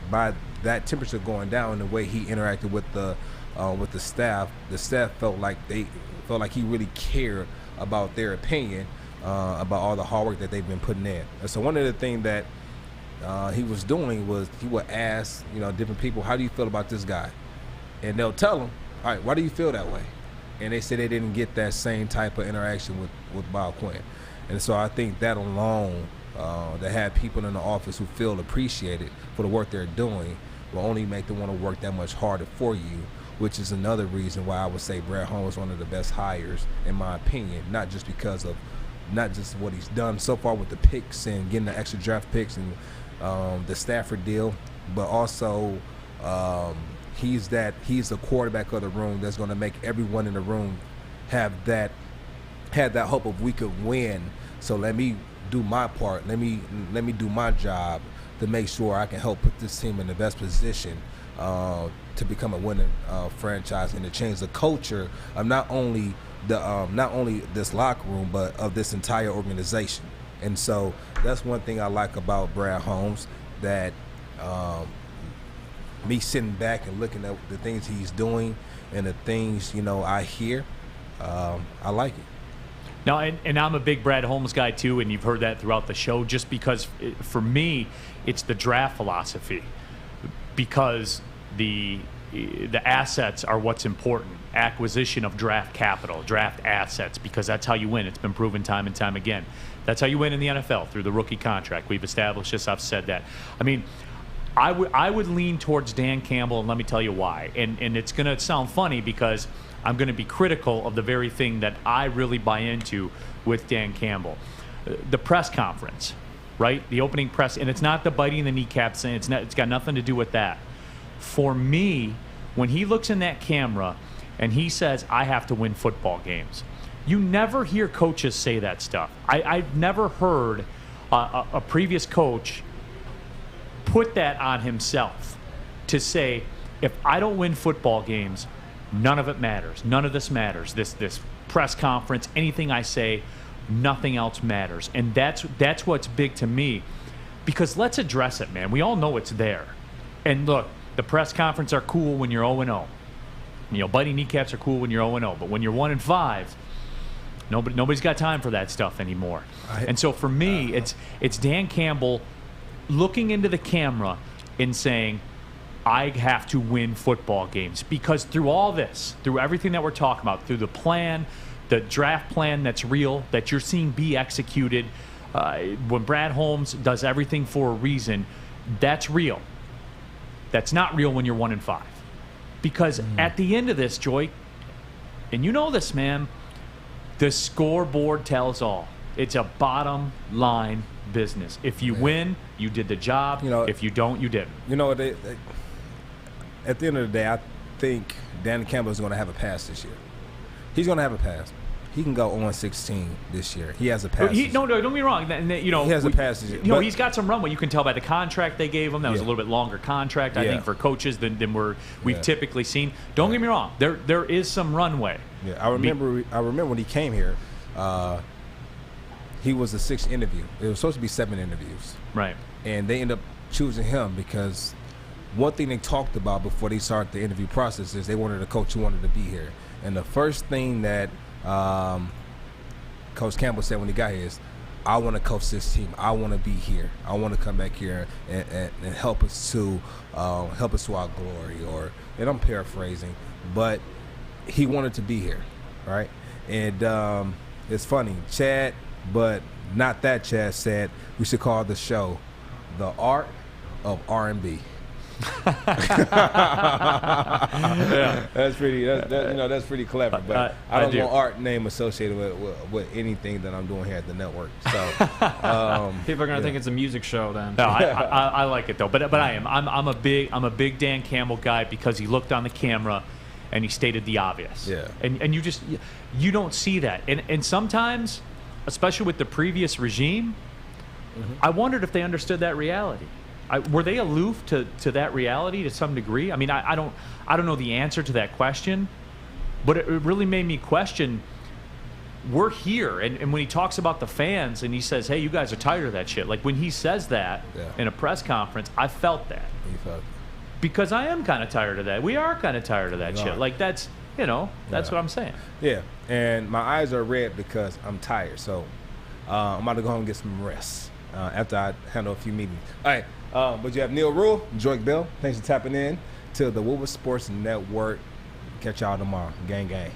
that temperature going down, the way he interacted with the staff felt like he really cared about their opinion, about all the hard work that they've been putting in. And so one of the things that he was doing was he would ask different people, how do you feel about this guy? And they'll tell him, all right, why do you feel that way? And they said they didn't get that same type of interaction with Bob Quinn. And so I think that alone, to have people in the office who feel appreciated for the work they're doing, will only make them want to work that much harder for you, which is another reason why I would say Brad Holmes is one of the best hires, in my opinion, not just what he's done so far with the picks and getting the extra draft picks and the Stafford deal, but also he's the quarterback of the room that's going to make everyone in the room have that hope of we could win. So let me do my part. Let me do my job to make sure I can help put this team in the best position to become a winning franchise and to change the culture of not only this locker room but of this entire organization. And so that's one thing I like about Brad Holmes, that me sitting back and looking at the things he's doing and the things I hear, I like it.
Now, and I'm a big Brad Holmes guy too, and you've heard that throughout the show, just because for me it's the draft philosophy, because the assets are what's important. Acquisition of draft capital, draft assets, because that's how you win. It's been proven time and time again. That's how you win in the NFL, through the rookie contract. We've established this. I've said that. I mean, I would lean towards Dan Campbell, and let me tell you why. And it's going to sound funny because I'm going to be critical of the very thing that I really buy into with Dan Campbell. The press conference, right? The opening press, and it's not the biting the kneecaps, and it's got nothing to do with that. For me, when he looks in that camera and he says, I have to win football games, you never hear coaches say that stuff. I've never heard a previous coach put that on himself to say, if I don't win football games, none of it matters. None of this matters. This press conference, anything I say, nothing else matters. And that's what's big to me, because let's address it, man. We all know it's there. And look, the press conference are cool when you're 0-0. Biting kneecaps are cool when you're 0-0. But when you're 1-5, nobody's got time for that stuff anymore. And so for me, it's Dan Campbell looking into the camera and saying, I have to win football games. Because through all this, through everything that we're talking about, through the plan, the draft plan that's real, that you're seeing be executed, when Brad Holmes does everything for a reason, that's real. That's not real when you're 1-5. Because at the end of this, Joy, and you know this, man, the scoreboard tells all. It's a bottom line business. If you win, you did the job. If you don't, you didn't.
At the end of the day, I think Dan Campbell is going to have a pass this year. He's going to have a pass. He can go 0-16 this year. He has a pass.
No, don't get me wrong.
He has a pass this year.
He's got some runway. You can tell by the contract they gave him. That was a little bit longer contract, I think, for coaches than we've typically seen. Don't get me wrong. There is some runway.
Yeah, I remember when he came here, he was the 6th interview. It was supposed to be 7 interviews.
Right.
And they ended up choosing him because one thing they talked about before they started the interview process is they wanted a coach who wanted to be here. And the first thing that Coach Campbell said when he got here is, I want to coach this team. I want to be here. I want to come back here and help us to our glory. And I'm paraphrasing, but he wanted to be here, right? And it's funny, Chad, but not that Chad, said we should call the show The Art of R&B.
Yeah.
That's pretty. That's pretty clever. But I don't want art name associated with anything that I'm doing here at the network. So
people are gonna think it's a music show then.
No, I like it though. But I am. I'm a big Dan Campbell guy because he looked on the camera and he stated the obvious.
Yeah.
And you don't see that. And sometimes, especially with the previous regime, I wondered if they understood that reality. Were they aloof to that reality to some degree? I mean, I don't know the answer to that question, but it really made me question. We're here, and when he talks about the fans and he says, "Hey, you guys are tired of that shit," like when he says that in a press conference, I felt that.
You felt it.
Because I am kind of tired of that. We are kind of tired of that shit. Like that's what I'm saying.
Yeah, and my eyes are red because I'm tired. So I'm about to go home and get some rest after I handle a few meetings. All right. But you have Neil Rule, Joique Bell. Thanks for tapping in to the Woodward Sports Network. Catch y'all tomorrow. Gang, gang.